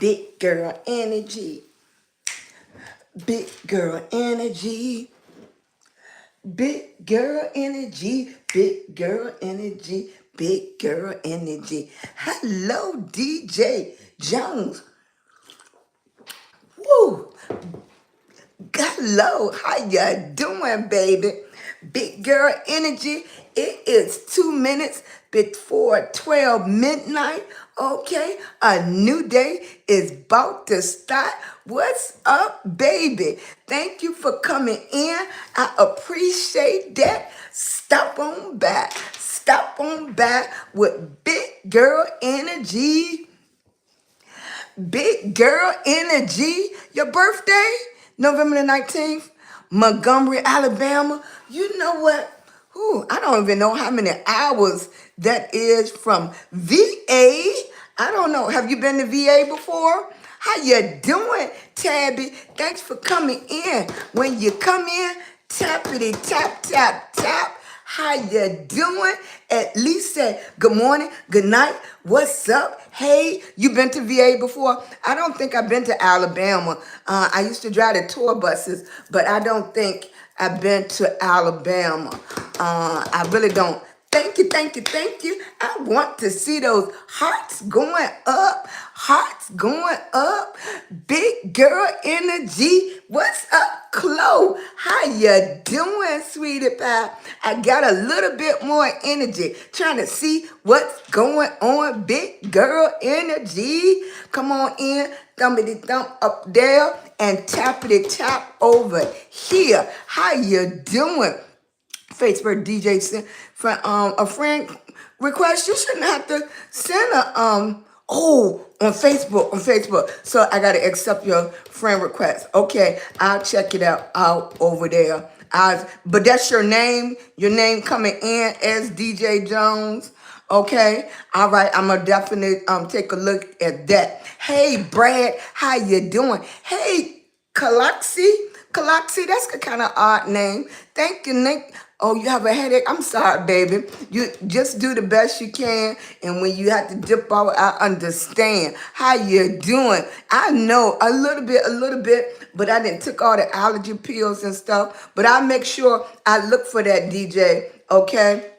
Big girl energy. Big girl energy. Big girl energy. Big girl energy. Big girl energy. Hello, DJ Jones. Woo! Hello, how ya doing, baby? Big girl energy. It is 2 minutes before 12 midnight. Okay, a new day is about to start. What's up, baby? Thank you for coming in. I appreciate that. Stop on back. Stop on back with Big Girl Energy. Big girl energy. Your birthday, November the 19th, Montgomery, Alabama. You know what? I don't even know how many hours that is from VA. I don't know. Have you been to VA before? How you doing, Tabby? Thanks for coming in. When you come in, tappity tap, tap, tap. How you doing? At least say good morning, good night, what's up? Hey, you been to VA before? I don't think I've been to Alabama. I used to drive the tour buses, but I don't think I've been to Alabama. I really don't. Thank you, thank you, thank you. I want to see those hearts going up. Hearts going up. Big girl energy. What's up, Chloe? How you doing, sweetie pie? I got a little bit more energy. Trying to see what's going on. Big girl energy. Come on in. Thumpity thump up there and tappity tap over here. How you doing? Facebook DJ sent for a friend request. You shouldn't have to send a on Facebook. So I gotta accept your friend request. Okay, I'll check it out over there. But that's your name coming in as DJ Jones. Okay, all right, I'm gonna definitely take a look at that. Hey Brad, how you doing? Hey Caloxy, that's a kind of odd name. Thank you, Nick. Oh, you have a headache? I'm sorry, baby. You just do the best you can. And when you have to dip out, I understand. How you doing? I know a little bit, but I didn't took all the allergy pills and stuff. But I'll make sure I look for that, DJ, okay?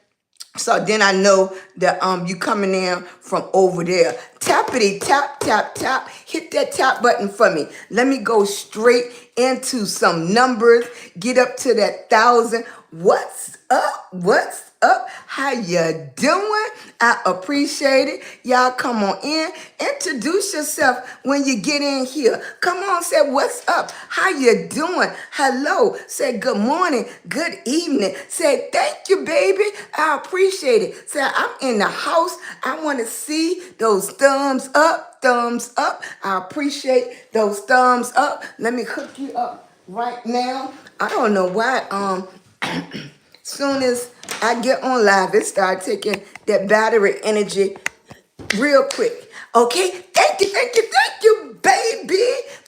So then I know that you coming in from over there. Tappity tap, tap, tap. Hit that tap button for me. Let me go straight into some numbers. Get up to that 1,000. What's up? What's up? How you doing? I appreciate it. Y'all come on in. Introduce yourself when you get in here. Come on, say what's up. How you doing? Hello. Say good morning. Good evening. Say thank you, baby. I appreciate it. Say I'm in the house. I want to see those thumbs up. Thumbs up. I appreciate those thumbs up. Let me hook you up right now. I don't know why soon as I get on live, it starts taking that battery energy real quick. Okay, thank you, baby.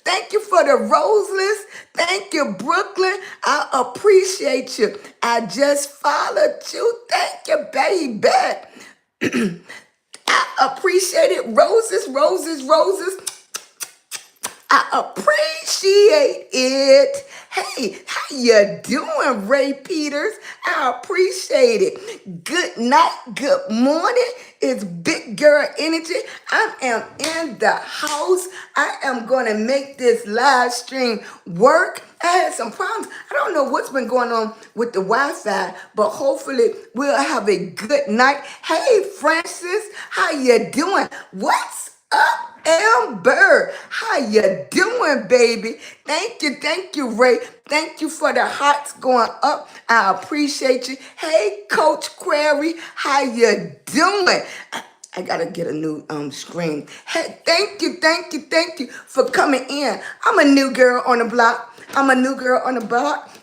Thank you for the roses. Thank you, Brooklyn. I appreciate you. I just followed you. Thank you, baby. I appreciate it. Roses, roses, roses. I appreciate it. Hey, how you doing, Ray Peters? I appreciate it. Good night, good morning. It's Big Girl Energy. I am in the house. I am going to make this live stream work. I had some problems. I don't know what's been going on with the Wi-Fi, but hopefully we'll have a good night. Hey, Francis, how you doing? What's up, Amber? How you doing, baby? Thank you, Ray. Thank you for the hearts going up. I appreciate you. Hey, Coach Query, how you doing? I gotta get a new screen. Hey, thank you for coming in. I'm a new girl on the block.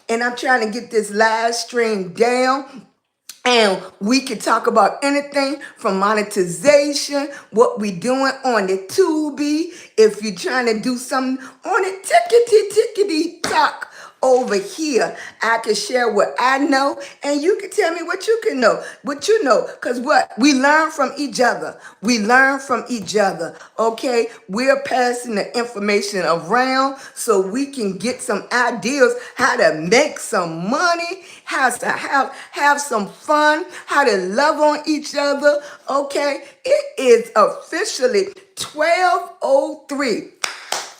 And I'm trying to get this live stream down. And we can talk about anything from monetization, what we doing on the Tubi. If you're trying to do something on the tickety talk over here. I can share what I know, and you can tell me what you can know, what you know. Because what? We learn from each other. We learn from each other, okay? We're passing the information around so we can get some ideas how to make some money, how to have some fun, how to love on each other, okay? It is officially 12:03.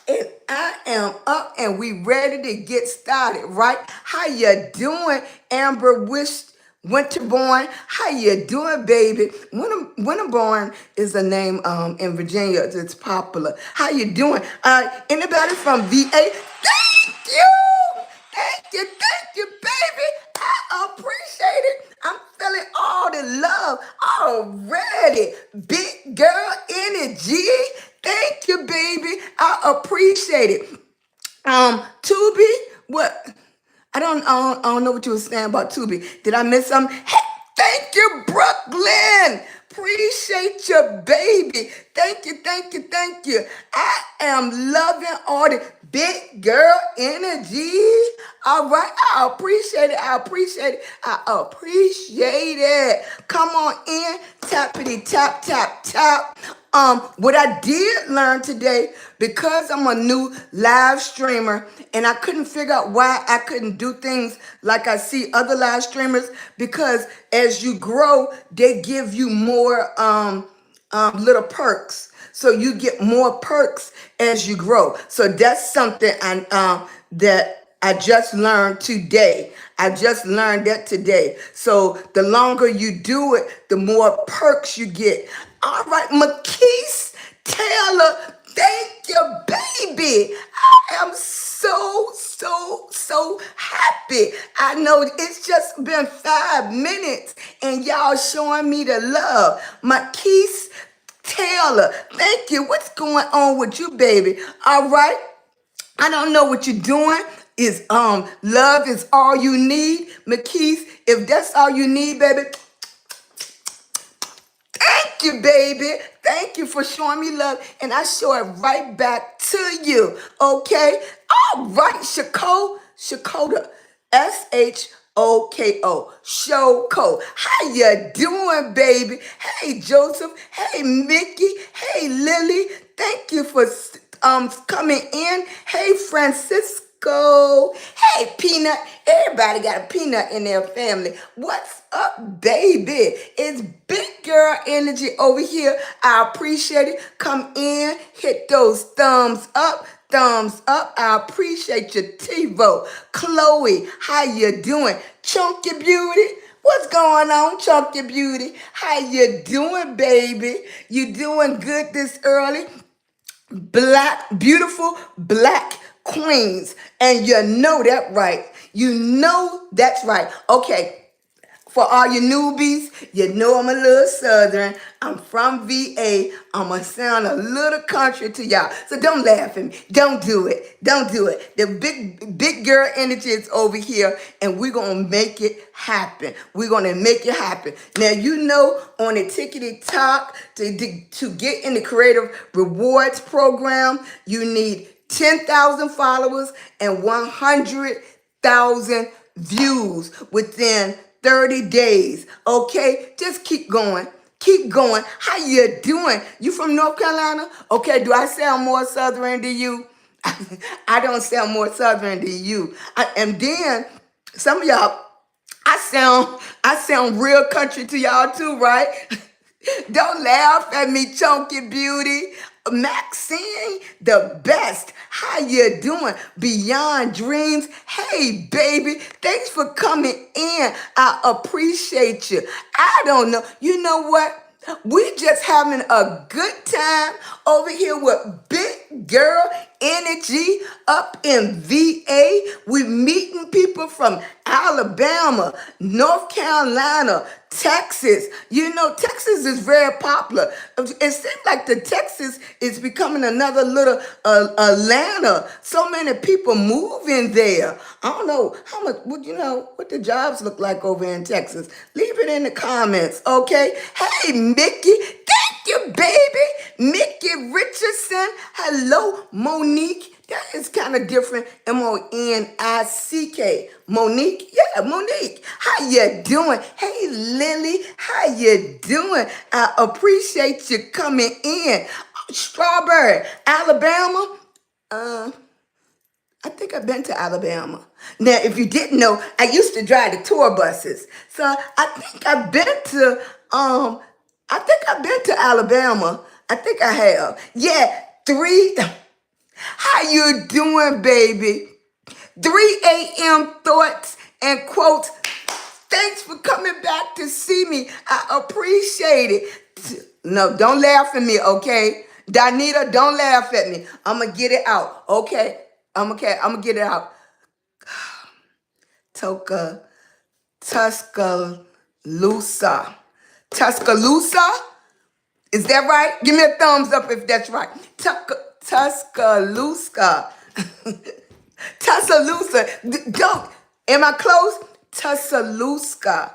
And I am up and we ready to get started, right? How you doing, Amber Winterborn? How you doing, baby? Winterborn is a name in Virginia that's popular. How you doing? Anybody from VA? Thank you! Thank you, baby. I appreciate it. I'm feeling all the love already. Big girl energy. Thank you, baby. I appreciate it. Tubi, what? I don't know what you were saying about Tubi. Did I miss something? Hey, thank you, Brooklyn. Appreciate your baby. Thank you. I am loving all the big girl energy. All right, I appreciate it. I appreciate it. Come on in, tappity tap. What I did learn today, because I'm a new live streamer and I couldn't figure out why I couldn't do things like I see other live streamers, because as you grow, they give you more little perks. So you get more perks as you grow. So that's something that I just learned today. I just learned that today. So the longer you do it, the more perks you get. All right, McKees Taylor, thank you, baby. I am so happy. I know it's just been 5 minutes and y'all showing me the love. McKees Taylor, thank you. What's going on with you, baby? All right. I don't know what you're doing. Is love is all you need, McKees. If that's all you need, baby, thank you, baby. Thank you for showing me love, and I show it right back to you. Okay. All right, Shakota, Shoko, Shoko. How you doing, baby? Hey, Joseph. Hey, Mickey. Hey, Lily. Thank you for coming in. Hey, Francisco. Hey, Peanut. Everybody got a peanut in their family. What's up, baby? It's big girl energy over here. I appreciate it. Come in, hit those thumbs up. I appreciate you, TiVo. Chloe, how you doing? Chunky Beauty. What's going on, Chunky Beauty? How you doing, baby? You doing good this early? Beautiful black queens. And you know that right. You know that's right. Okay. For all you newbies, you know I'm a little southern. I'm from VA. I'm going to sound a little country to y'all. So don't laugh at me. Don't do it. The big girl energy is over here, and we're going to make it happen. Now, you know, on the Tickety Talk, to get in the Creative Rewards program, you need 10,000 followers and 100,000 views within 30 days. Okay, just keep going. How you doing? You from North Carolina? Okay, do I sound more southern than you? I don't sound more southern than you. And then some of y'all, I sound real country to y'all too, right? Don't laugh at me, Chunky Beauty. Maxine, the best. How you doing? Beyond Dreams. Hey, baby. Thanks for coming in. I appreciate you. I don't know. You know what? We just having a good time over here with big girl energy up in VA. We meeting people from Alabama, North Carolina, Texas. You know, Texas is very popular. It seems like the Texas is becoming another little Atlanta. So many people moving there. I don't know how much, what the jobs look like over in Texas. Leave it in the comments, okay? Hey, Mickey. Thank you, baby. Mickey Richardson. Hello, Monique. That is kind of different. Monick. Monique. Yeah, Monique. How you doing? Hey, Lily. How you doing? I appreciate you coming in. Strawberry, Alabama. Uh, I think I've been to Alabama. Now, if you didn't know, I used to drive the tour buses. So I think I've been to Alabama. I think I have. Yeah, three. How you doing, baby? 3 a.m. thoughts and quotes. Thanks for coming back to see me. I appreciate it. No, don't laugh at me, okay? Danita, don't laugh at me. I'm going to get it out, okay? I'm going to get it out. Toka, Tuscaloosa. Tuscaloosa? Is that right? Give me a thumbs up if that's right. Tuscaloosa. Tuscaloosa. Don't. Am I close? Tuscaloosa.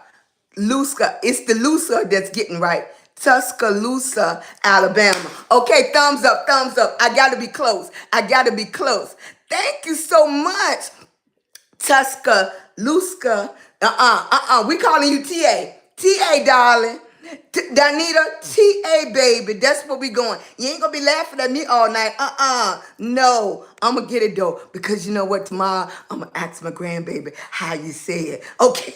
It's the Lusa that's getting right. Tuscaloosa, Alabama. Okay, thumbs up, thumbs up. I got to be close. I got to be close. Thank you so much. Tuscaloosa. We calling you TA. TA, darling. Danita, TA, baby. That's where we going. You ain't gonna be laughing at me all night. No. I'm gonna get it though. Because you know what? Tomorrow, I'm gonna ask my grandbaby how you say it. Okay.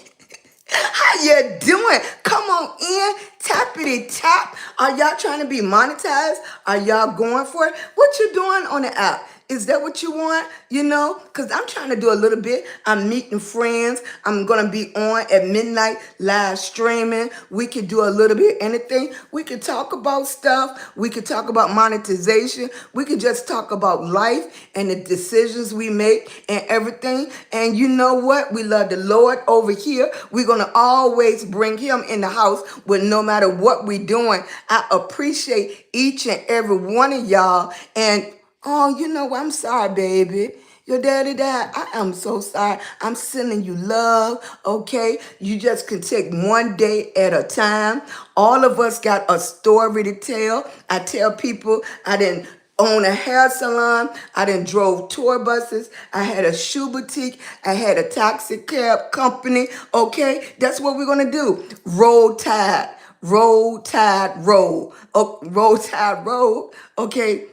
How you doing? Come on in. Tappity tap. Are y'all trying to be monetized? Are y'all going for it? What you doing on the app? Is that what you want? You know, because I'm trying to do a little bit. I'm meeting friends. I'm going to be on at midnight live streaming. We could do a little bit anything. We could talk about stuff. We could talk about monetization. We could just talk about life and the decisions we make and everything. And you know what? We love the Lord over here. We're going to always bring him in the house with no matter what we're doing. I appreciate each and every one of y'all. And oh, you know what? I'm sorry, baby. Your daddy died. I am so sorry. I'm sending you love, okay? You just can take one day at a time. All of us got a story to tell. I tell people I didn't own a hair salon. I done drove tour buses. I had a shoe boutique. I had a taxi cab company, okay? That's what we're going to do. Roll Tide. Roll Tide Roll. Oh, Roll Tide Roll, okay?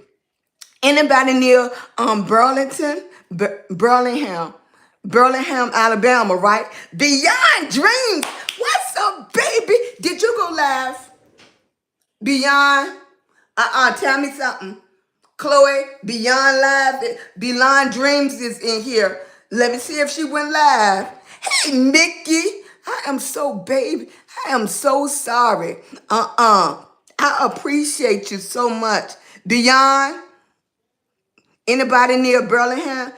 Anybody near Burlington, Burlingham, Alabama, right? Beyond Dreams. What's up, baby? Did you go live? Beyond? Tell me something. Chloe, Beyond Live, Beyond Dreams is in here. Let me see if she went live. Hey, Mickey. I am so, baby. I am so sorry. I appreciate you so much. Beyond? Anybody near Burlington,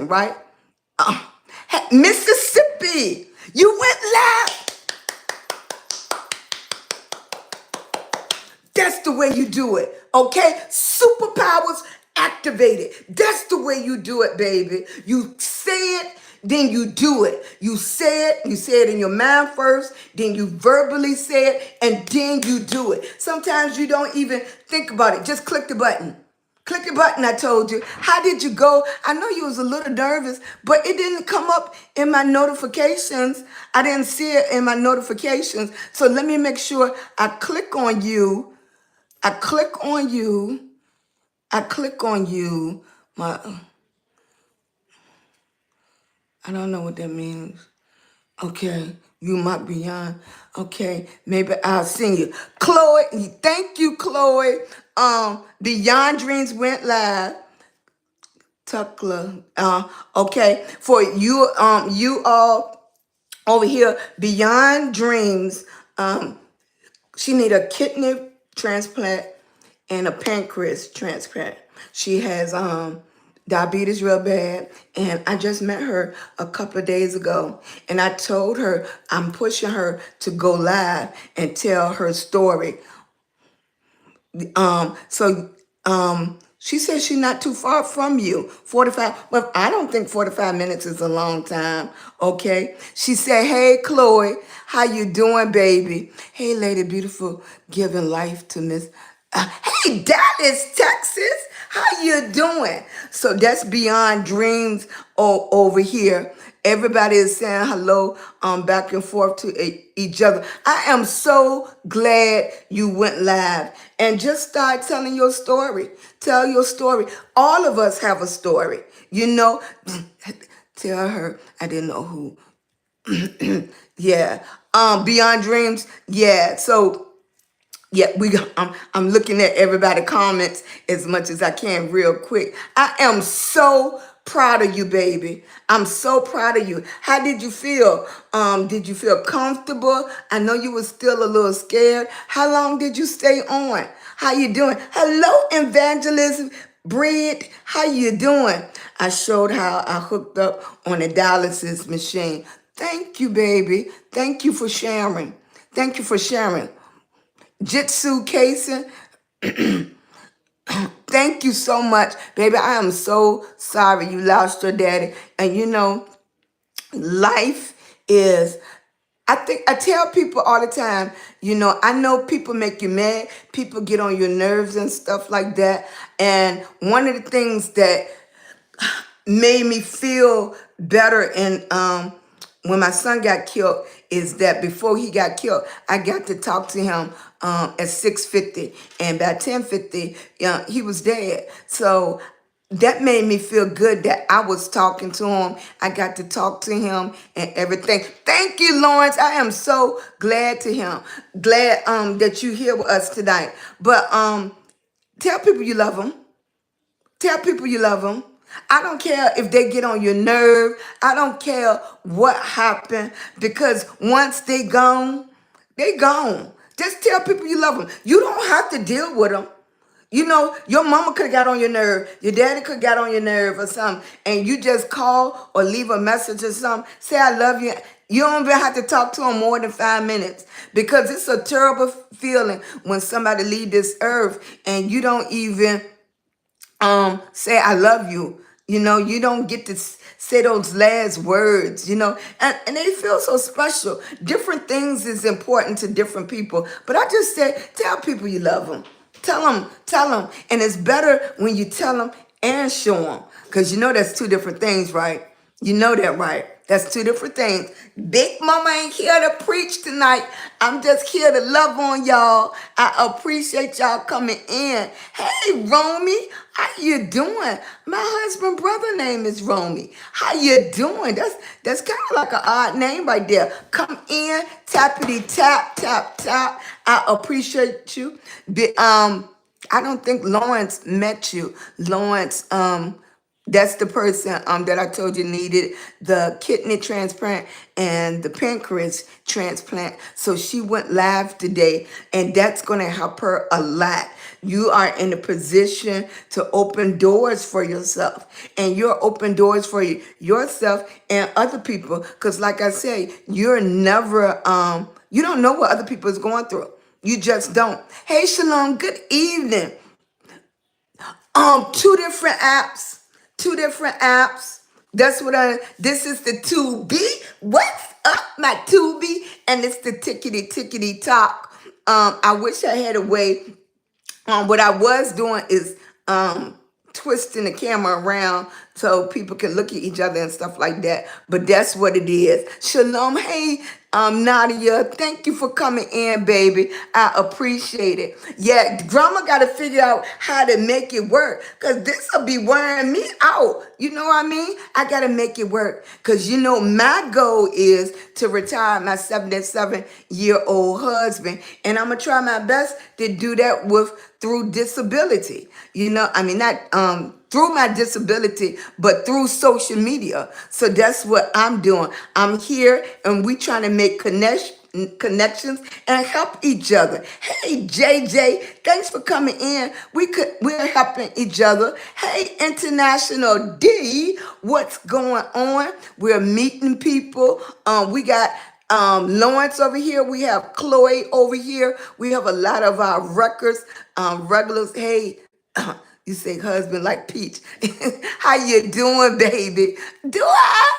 right? Hey, Mississippi, you went live. That's the way you do it, okay? Superpowers activated. That's the way you do it, baby. You say it, then you do it. You say it in your mind first, then you verbally say it, and then you do it. Sometimes you don't even think about it. Just click the button. Click the button, I told you. How did you go? I know you was a little nervous, but it didn't come up in my notifications. I didn't see it in my notifications. So let me make sure I click on you. I click on you. I don't know what that means. Okay, you might be on. Okay, maybe I'll sing you. Chloe, thank you, Chloe. Beyond Dreams went live. Tuckler. Okay, for you, you all over here, Beyond Dreams. She need a kidney transplant and a pancreas transplant. She has diabetes real bad, and I just met her a couple of days ago, and I told her I'm pushing her to go live and tell her story. She says she's not too far from you. 45, well, I don't think 45 minutes is a long time, okay? She said, hey, Chloe, how you doing, baby? Hey, Lady Beautiful, giving life to Miss Hey, Dallas, Texas, how you doing? So that's Beyond Dreams over here. Everybody is saying hello back and forth to each other. I am so glad you went live and just start telling your story. Tell your story. All of us have a story. You know, tell her I didn't know who. Yeah. Beyond Dreams. Yeah. So yeah, I'm looking at everybody comments as much as I can real quick. I am so proud of you, baby. I'm so proud of you. How did you feel? Did you feel comfortable? I know you were still a little scared. How long did you stay on? How you doing? Hello, Evangelism Breed. How you doing? I showed how I hooked up on the dialysis machine. Thank you, baby. Thank you for sharing. Thank you for sharing. Jitsu Kason, thank you so much, baby. I am so sorry you lost your daddy. And you know, life is, I think I tell people all the time, you know, I know people make you mad, people get on your nerves and stuff like that. And one of the things that made me feel better and when my son got killed is that before he got killed, I got to talk to him at 6:50, and by 10:50, he was dead. So that made me feel good that I was talking to him. I got to talk to him and everything. Thank you, Lawrence. I am so glad that you here with us tonight. But tell people you love them. Tell people you love them. I don't care if they get on your nerve. I don't care what happened because once they gone, they gone. Just tell people you love them. You don't have to deal with them. You know, your mama could have got on your nerve. Your daddy could have got on your nerve or something. And you just call or leave a message or something. Say, I love you. You don't even have to talk to them more than 5 minutes because it's a terrible feeling when somebody leave this earth and you don't even say I love you. You know, you don't get to say those last words, you know, and they feel so special. Different things is important to different people. But I just said, tell people you love them. Tell them. And it's better when you tell them and show them. Because you know that's two different things, right? You know that, right? That's two different things. Big Mama ain't here to preach tonight. I'm just here to love on y'all. I appreciate y'all coming in. Hey, Romy, how you doing? My husband brother name is Romy. How you doing? That's kind of like an odd name right there. Come in, tappity tap, tap, tap. I appreciate you. I don't think Lawrence met you. Lawrence, that's the person that I told you needed the kidney transplant and the pancreas transplant. So she went live today, and that's going to help her a lot. You are in a position to open doors for yourself, and you're open doors for yourself and other people. Because like I say, you're never, you don't know what other people is going through. You just don't. Hey, Shalom, good evening. Two different apps. Two different apps. That's what this is the 2B. What's up, my 2B? And it's the tickety talk. I wish I had a way. What I was doing is twisting the camera around so people can look at each other and stuff like that. But that's what it is. Shalom. Hey, Nadia, thank you for coming in, baby. I appreciate it. Yeah, grandma got to figure out how to make it work because this will be wearing me out. You know what I mean? I got to make it work because, you know, my goal is to retire my 77-year-old husband. And I'm going to try my best to do that through disability. You know, I mean, not through my disability, but through social media. So that's what I'm doing. I'm here and we trying to make connections and help each other. Hey, JJ, thanks for coming in. We're helping each other. Hey, International D, what's going on? We're meeting people. We got Lawrence over here. We have Chloe over here. We have a lot of our regulars. Hey, you say husband like Peach. How you doing, baby? Do I?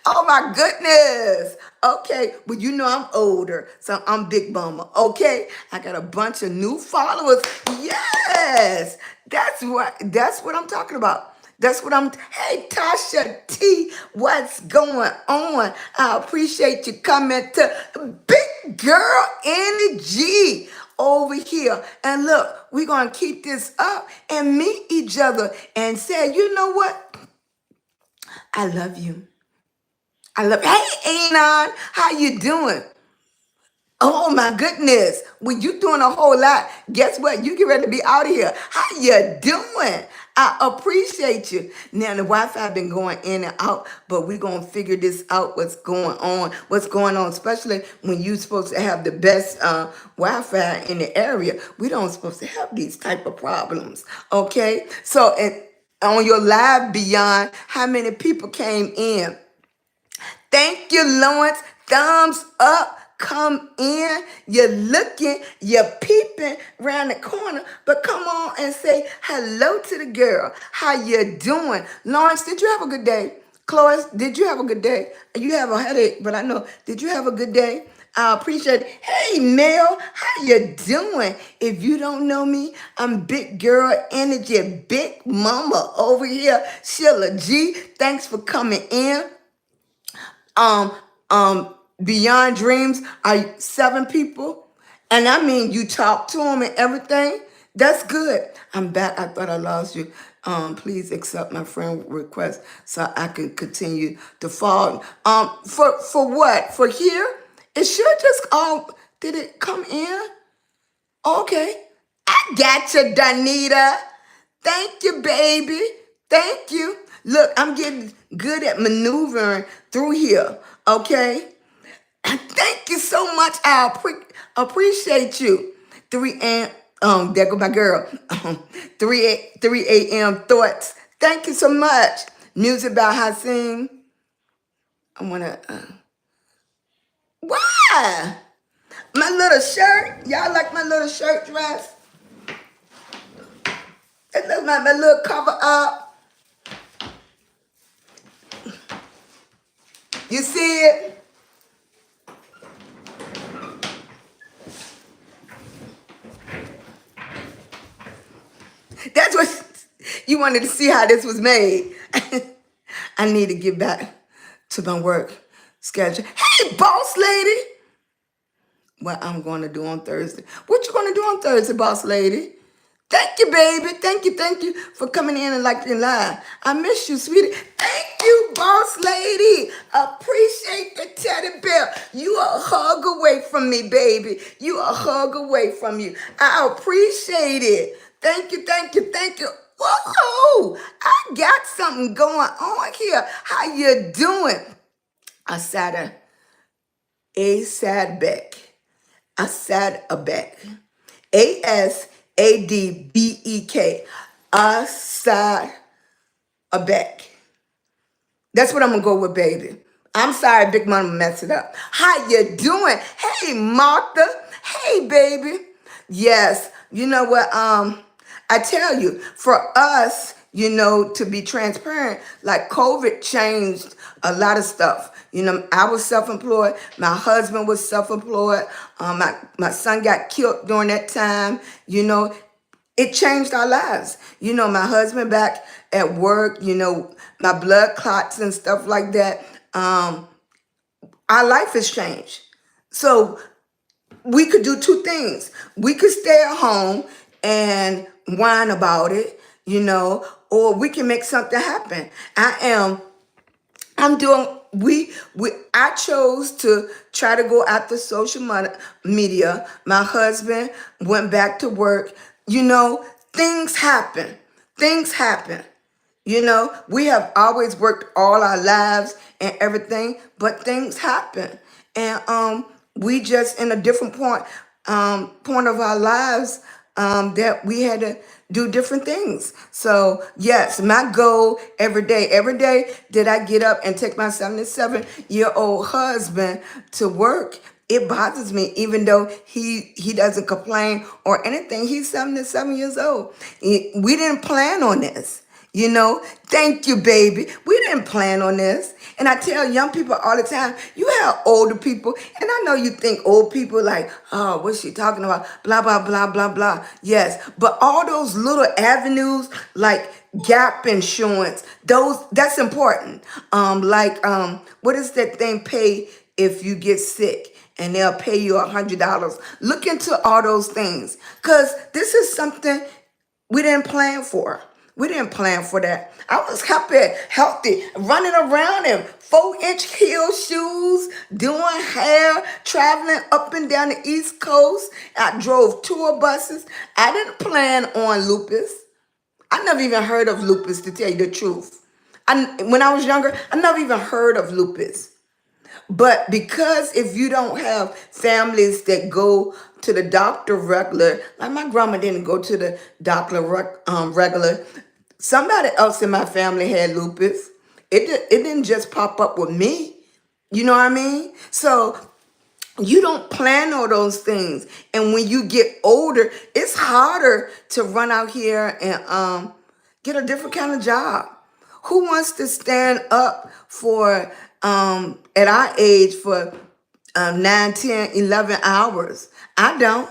Oh my goodness. Okay, well, you know I'm older, so I'm Big Mama. Okay, I got a bunch of new followers. Yes, that's what I'm talking about. That's what I'm. Hey, Tasha T, what's going on? I appreciate you coming to Big Girl Energy over here. And look, we're gonna keep this up and meet each other and say, you know what? I love you. I love. Hey, Anon, how you doing? Oh my goodness. Well, you doing a whole lot. Guess what? You get ready to be out of here. How you doing? I appreciate you. Now the Wi-Fi been going in and out, but we're gonna figure this out. What's going on? What's going on? Especially when you're supposed to have the best Wi-Fi in the area. We don't supposed to have these type of problems. Okay. So and on your live beyond, how many people came in? Thank you, Lawrence. Thumbs up. Come in. You're looking, you're peeping around the corner, but come on and say hello to the girl. How you doing? Lawrence, did you have a good day? Cloris, did you have a good day? You have a headache, but I know. Did you have a good day? I appreciate it. Hey, Mel, how you doing? If you don't know me, I'm Big Girl Energy, Big Mama over here. Sheila G, thanks for coming in. um Beyond Dreams are 7 people, and I mean you talk to them and everything. That's good. I'm back. I thought I lost you. Please accept my friend request so I can continue to follow. For what? For here? It should just did it come in? Okay. I got you, Danita. Thank you, baby. Thank you. Look, I'm getting good at maneuvering through here. Okay. Thank you so much. I appreciate you. 3 a.m. There go my girl. 3 a.m. thoughts. Thank you so much. Music by Hassim. I wanna. Why? My little shirt. Y'all like my little shirt dress? It looks like my little cover up. You see it? That's what you wanted to see how this was made. I need to get back to my work schedule. Hey, boss lady. What I'm going to do on Thursday. What you going to do on Thursday, boss lady? Thank you, baby. Thank you for coming in and liking live. I miss you, sweetie. Thank you, boss lady. Appreciate the teddy bear. You a hug away from me, baby. You a hug away from you. I appreciate it. Thank you. Whoa, I got something going on here. How you doing? Asada, Asadbeck. Asadbeck. Asadbeck. Asad Abek. That's what I'm gonna go with, baby. I'm sorry, Big Mama messed it up. How you doing? Hey, Martha. Hey, baby. Yes, you know what? I tell you, for us, to be transparent, like COVID changed a lot of stuff. I was self-employed. My husband was self-employed. My son got killed during that time. It changed our lives. My husband back at work, my blood clots and stuff like that. Our life has changed. So we could do 2 things. We could stay at home and whine about it, or we can make something happen. I chose to try to go after social media. My husband went back to work. Things happen. Things happen. We have always worked all our lives and everything, but things happen. And we just in a different point of our lives that we had to do different things. So yes, my goal every day that I get up and take my 77-year-old husband to work. It bothers me, even though he doesn't complain or anything. He's 77 years old. We didn't plan on this. You know, thank you, baby. We didn't plan on this. And I tell young people all the time, you have older people, and I know you think old people like, oh, what's she talking about? Blah, blah, blah, blah, blah. Yes, but all those little avenues like gap insurance, that's important. What is that thing pay if you get sick? And they'll pay you $100. Look into all those things, because this is something we didn't plan for. We didn't plan for that. I was happy, healthy, running around in 4-inch heel shoes, doing hair, traveling up and down the East Coast. I drove tour buses. I didn't plan on lupus. I never even heard of lupus, to tell you the truth. When I was younger, I never even heard of lupus. But because if you don't have families that go to the doctor regular, like my grandma didn't go to the doctor regular, somebody else in my family had lupus. It didn't just pop up with me. You know what I mean? So you don't plan all those things. And when you get older, it's harder to run out here and get a different kind of job. Who wants to stand up for, at our age, for 9, 10, 11 hours? I don't.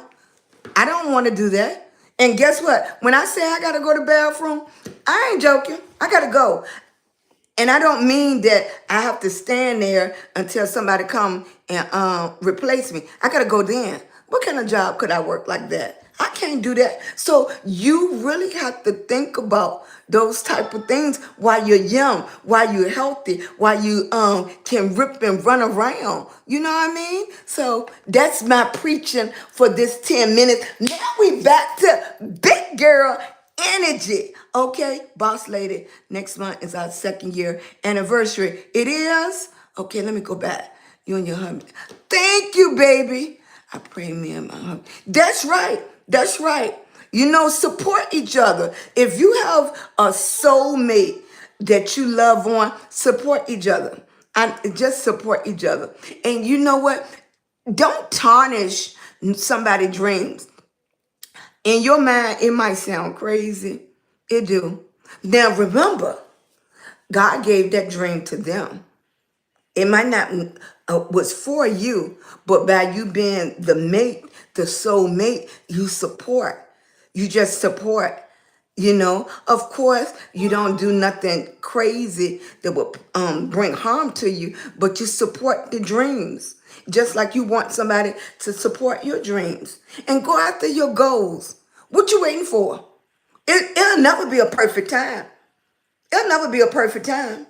I don't want to do that. And guess what? When I say I got to go to the bathroom, I ain't joking. I got to go. And I don't mean that I have to stand there until somebody come and replace me. I gotta go then. What kind of job could I work like that? I can't do that. So you really have to think about those type of things while you're young, while you're healthy, while you can rip and run around. You know what I mean? So that's my preaching for this 10 minutes. Now we back to big girl energy. Okay, boss lady, next month is our 2nd year anniversary. It is? Okay, let me go back. You and your husband. Thank you, baby. I pray me and my husband. That's right. That's right. You know, support each other. If you have a soulmate that you love on, support each other. And just support each other. And you know what? Don't tarnish somebody's dreams. In your mind, it might sound crazy. It do. Now remember, God gave that dream to them. It might not was for you, but by you being the mate, the soul mate, you support. You just support. You know, of course, you don't do nothing crazy that will bring harm to you, but you support the dreams. Just like you want somebody to support your dreams and go after your goals. What you waiting for? It'll never be a perfect time. It'll never be a perfect time.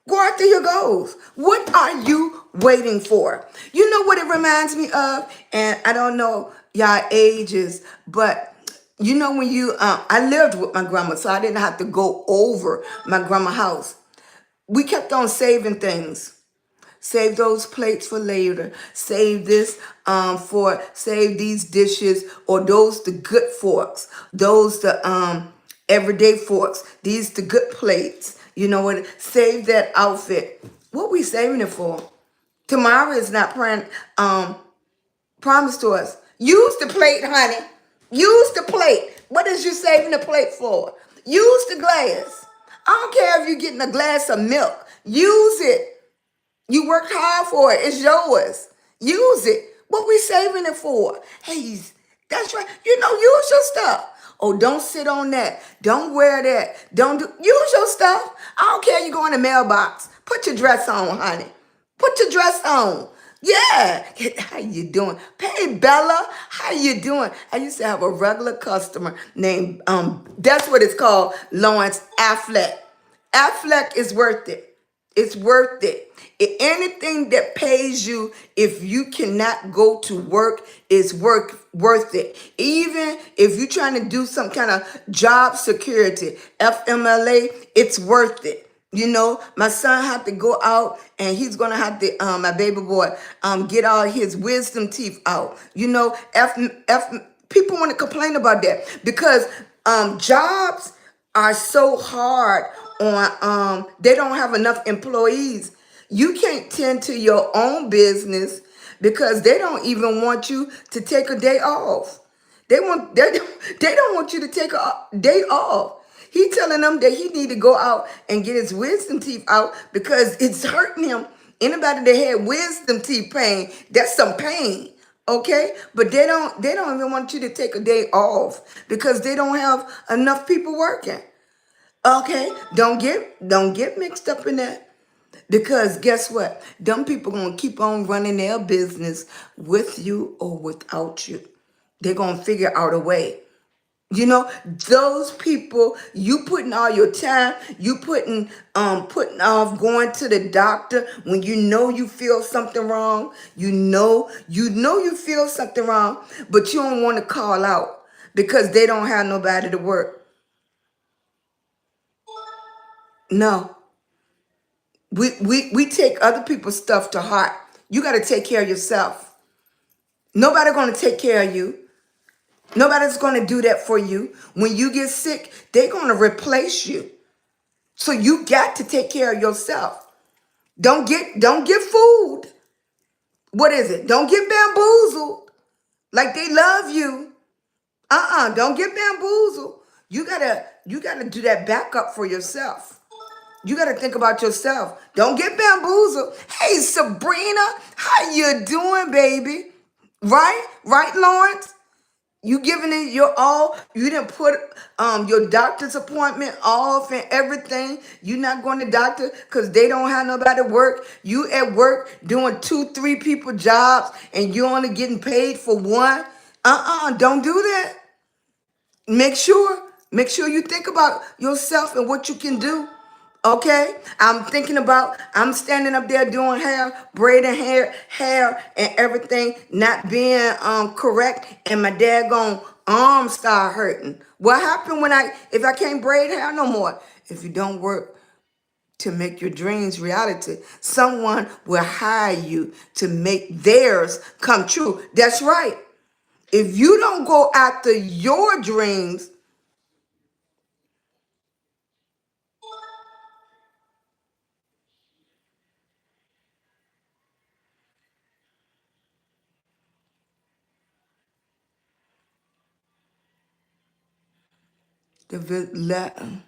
Go after your goals. What are you waiting for? You know what it reminds me of? And I don't know y'all ages, but you know when I lived with my grandma, so I didn't have to go over my grandma's house. We kept on saving things. Save those plates for later. Save this save these dishes, or those the good forks. Those the everyday forks. These the good plates. You know what? Save that outfit. What we saving it for? Tomorrow is not promised to us. Use the plate, honey. Use the plate. What is you saving the plate for? Use the glass. I don't care if you're getting a glass of milk. Use it. You worked hard for it. It's yours. Use it. What we saving it for? Hey, that's right. You know, use your stuff. Oh, don't sit on that. Don't wear that. Use your stuff. I don't care you go in the mailbox. Put your dress on, honey. Put your dress on. Yeah. How you doing? Hey, Bella. How you doing? I used to have a regular customer named, that's what it's called, Lawrence Affleck. Affleck is worth it. It's worth it. Anything that pays you, if you cannot go to work, is worth it. Even if you're trying to do some kind of job security, FMLA, it's worth it. You know, my son had to go out, and he's gonna have to, my baby boy, get all his wisdom teeth out. You know, people want to complain about that because jobs are so hard on they don't have enough employees. You can't tend to your own business because they don't even want you to take a day off. They don't want you to take a day off. He telling them that he need to go out and get his wisdom teeth out because it's hurting him. Anybody that had wisdom teeth pain, that's some pain. Okay, but they don't even want you to take a day off because they don't have enough people working. Okay, don't get mixed up in that. Because guess what? Them people gonna keep on running their business with you or without you. They're gonna figure out a way. You know, those people, you putting all your time, you putting off going to the doctor when you know you feel something wrong. You feel something wrong, but you don't want to call out because they don't have nobody to work. No. We take other people's stuff to heart. You got to take care of yourself. Nobody going to take care of you. Nobody's going to do that for you. When you get sick, they're going to replace you. So you got to take care of yourself. Don't get fooled. What is it? Don't get bamboozled like they love you. Don't get bamboozled. You gotta do that backup for yourself. You got to think about yourself. Don't get bamboozled. Hey, Sabrina, how you doing, baby? Right, Lawrence? You giving it your all. You didn't put your doctor's appointment off and everything. You not going to doctor because they don't have nobody to work. You at work doing 2, 3 people jobs and you only getting paid for one. Don't do that. Make sure you think about yourself and what you can do. Okay, I'm standing up there doing hair, braiding hair and everything, not being correct, and my daggone arms start hurting. What happened if I can't braid hair no more? If you don't work to make your dreams reality, someone will hire you to make theirs come true. That's right. If you don't go after your dreams, the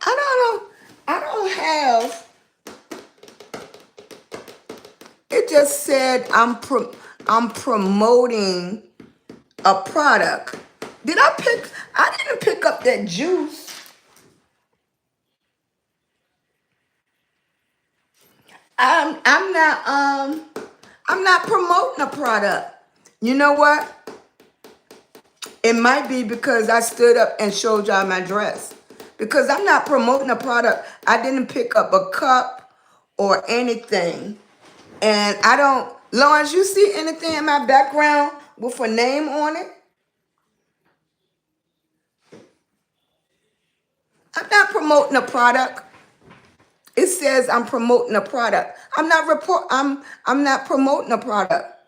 I don't know. I don't have. It just said I'm promoting a product. I didn't pick up that juice. I'm not promoting a product. You know what? It might be because I stood up and showed y'all my dress. Because I'm not promoting a product. I didn't pick up a cup or anything. And I don't, Lawrence, you see anything in my background with a name on it? I'm not promoting a product. It says I'm promoting a product. I'm not promoting a product.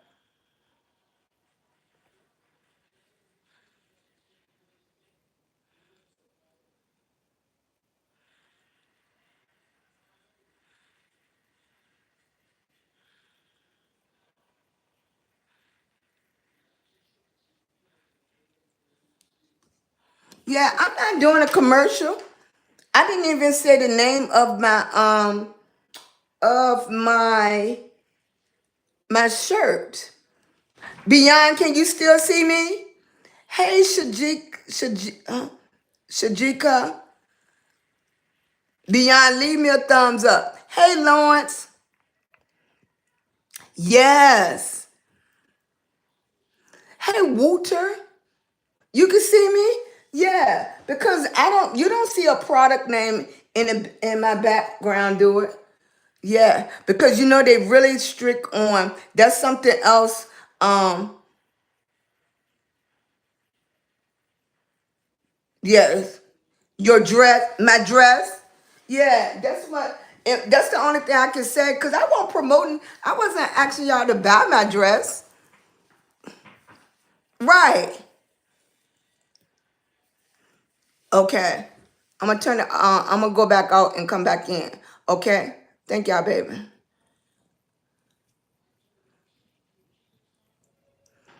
Yeah, I'm not doing a commercial. I didn't even say the name of my shirt. Beyond, can you still see me? Hey, Shajika. Beyond, leave me a thumbs up. Hey, Lawrence. Yes. Hey, Wooter. You can see me? Yeah. Because you don't see a product name in my background, do it? Yeah. Because they really strict on that's something else. Um, yes. Your dress, my dress. Yeah, that's the only thing I can say. Cause I wasn't asking y'all to buy my dress. Right. Okay. I'm gonna turn it I'm gonna go back out and come back in. Okay? Thank y'all, baby.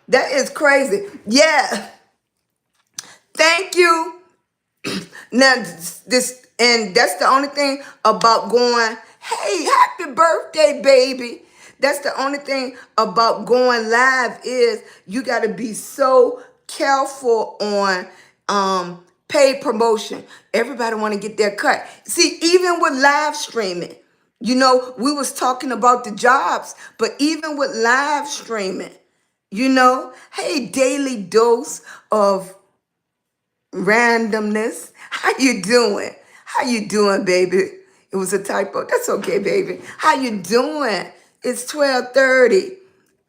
That is crazy. Yeah. Thank you. Now this and that's the only thing about going, hey, happy birthday, baby. That's the only thing about going live is you gotta be so careful on paid promotion. Everybody wanna get their cut. See, even with live streaming, we was talking about the jobs, but even with live streaming, hey, daily dose of randomness. How you doing? How you doing, baby? It was a typo. That's okay, baby. How you doing? It's 12:30.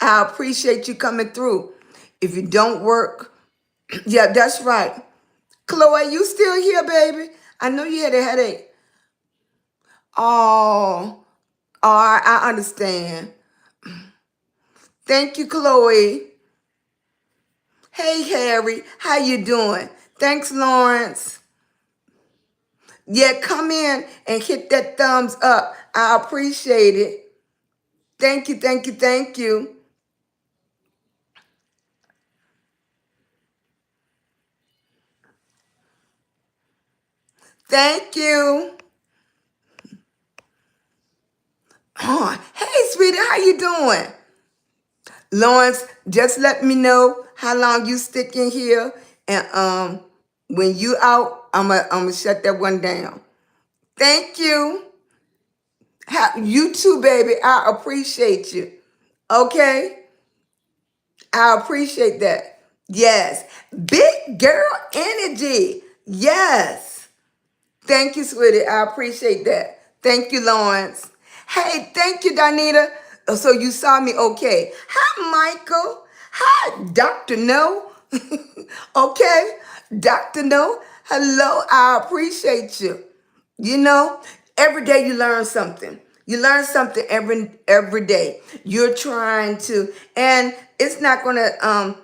I appreciate you coming through. If you don't work, yeah, that's right. Chloe, you still here, baby? I know you had a headache. Oh, I understand. Thank you, Chloe. Hey, Harry, how you doing? Thanks, Lawrence. Yeah, come in and hit that thumbs up. I appreciate it. Thank you, thank you, thank you. Thank you. Hey, sweetie, how you doing? Lawrence, just let me know how long you stick in here. And when you out, I'm gonna shut that one down. Thank you. You too, baby. I appreciate you. Okay? I appreciate that. Yes. Big girl energy. Yes. Thank you, sweetie. I appreciate that. Thank you, Lawrence. Hey, thank you, Donita. So you saw me okay. Hi, Michael. Hi, Dr. No. Okay. Dr. No. Hello. I appreciate you. You know, every day you learn something. You learn something every day. You're trying to, and it's not gonna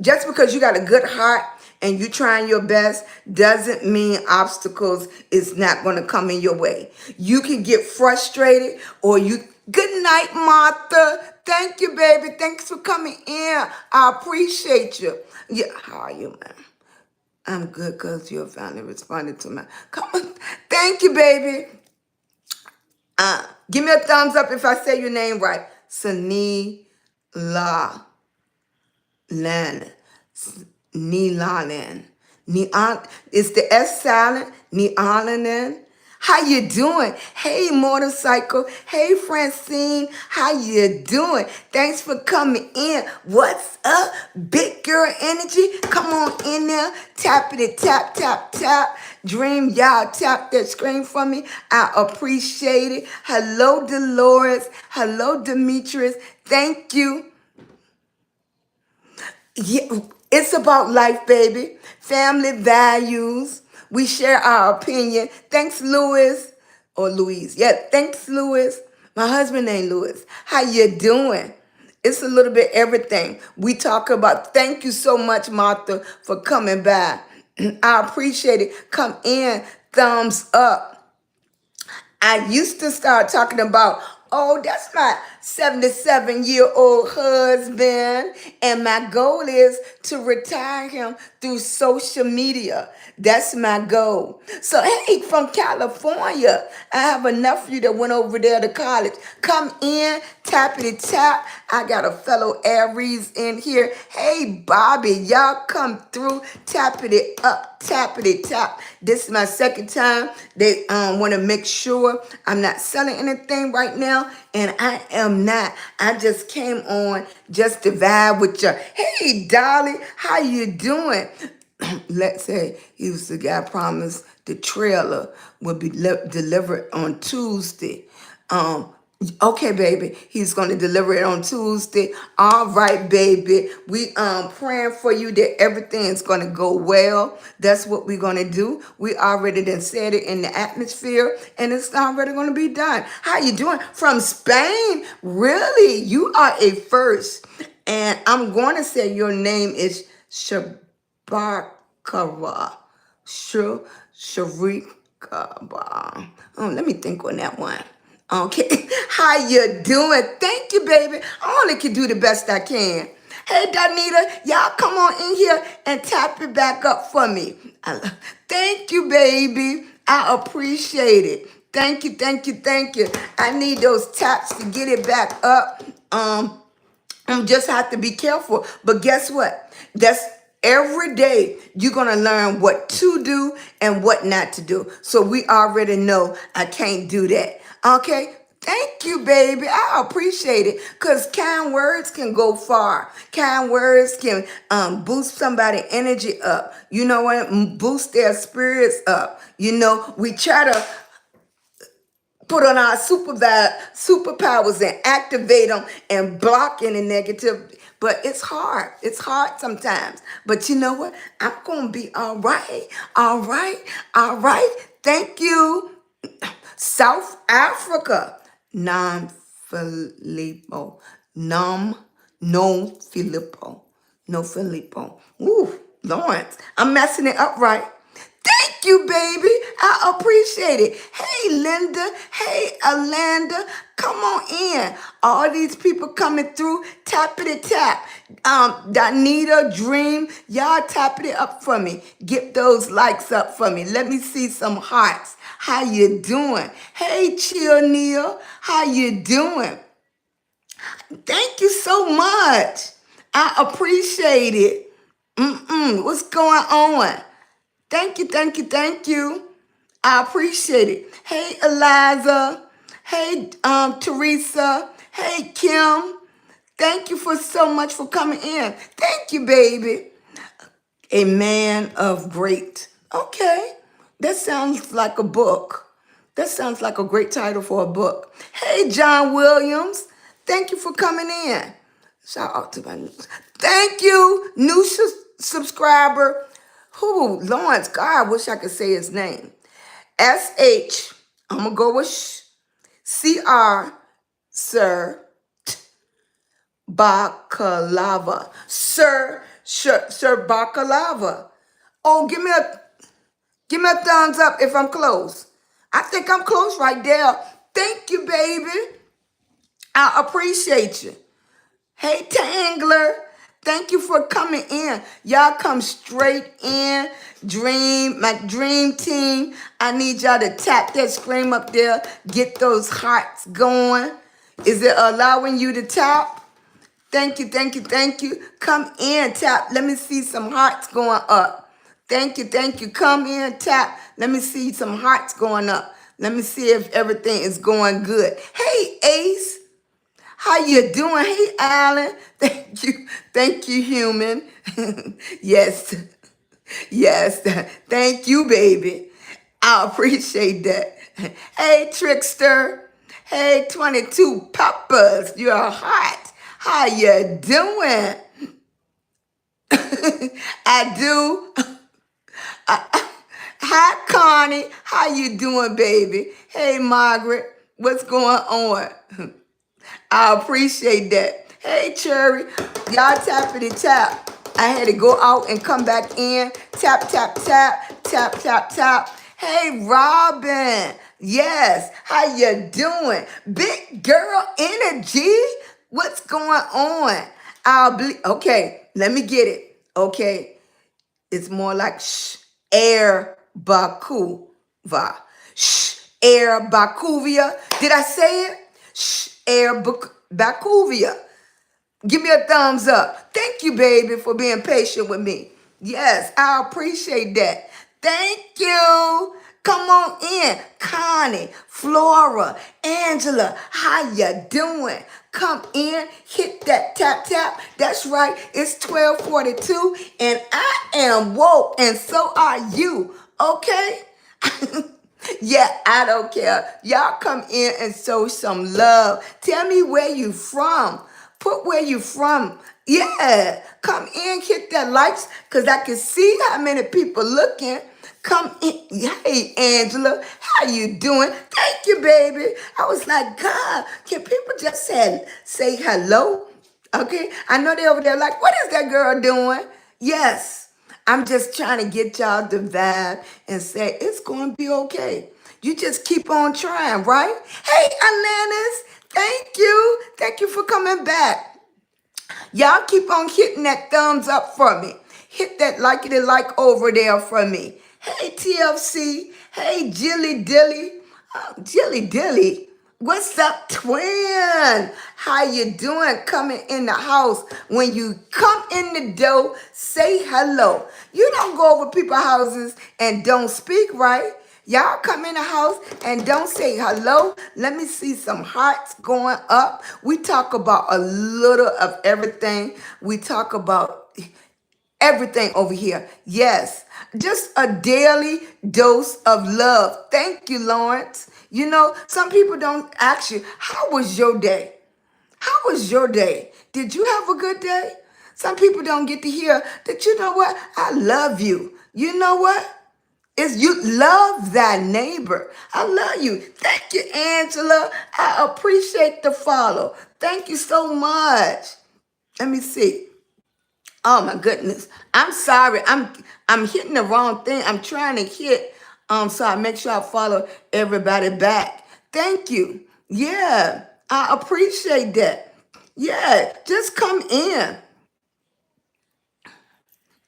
just because you got a good heart and you're trying your best doesn't mean obstacles is not gonna come in your way. You can get frustrated or you good night, Martha. Thank you, baby. Thanks for coming in. I appreciate you. Yeah, how are you, man? I'm good because you finally responded to my comment. Thank you, baby. Give me a thumbs up if I say your name right. Sani La Lan. Nilanen. It's the S silent. Nialanen. How you doing? Hey, motorcycle. Hey, Francine. How you doing? Thanks for coming in. What's up, big girl energy? Come on in there. Tap it, tap, tap, tap. Dream, y'all tap that screen for me. I appreciate it. Hello, Dolores. Hello, Demetrius. Thank you. Yeah, it's about life, baby. Family values. We share our opinion. Thanks, Louis. Or Louise. Yeah, thanks, Louis. My husband named Louis. How you doing? It's a little bit everything. We talk about, thank you so much, Martha, for coming by. I appreciate it. Come in. Thumbs up. I used to start talking about, oh, that's my 77-year-old husband. And my goal is to retire him through social media. That's my goal. So, hey, from California, I have a nephew that went over there to college. Come in, tappity tap. I got a fellow Aries in here. Hey, Bobby, y'all come through. Tappity up, tappity tap. This is my second time. They want to make sure I'm not selling anything right now, and I am not. I just came on just to vibe with you. Hey, Dolly, how you doing? Let's say he was the guy promised the trailer would be delivered on Tuesday. Okay, baby, he's gonna deliver it on Tuesday. All right, baby, we praying for you that everything's gonna go well. That's what we're gonna do. We already done said it in the atmosphere, and it's already gonna be done. How you doing? From Spain? Really? You are a first, and I'm going to say your name is Shabakara. Sharika. Oh, let me think on that one. Okay. How you doing? Thank you, baby. I only can do the best I can. Hey, Danita, y'all come on in here and tap it back up for me. Thank you, baby. I appreciate it. Thank you, thank you, thank you. I need those taps to get it back up. Just have to be careful. But guess what? That's every day you're going to learn what to do and what not to do. So we already know I can't do that. Okay? Thank you, baby. I appreciate it because kind words can go far. Kind words can boost somebody's energy up. You know what? Boost their spirits up. You know, we try to put on our superpowers and activate them and block any negative. But it's hard. It's hard sometimes. But you know what? I'm going to be all right. All right. All right. Thank you. South Africa. Non-Filippo. No Filippo. No Filippo. Ooh, Lawrence. I'm messing it up right. Thank you, baby. I appreciate it. Hey, Linda. Hey, Alanda. Come on in. All these people coming through. Tappity tap. Danita, Dream. Y'all tapping it up for me. Get those likes up for me. Let me see some hearts. How you doing? Hey, Chill Neil. How you doing? Thank you so much. I appreciate it. What's going on? Thank you, thank you, thank you. I appreciate it. Hey, Eliza. Hey, Teresa. Hey, Kim. Thank you for so much for coming in. Thank you, baby. A man of great. Okay. That sounds like a book. That sounds like a great title for a book. Hey, John Williams. Thank you for coming in. Shout out to my news. Thank you, new subscriber. Who? Lawrence. God, I wish I could say his name. SH. I'm going to go with CR, Sir Bakalava. Sir Bakalava. Oh, give me a thumbs up if I'm close. I think I'm close right there. Thank you, baby. I appreciate you. Hey, Tangler. Thank you for coming in. Y'all come straight in. My dream team. I need y'all to tap that screen up there. Get those hearts going. Is it allowing you to tap? Thank you, thank you, thank you. Come in, tap. Let me see some hearts going up. Thank you, thank you. Come in, tap. Let me see some hearts going up. Let me see if everything is going good. Hey, Ace. How you doing? Hey, Alan. Thank you, human. Yes, yes. Thank you, baby. I appreciate that. Hey, Trickster. Hey, 22 Peppers. You're hot. How you doing? I do. Hi, Connie. How you doing, baby? Hey, Margaret. What's going on? I appreciate that. Hey, Cherry. Y'all tappity tap. I had to go out and come back in. Tap, tap, tap. Tap, tap, tap. Hey, Robin. Yes. How you doing? Big girl energy. What's going on? Okay, let me get it. Okay. It's more like air Bakuva. Air Bakuvia. Did I say it? Air Bakuvia. Give me a thumbs up. Thank you, baby, for being patient with me. Yes, I appreciate that. Thank you. Come on in. Connie, Flora, Angela, how you doing? Come in, hit that tap tap. That's right, it's 12:42 and I am woke and so are you, okay? Yeah, I don't care. Y'all come in and show some love. Tell me where you from. Put where you from. Yeah, come in, hit that likes, because I can see how many people looking. Come in. Hey, Angela, how you doing? Thank you, baby. I was like, God, can people just say hello? Okay, I know they're over there like, what is that girl doing? Yes, I'm just trying to get y'all to vibe and say it's going to be okay. You just keep on trying, right? Hey, Atlantis, thank you. Thank you for coming back. Y'all keep on hitting that thumbs up for me. Hit that like over there for me. Hey, TFC. Hey, Jilly Dilly. Jilly Dilly. What's up, twin? How you doing? Coming in the house. When you come in the door, say hello. You don't go over people's houses and don't speak, right? Y'all come in the house and don't say hello. Let me see some hearts going up. We talk about a little of everything. We talk about everything over here. Yes, just a daily dose of love. Thank you, Lawrence. You know, some people don't ask you, how was your day? How was your day? Did you have a good day? Some people don't get to hear that, you know what? I love you. You know what? It's you love thy neighbor. I love you. Thank you, Angela. I appreciate the follow. Thank you so much. Let me see. Oh my goodness. I'm sorry. I'm hitting the wrong thing. I'm trying to hit so I make sure I follow everybody back. Thank you. Yeah. I appreciate that. Yeah. Just come in.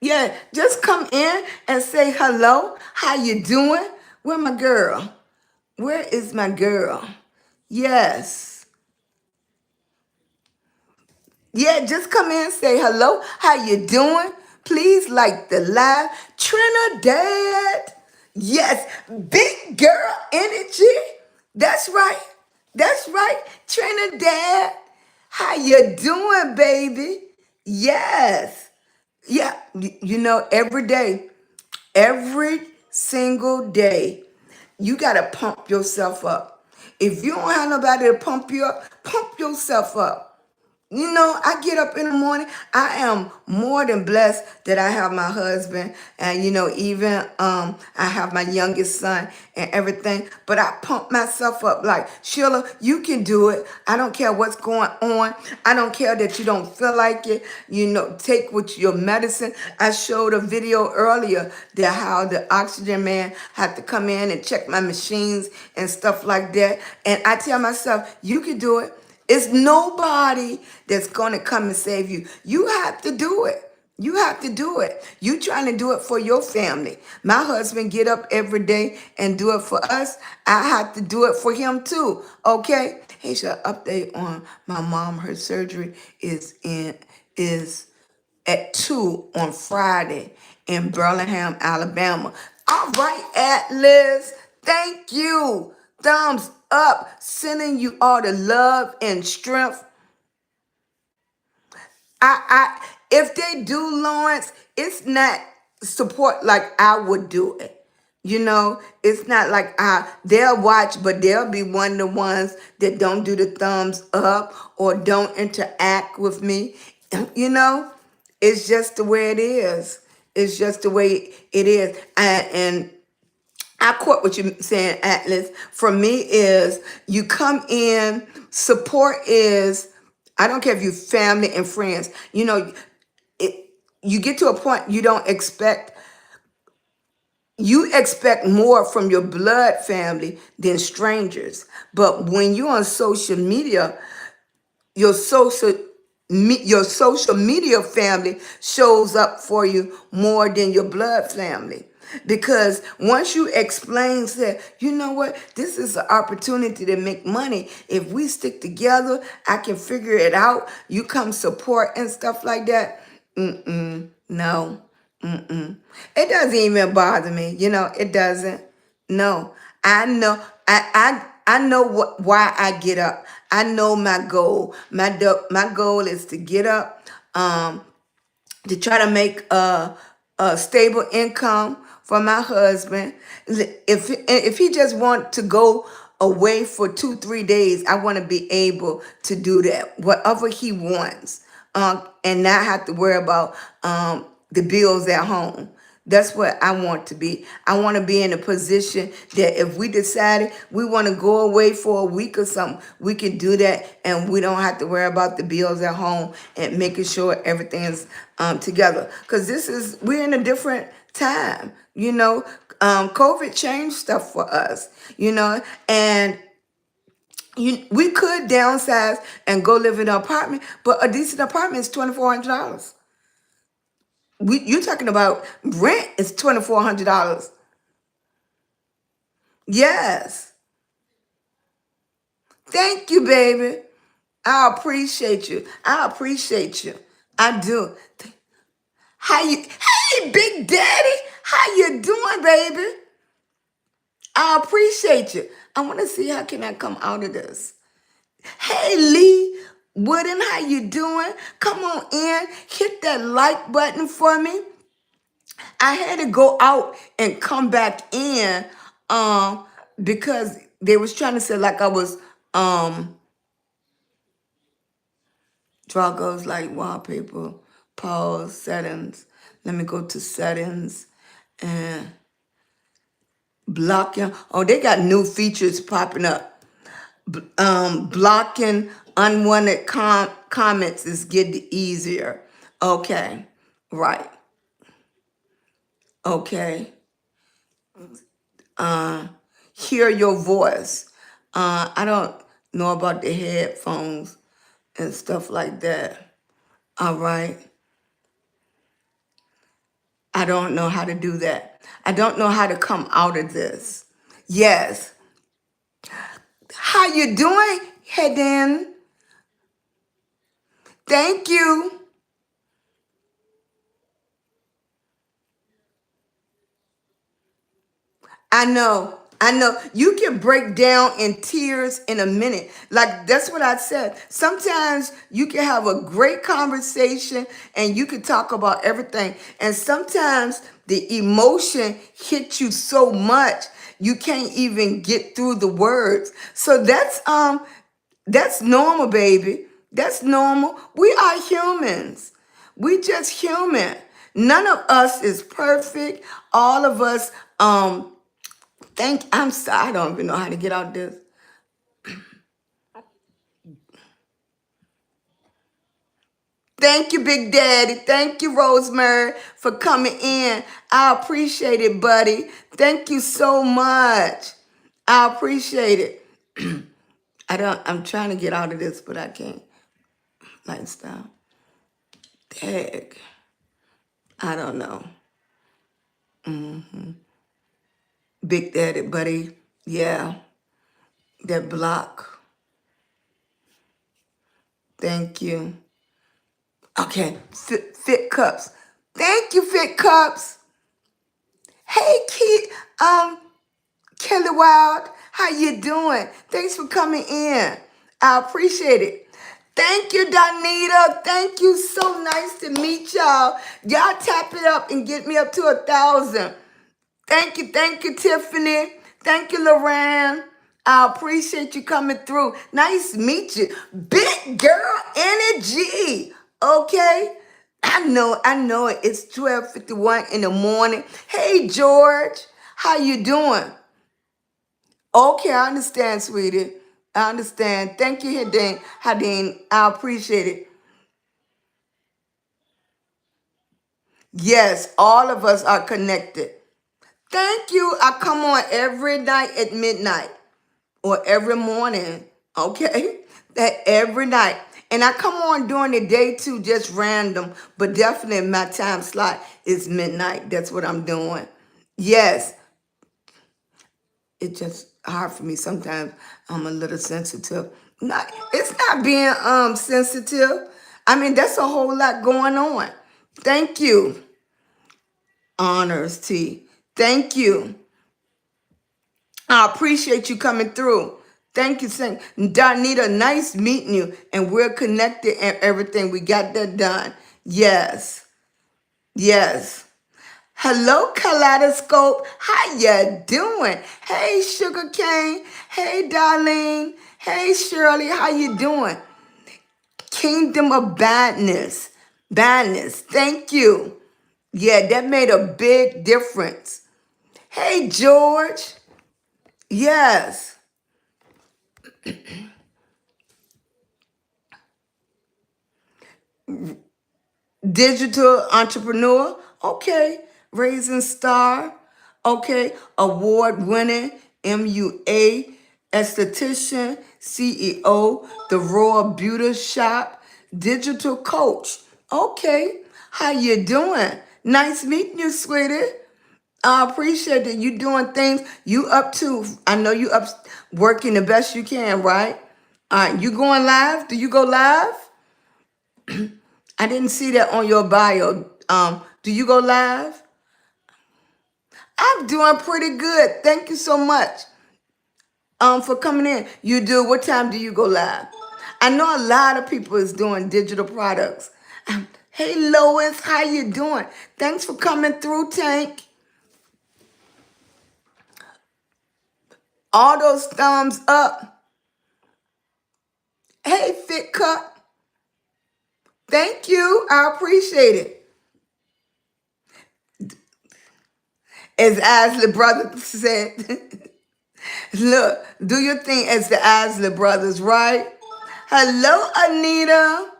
Yeah, just come in and say hello. How you doing? Where my girl? Where is my girl? Yes. Yeah, just come in and say hello. How you doing? Please like the live. Trinidad. Yes. Big girl energy. That's right. That's right. Trinidad. How you doing, baby? Yes. Yeah. You know, every single day, you got to pump yourself up. If you don't have nobody to pump you up, pump yourself up. You know, I get up in the morning. I am more than blessed that I have my husband, and even I have my youngest son and everything. But I pump myself up like, Sheila, you can do it. I don't care what's going on. I don't care that you don't feel like it. Take with your medicine. I showed a video earlier that how the oxygen man had to come in and check my machines and stuff like that. And I tell myself, you can do it. It's nobody that's going to come and save you. You have to do it. You have to do it. You trying to do it for your family. My husband get up every day and do it for us. I have to do it for him too. Okay? Hey, shall update on my mom. Her surgery is at 2 on Friday in Birmingham, Alabama. All right, Atlas. Thank you. Thumbs up. Sending you all the love and strength. If they do, Lawrence, it's not support like I would do it. It's not like they'll watch, but they'll be one of the ones that don't do the thumbs up or don't interact with me. You know, it's just the way it is. It's just the way it is. And I quote what you're saying, Atlas. For me is you come in, support is, I don't care if you family and friends, it, you get to a point you expect more from your blood family than strangers. But when you're on social media, your social media family shows up for you more than your blood family, because once you explain, say, you know what, this is an opportunity to make money. If we stick together, I can figure it out. You come support and stuff like that. No. It doesn't even bother me. It doesn't. No. I know. I know why I get up. I know my goal. My goal is to get up, to try to make a stable income for my husband. If he just want to go away for 2-3 days, I want to be able to do that, whatever he wants, and not have to worry about the bills at home. That's what I want to be. I want to be in a position that if we decided we want to go away for a week or something, we can do that and we don't have to worry about the bills at home and making sure everything is together. Because we're in a different time, you know. COVID changed stuff for us, you know, and we could downsize and go live in an apartment, but a decent apartment is $2,400. You're talking about rent is $2,400. Yes. Thank you, baby. I appreciate you. I appreciate you. I do. Hey, Big Daddy, how you doing, baby? I appreciate you. I want to see how can I come out of this. Hey, Lee Wooden, how you doing? Come on in. Hit that like button for me. I had to go out and come back in because they was trying to say like I was draw goes like wallpaper, pause, settings. Let me go to settings and blocking. Oh, they got new features popping up. Blocking unwanted comments is getting easier. Okay, right. Okay. Hear your voice. I don't know about the headphones and stuff like that. All right. I don't know how to do that. I don't know how to come out of this. Yes. How you doing, Hedin? Thank you. I know. I know. You can break down in tears in a minute. Like that's what I said. Sometimes you can have a great conversation and you can talk about everything. And sometimes the emotion hits you so much you can't even get through the words. So that's normal, baby. That's normal. We are humans. We just human. None of us is perfect. All of us I'm sorry, I don't even know how to get out this. Thank you, Big Daddy. Thank you, Rosemary, for coming in. I appreciate it, buddy. Thank you so much. I appreciate it. I'm trying to get out of this, but I can't. Lifestyle. Heck. I don't know. Big Daddy, buddy. Yeah. That block. Thank you. Okay. Fit Cups. Thank you, Fit Cups. Hey, kid. Kelly Wild, how you doing? Thanks for coming in. I appreciate it. Thank you, Donita. Thank you. So nice to meet y'all. Y'all tap it up and get me up to 1,000. Thank you, Tiffany. Thank you, Lorraine. I appreciate you coming through. Nice to meet you. Big girl energy. Okay? I know it. It's 12:51 in the morning. Hey, George. How you doing? Okay, I understand, sweetie. I understand. Thank you, Hadeen. I appreciate it. Yes, all of us are connected. Thank you. I come on every night at midnight or every morning. Okay? That every night. And I come on during the day too, just random. But definitely my time slot is midnight. That's what I'm doing. Yes. It's just hard for me sometimes. I'm a little sensitive. It's not being sensitive. I mean, that's a whole lot going on. Thank you, Honors T. Thank you. I appreciate you coming through. Thank you, Saint Donita. Nice meeting you, and we're connected and everything. We got that done. Yes, yes. Hello, Kaleidoscope. How you doing? Hey, Sugar Cane. Hey, Darlene. Hey, Shirley. How you doing? Kingdom of Badness. Badness. Thank you. Yeah, that made a big difference. Hey, George. Yes. Digital entrepreneur. Okay. Raising Star. Okay. Award winning MUA esthetician, CEO, the Royal Beauty Shop, digital coach. Okay. How you doing? Nice meeting you, sweetie. I appreciate that you doing things you up to. I know you up working the best you can, right? All right, you going live? Do you go live? I didn't see that on your bio. Do you go live? I'm doing pretty good. Thank you so much for coming in. You do. What time do you go live? I know a lot of people is doing digital products. Hey Lois, how you doing? Thanks for coming through, Tank. All those thumbs up. Hey Fit Cup. Thank you. I appreciate it. As Isley Brothers said, look, do your thing as the Isley Brothers, right? Hello, Anita.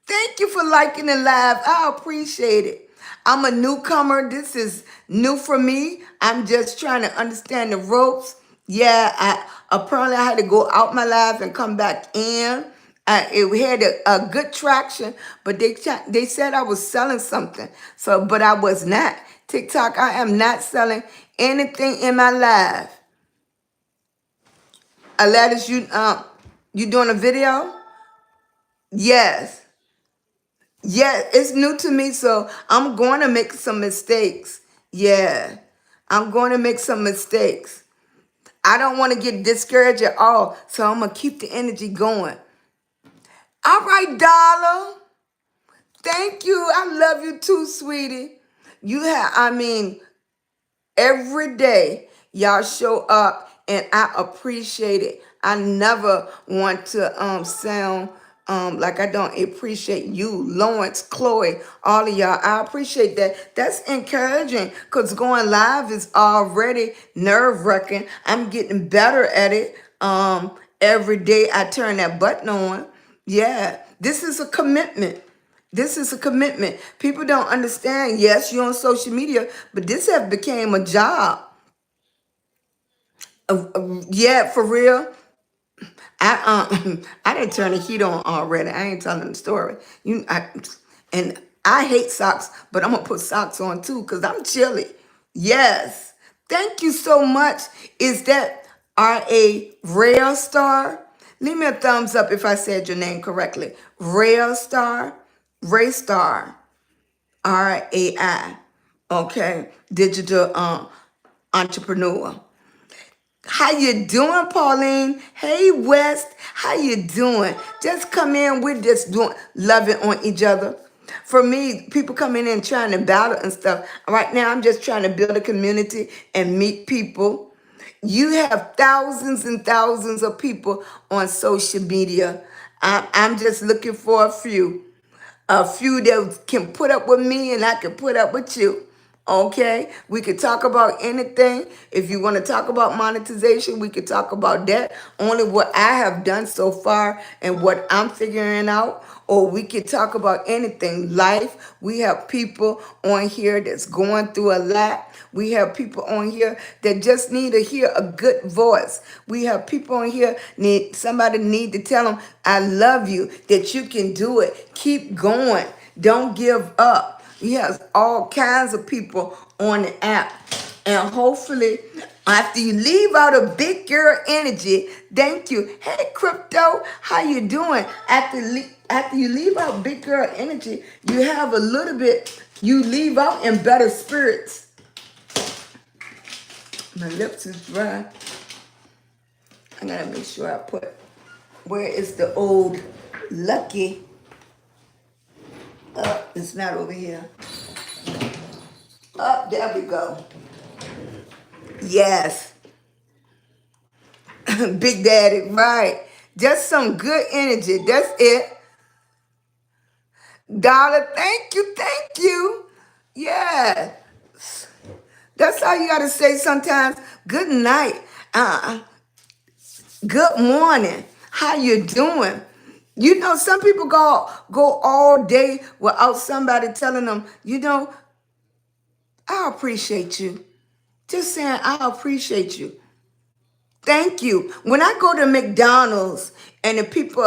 Thank you for liking the live. I appreciate it. I'm a newcomer. This is new for me. I'm just trying to understand the ropes. Yeah, apparently I had to go out my live and come back in. It had a good traction, but they said I was selling something. So, but I was not. TikTok, I am not selling anything in my live. Aladis, you doing a video? Yes. Yeah, it's new to me, so I'm going to make some mistakes. Yeah, I'm going to make some mistakes. I don't want to get discouraged at all, so I'm going to keep the energy going. All right, Dollar. Thank you. I love you too, sweetie. I mean, every day y'all show up and I appreciate it. I never want to sound like I don't appreciate you, Lawrence, Chloe, all of y'all. I appreciate that. That's encouraging because going live is already nerve-wracking. I'm getting better at it. Every day I turn that button on. Yeah, this is a commitment. This is a commitment. People don't understand. Yes, you're on social media, but this have became a job. Yeah, for real. I didn't turn the heat on already. I ain't telling the story. And I hate socks, but I'm gonna put socks on too because I'm chilly. Yes. Thank you so much. Is that R.A. Rail Star? Leave me a thumbs up if I said your name correctly. Rail Star, Ray Star. RAI. Okay, digital entrepreneur. How you doing, Pauline? Hey, West. How you doing? Just come in. We're just doing loving on each other. For me, people coming in trying to battle and stuff. Right now, I'm just trying to build a community and meet people. You have thousands and thousands of people on social media. I'm just looking for a few that can put up with me and I can put up with you. Okay, we could talk about anything. If you want to talk about monetization, we could talk about that. Only what I have done so far and what I'm figuring out. Or we could talk about anything. Life. We have people on here that's going through a lot. We have people on here that just need to hear a good voice. We have people on here somebody need to tell them, I love you, that you can do it. Keep going. Don't give up. He has all kinds of people on the app. And hopefully, after you leave out a big girl energy, thank you. Hey, Crypto, how you doing? After you leave out big girl energy, you have a little bit, you leave out in better spirits. My lips is dry. I gotta make sure I put, where is the old Lucky? It's not over here. There we go. Yes. Big Daddy, right. Just some good energy. That's it. Dollar, thank you, thank you. Yeah. That's all you gotta say sometimes. Good night. Uh, good morning. How you doing? You know, some people go all day without somebody telling them, I appreciate you. Just saying, I appreciate you. Thank you. When I go to McDonald's and the people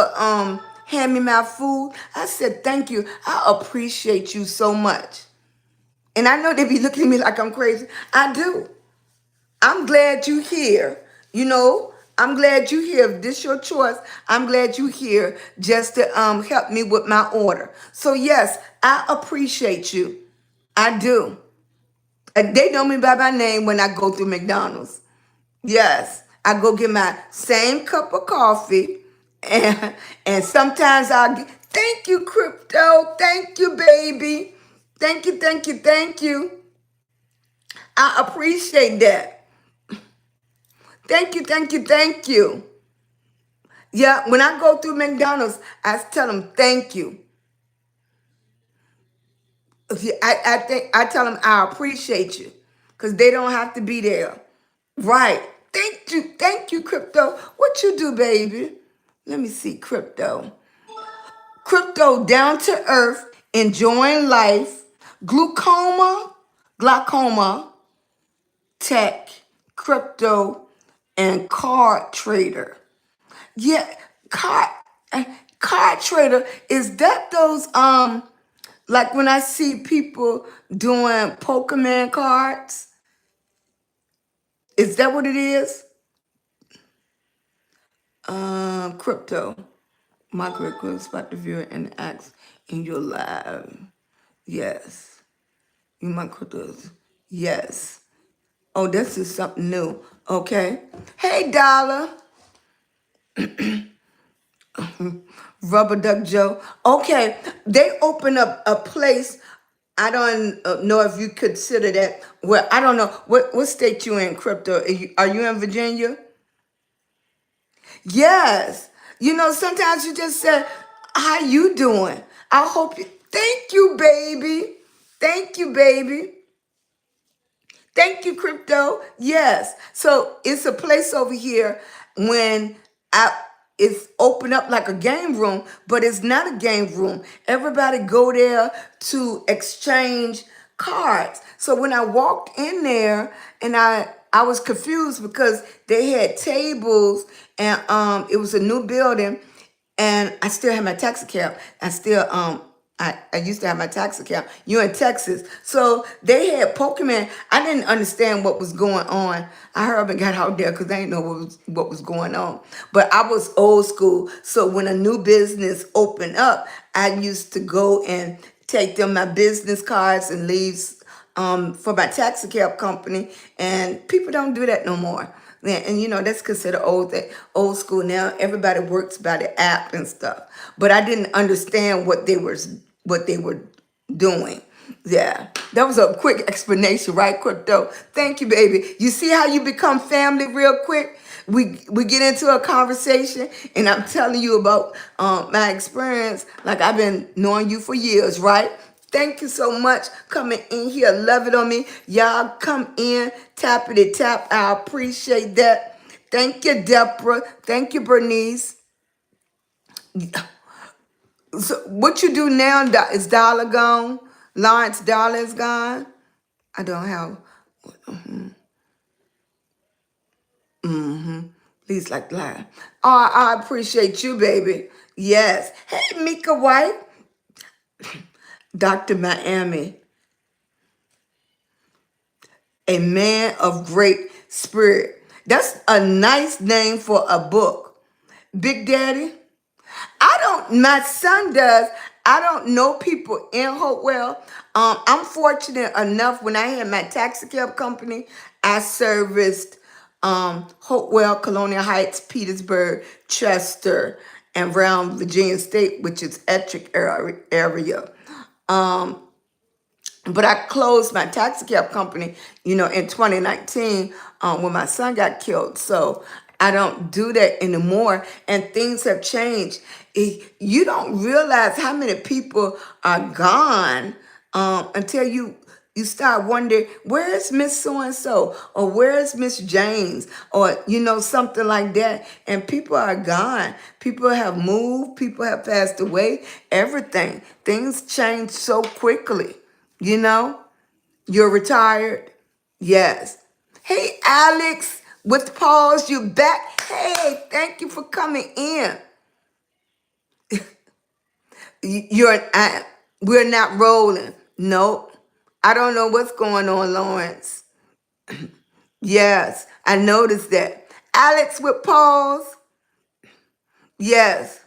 hand me my food, I said, thank you. I appreciate you so much. And I know they be looking at me like I'm crazy. I do. I'm glad you here. You know, I'm glad you here. If this your choice, I'm glad you here just to help me with my order. So yes, I appreciate you. I do. And they know me by my name when I go through McDonald's. Yes, I go get my same cup of coffee, and sometimes I'll get, thank you, crypto. Thank you, baby. Thank you, thank you, thank you. I appreciate that. Thank you, thank you, thank you. Yeah, when I go through McDonald's, I tell them thank you. I tell them I appreciate you because they don't have to be there. Right. Thank you, crypto. What you do, baby? Let me see, crypto. Crypto down to earth, enjoying life, glaucoma, tech, crypto, and card trader. Yeah, card uh, card trader, is that those like when I see people doing Pokemon cards? Is that what it is? Crypto. My curriculum is about to view it and ask in your live. Yes. You my cryptos. Yes. Oh, this is something new. Okay. Hey, Dollar. Rubber Duck Joe. Okay. They open up a place. I don't know if you consider that. Well, I don't know. What state you in, crypto? Are you in Virginia? Yes. You know, sometimes you just say, how you doing? I hope you, thank you, baby. Thank you, baby. Thank you, crypto. Yes. So it's a place over here when I it's open up like a game room, but it's not a game room. Everybody go there to exchange cards. So when I walked in there and I was confused because they had tables and it was a new building and I still have my taxi cab. I used to have my tax account. You're in Texas. So they had Pokemon. I didn't understand what was going on. I heard and got out there because I didn't know what was going on. But I was old school. So when a new business opened up, I used to go and take them my business cards and leaves for my taxi cab company. And people don't do that no more. Yeah, and you know that's considered old school now. Everybody works by the app and stuff. But I didn't understand what they were doing. Yeah, that was a quick explanation, right, crypto? Thank you, baby. You see how you become family real quick? We get into a conversation, and I'm telling you about my experience. Like I've been knowing you for years, right? Thank you so much coming in here. Love it on me. Y'all come in, tappity tap. I appreciate that. Thank you, Deborah. Thank you, Bernice. So what you do now, is Dollar gone? Lawrence Dollar is gone? I don't have. Please like lie. Oh, I appreciate you, baby. Yes. Hey, Mika White. Dr. Miami. A man of great spirit. That's a nice name for a book. Big Daddy. My son does. I don't know people in Hopewell. I'm fortunate enough when I had my taxi cab company, I serviced Hopewell, Colonial Heights, Petersburg, Chester, and around Virginia State, which is Ettrick area. But I closed my taxi cab company, in 2019 when my son got killed. So I don't do that anymore. And things have changed. You don't realize how many people are gone until you you start wondering, where's Miss So-and-so? Or where's Miss James? Or, something like that. And people are gone. People have moved. People have passed away. Everything. Things change so quickly. You're retired? Yes. Hey, Alex, with pause, you back? Hey, thank you for coming in. We're not rolling. Nope. I don't know what's going on, Lawrence. Yes, I noticed that. Alex with pause. Yes.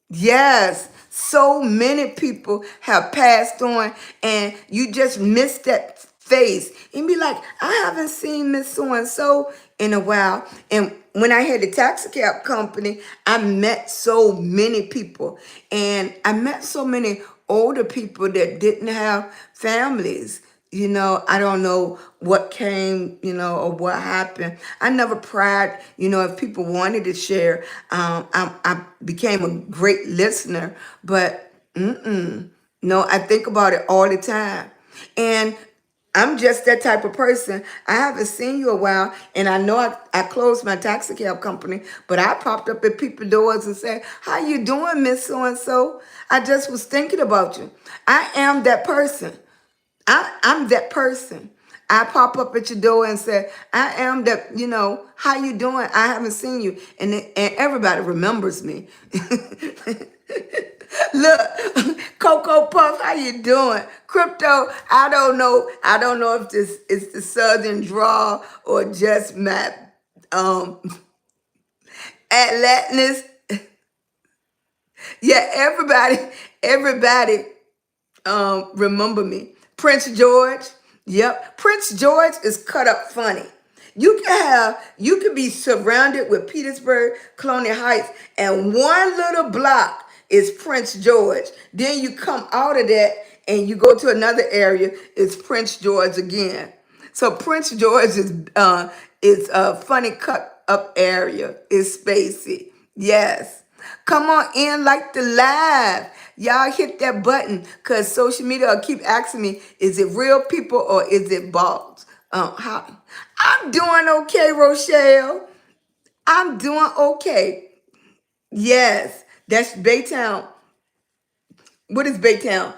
Yes, so many people have passed on, and you just miss that face and be like, I haven't seen Miss So and so in a while. And when I had the taxi cab company, I met so many people, and I met so many older people that didn't have families. I don't know what came, or what happened. I never pried, if people wanted to share. I became a great listener, but no, I think about it all the time. And I'm just that type of person. I haven't seen you a while, and I know I closed my taxi cab company, but I popped up at people's doors and said, how you doing, Miss So-and-so? I just was thinking about you. I am that person. I'm that person. I pop up at your door and say, I am that, how you doing? I haven't seen you. And everybody remembers me. Look, Cocoa Puff, how you doing? Crypto, I don't know. I don't know if this is the Southern draw or just my Atlantis. Yeah, everybody remember me. Prince George. Yep. Prince George is cut up funny. You can be surrounded with Petersburg, Colonial Heights, and one little block is Prince George. Then you come out of that and you go to another area, it's Prince George again. So Prince George is a funny cut up area. It's spacey. Yes. Come on in like the live. Y'all hit that button because social media will keep asking me, is it real people or is it bots? I'm doing okay, Rochelle. I'm doing okay. Yes, that's Baytown. What is Baytown?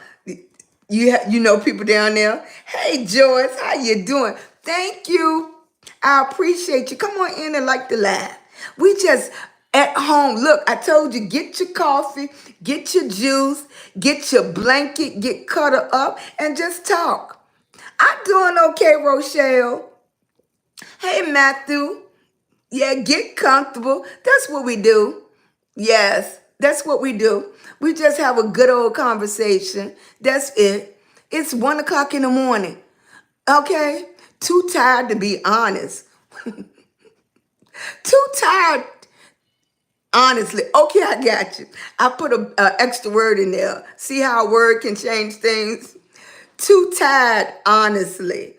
You know people down there. Hey, Joyce, how you doing? Thank you. I appreciate you. Come on in and like the live. We just at home. Look, I told you, get your coffee, get your juice, get your blanket, get cuddled up, and just talk. I'm doing okay, Rochelle. Hey, Matthew. Yeah, get comfortable. That's what we do. Yes, that's what we do. We just have a good old conversation. That's it. It's 1 o'clock in the morning. Okay? Too tired to be honest. Too tired, honestly. Okay, I got you. I put a extra word in there. See how a word can change things? Too tired, honestly.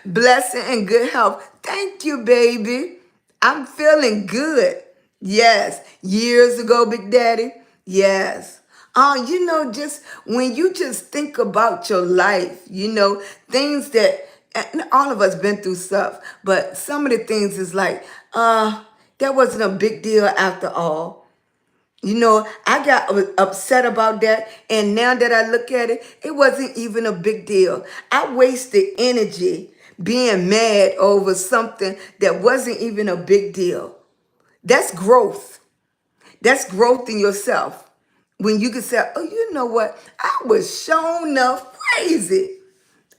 Blessing and good health. Thank you, baby. I'm feeling good. Yes. Years ago, Big Daddy. Yes. Just when you just think about your life, things that and all of us been through stuff, but some of the things is like, that wasn't a big deal after all. I got upset about that. And now that I look at it, it wasn't even a big deal. I wasted energy being mad over something that wasn't even a big deal. That's growth. That's growth in yourself. When you can say, oh, you know what? I was shown up crazy.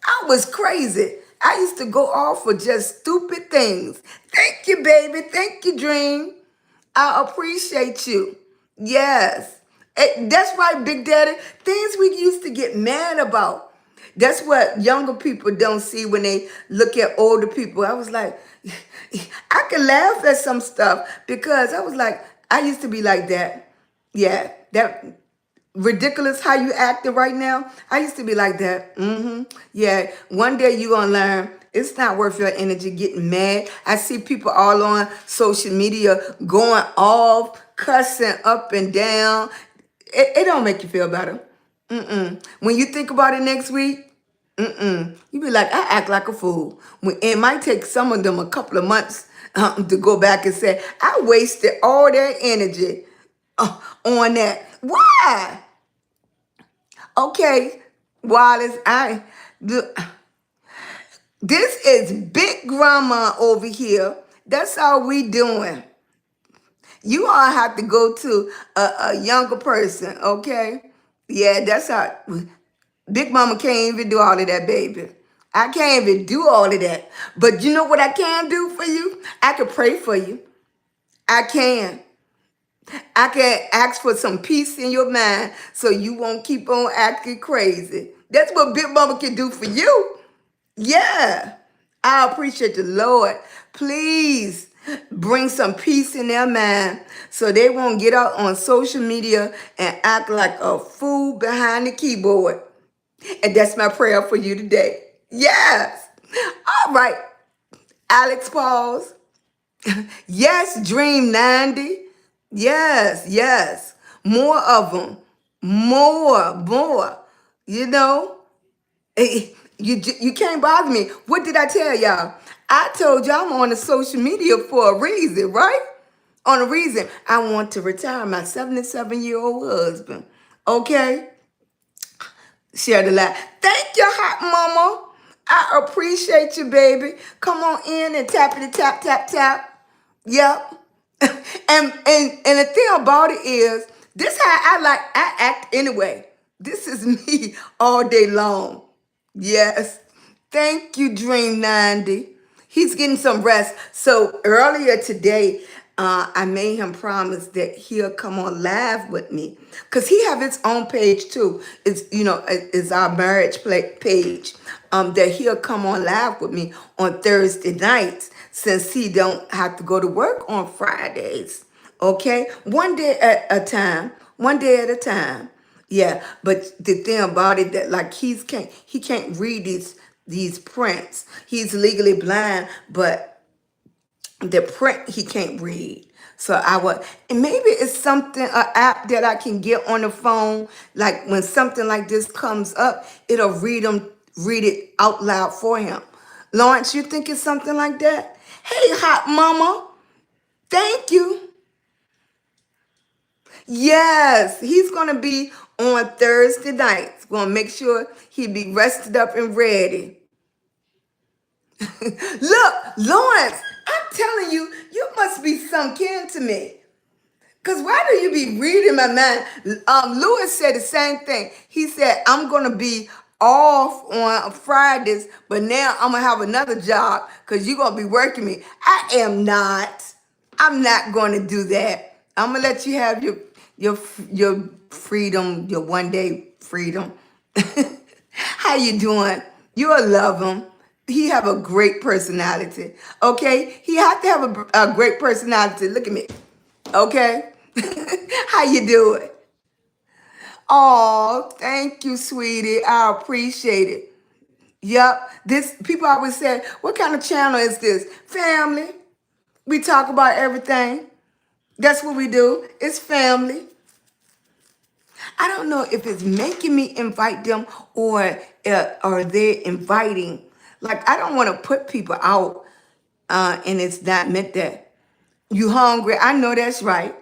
I was crazy. I used to go off for just stupid things. Thank you, baby. Thank you, Dream. I appreciate you. Yes. That's right, Big Daddy. Things we used to get mad about. That's what younger people don't see when they look at older people. I was like, I can laugh at some stuff because I was like, I used to be like that. Yeah, that ridiculous how you acting right now. I used to be like that. Yeah, one day you gonna learn it's not worth your energy getting mad. I see people all on social media going off, cussing up and down. It don't make you feel better. When you think about it next week, You be like, I act like a fool. It might take some of them a couple of months to go back and say, I wasted all that energy on that. Why? Okay, Wallace, this is Big Grandma over here. That's all we doing. You all have to go to a younger person, okay? Yeah, that's how. Big Mama can't even do all of that, baby. I can't even do all of that. But you know what I can do for you? I can pray for you. I can. I can ask for some peace in your mind so you won't keep on acting crazy. That's what Big Mama can do for you. Yeah. I appreciate the Lord. Please bring some peace in their mind so they won't get out on social media and act like a fool behind the keyboard. And that's my prayer for you today. Yes. All right. Alex Pauls. Yes, Dream 90. Yes, yes. More of them. More. You know, you can't bother me. What did I tell y'all? I told y'all I'm on the social media for a reason, right? On a reason. I want to retire my 77-year-old husband. Okay? Share the live. Thank you, hot mama. I appreciate you, baby. Come on in and tap. Yep. And the thing about it is, this how I act anyway. This is me all day long. Yes. Thank you, Dream 90. He's getting some rest. So earlier today, I made him promise that he'll come on live with me. Because he have his own page too. It's our marriage page. That he'll come on live with me on Thursday nights since he don't have to go to work on Fridays. Okay? One day at a time. One day at a time. Yeah, but the thing about it that like he can't read these prints. He's legally blind, but the print he can't read. So and maybe it's an app that I can get on the phone. Like when something like this comes up, it'll read it out loud for him. Lawrence, you think it's something like that? Hey, hot mama, thank you. Yes, he's going to be on Thursday nights. Going to make sure he be rested up and ready. Look, Lawrence, I'm telling you, you must be some kin to me. Because why do you be reading my mind? Lewis said the same thing. He said, I'm going to be off on Fridays, but now I'm going to have another job because you're going to be working me. I am not. I'm not going to do that. I'm going to let you have your freedom, your one day freedom. How you doing? You'll love him. He have a great personality. Okay? He have to have a great personality. Look at me. Okay? How you doing? Oh, thank you, sweetie. I appreciate it. Yep. This people always say, what kind of channel is this? Family. We talk about everything. That's what we do. It's family. I don't know if it's making me invite them or are they inviting. Like, I don't want to put people out and it's not meant that. You hungry? I know that's right.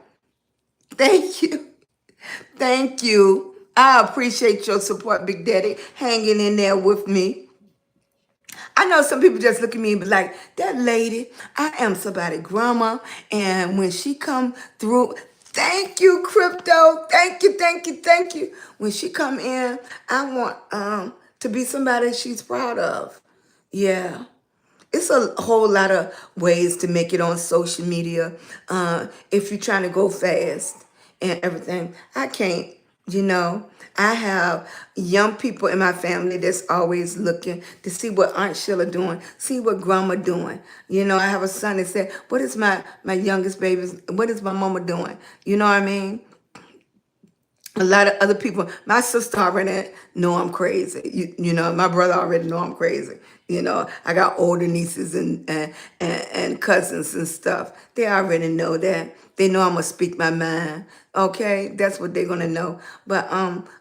Thank you. Thank you. I appreciate your support, Big Daddy, hanging in there with me. I know some people just look at me and be like, that lady, I am somebody grandma. And when she come through, thank you, Crypto. Thank you. When she come in, I want to be somebody she's proud of. Yeah. It's a whole lot of ways to make it on social media. If you're trying to go fast and everything, I can't, you know. I have young people in my family that's always looking to see what Aunt Sheila doing, see what Grandma doing. You know, I have a son that said, what is my youngest baby's, what is my mama doing? You know what I mean? A lot of other people, my sister already know I'm crazy. You know, my brother already know I'm crazy. You know, I got older nieces and cousins and stuff. They already know that. They know I'm gonna speak my mind. Okay, that's what they're gonna know. But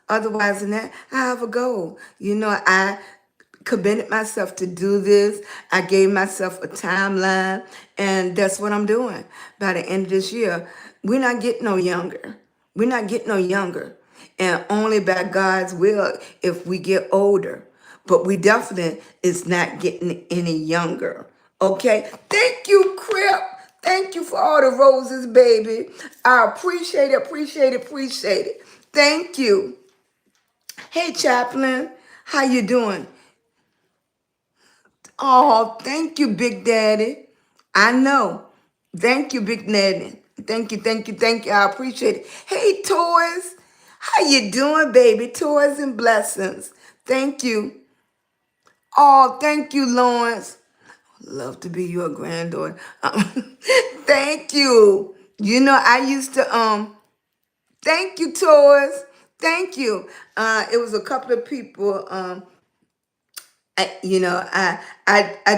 otherwise than that, I have a goal. You know, committed myself to do this. I gave myself a timeline, and that's what I'm doing. By the end of this year, we're not getting no younger. We're not getting no younger. And only by God's will if we get older. But we definitely is not getting any younger. Okay? Thank you, Crip. Thank you for all the roses, baby. I appreciate it, appreciate it, appreciate it. Thank you. Hey, Chaplain. How you doing? Oh, thank you, Big Daddy. I know. Thank you, Big Daddy. Thank you, thank you, thank you. I appreciate it. Hey, Toys. How you doing, baby? Toys and blessings. Thank you. Oh, thank you, Lawrence. Love to be your granddaughter. Thank you. You know, I used to thank you, Toys. Thank you. It was a couple of people I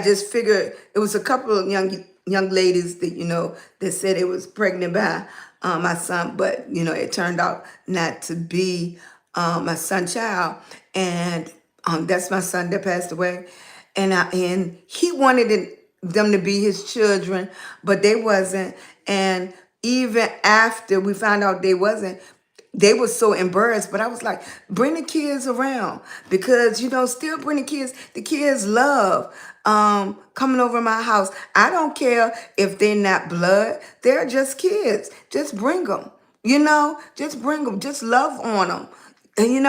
just figured it was a couple of young ladies that that said it was pregnant by my son, but it turned out not to be my son child, and that's my son that passed away, and he wanted them to be his children, but they wasn't, and even after we found out they wasn't, they were so embarrassed, but I was like, bring the kids around because, still bring the kids love coming over my house. I don't care if they're not blood. They're just kids. Just bring them, just bring them, just love on them. And,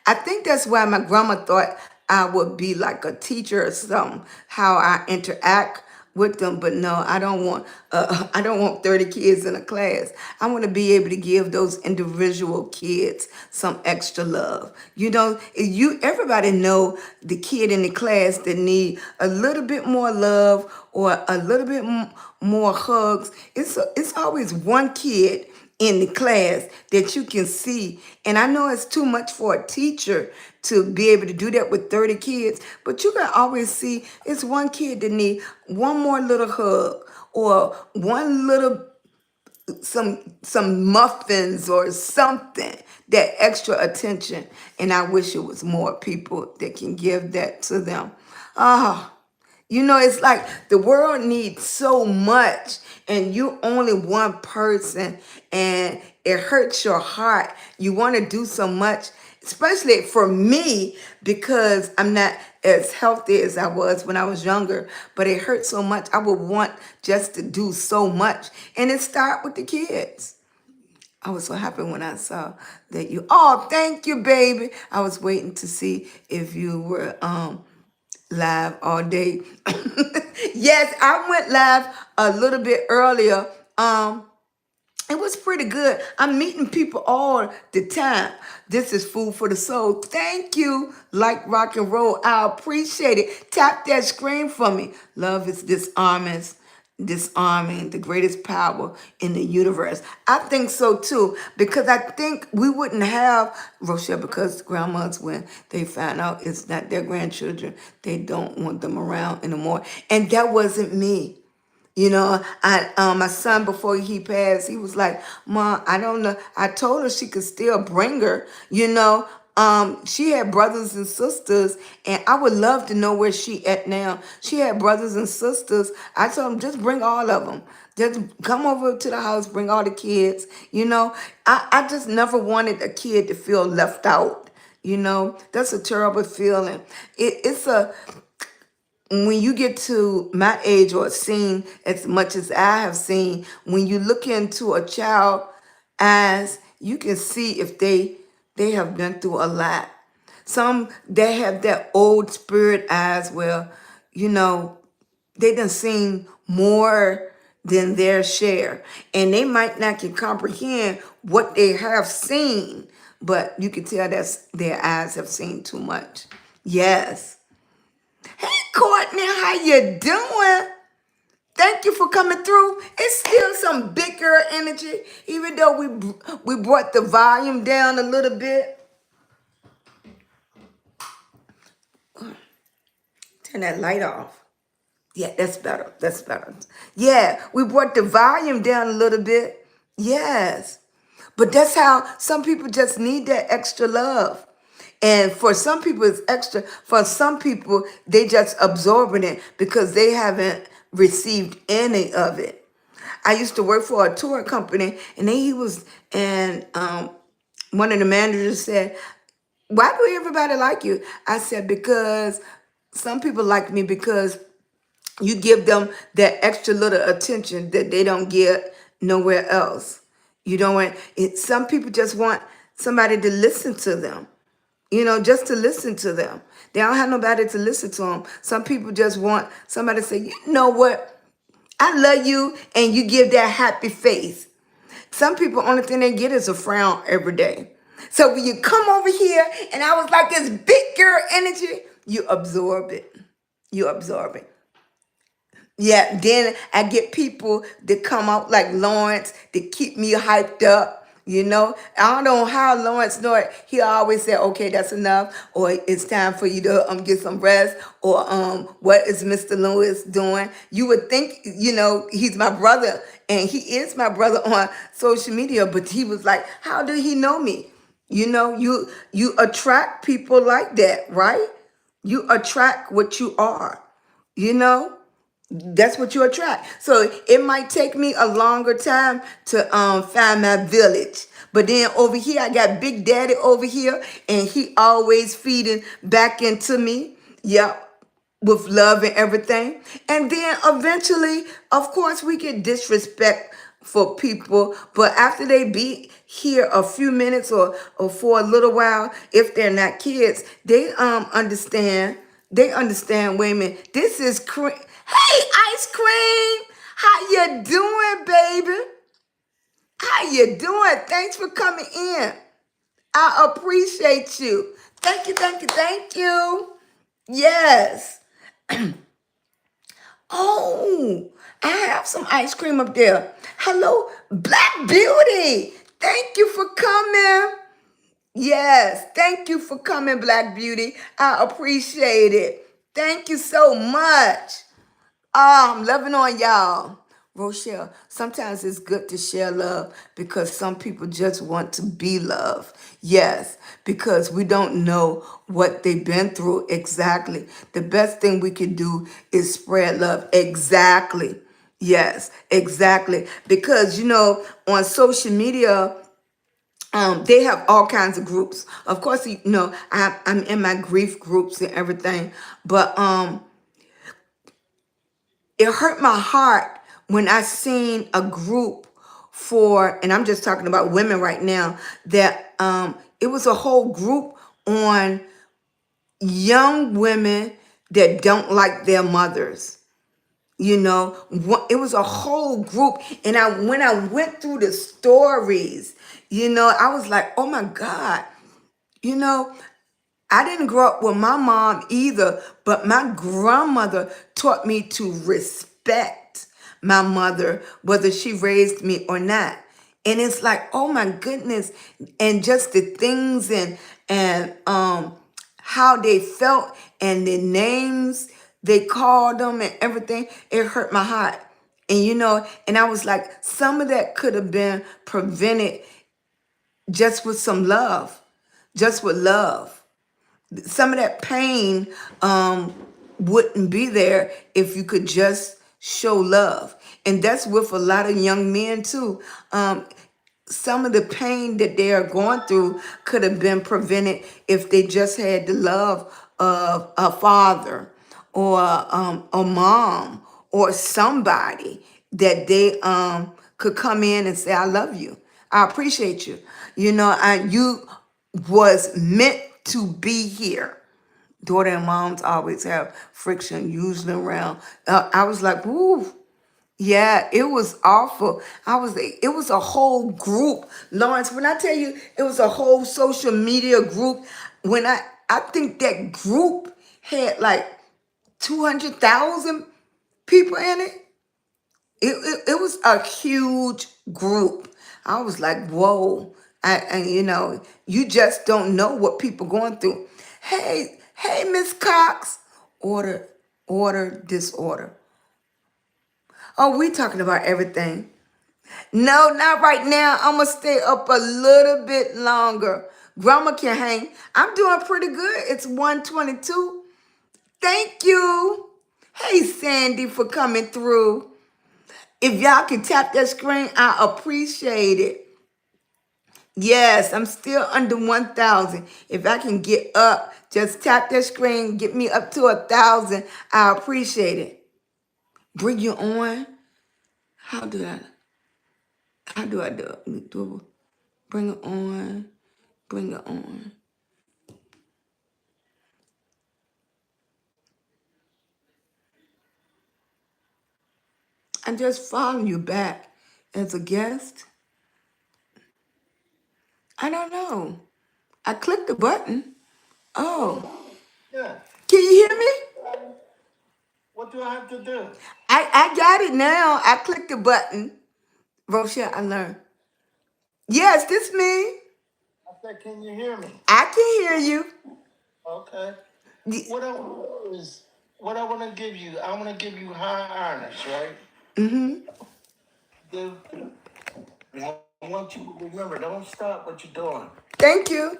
I think that's why my grandma thought I would be like a teacher or something, how I interact with them. But no, I don't want 30 kids in a class. I want to be able to give those individual kids some extra love. Everybody know the kid in the class that need a little bit more love or a little bit more hugs. It's always one kid in the class that you can see. And I know it's too much for a teacher to be able to do that with 30 kids, but you can always see it's one kid that need one more little hug or one little some muffins or something, that extra attention. And I wish it was more people that can give that to them. Ah, it's like the world needs so much, and you only one person, and it hurts your heart. You want to do so much, especially for me, because I'm not as healthy as I was when I was younger, but it hurts so much. I would want just to do so much, and it start with the kids. I was so happy when I saw that oh, thank you, baby. I was waiting to see if you were live all day. Yes, I went live a little bit earlier. It was pretty good. I'm meeting people all the time. This is food for the soul. Thank you. Like rock and roll. I appreciate it. Tap that screen for me. Love is disarming, the greatest power in the universe. I think so too, because I think we wouldn't have Rochelle, because grandmas, when they find out it's not their grandchildren, they don't want them around anymore. And that wasn't me. My son, before he passed, he was like, Mom, I don't know. I told her she could still bring her, she had brothers and sisters, and I would love to know where she at now. She had brothers and sisters. I told them, just bring all of them. Just come over to the house, bring all the kids. I just never wanted a kid to feel left out. That's a terrible feeling. It's when you get to my age or seen as much as I have seen, when you look into a child eyes, you can see if they have been through a lot. Some, they have that old spirit eyes where, they done seen more than their share. And they might not can comprehend what they have seen, but you can tell that their eyes have seen too much. Yes. Hey, Courtney, how you doing? Thank you for coming through. It's still some big girl energy, even though we brought the volume down a little bit. Turn that light off. Yeah, that's better. That's better. Yeah, we brought the volume down a little bit. Yes. But that's how some people just need that extra love. And for some people, it's extra. For some people, they just absorbing it because they haven't received any of it. I used to work for a tour company, and then he was, and one of the managers said, "Why do everybody like you?" I said, "Because some people like me because you give them that extra little attention that they don't get nowhere else. You don't want it. Some people just want somebody to listen to them, just to listen to them. They don't have nobody to listen to them. Some people just want somebody to say, you know what, I love you, and you give that happy face. Some people, only thing they get is a frown every day. So when you come over here, and I was like this big girl energy, you absorb it. You absorb it. Yeah, then I get people that come out like Lawrence that keep me hyped up. I don't know how Lawrence know it. He always said, "Okay, that's enough," or "It's time for you to get some rest," or "What is Mr. Lewis doing?" You would think, he's my brother, and he is my brother on social media. But he was like, "How did he know me?" You attract people like that, right? You attract what you are. You know. That's what you attract. So it might take me a longer time to find my village. But then over here, I got Big Daddy over here, and he always feeding back into me. Yep. With love and everything. And then eventually, of course, we get disrespect for people. But after they be here a few minutes or for a little while, if they're not kids, they understand. They understand, wait a minute, this is cream. Hey, ice cream. How you doing, baby? How you doing? Thanks for coming in. I appreciate you. Thank you, thank you, thank you. Yes. Oh, I have some ice cream up there. Hello, Black Beauty. Thank you for coming. Yes, thank you for coming, Black Beauty. I appreciate it. Thank you so much. I'm loving on y'all. Rochelle, sometimes it's good to share love because some people just want to be loved. Yes, because we don't know what they've been through exactly. The best thing we can do is spread love. Exactly. Yes, exactly. Because, on social media, they have all kinds of groups. Of course, I'm in my grief groups and everything, but it hurt my heart when I seen a group and I'm just talking about women right now, that it was a whole group on young women that don't like their mothers. It was a whole group. And when I went through the stories, I was like, oh my God, you know, I didn't grow up with my mom either, but my grandmother taught me to respect my mother, whether she raised me or not. And it's like, oh my goodness, and just the things and how they felt and the names they called them and everything, it hurt my heart. And I was like, some of that could have been prevented just with some love, just with love. Some of that pain wouldn't be there if you could just show love. And that's with a lot of young men too. Some of the pain that they are going through could have been prevented if they just had the love of a father or a mom or somebody that they could come in and say, I love you. I appreciate you. You was meant to be here. Daughter and moms always have friction, usually around. I was like, woo. Yeah, it was awful. It was a whole group. Lawrence, when I tell you it was a whole social media group, I think that group had like 200,000 people in it. It was a huge group. I was like, whoa. And you just don't know what people going through. Hey, Miss Cox. Order, disorder. Oh, we talking about everything. No, not right now. I'm going to stay up a little bit longer. Grandma can hang. I'm doing pretty good. It's 1:22. Thank you. Hey, Sandy, for coming through. If y'all can tap that screen, I appreciate it. Yes, I'm still under 1,000. If I can get up, just tap that screen, get me up to 1,000. I appreciate it. Bring you on. How do I? How do I do it? Bring it on. Bring it on. I'm just following you back as a guest. I don't know. I clicked the button. Oh, Yeah. can you hear me? What do I have to do? I got it now. I clicked the button. Rochelle, I learned. Yes, this me. I said, can you hear me? I can hear you. Okay. Y- What I want to do is, what I want to give you, I want to give you high honors, right? Dude, I want you to remember, don't stop what you're doing. Thank you.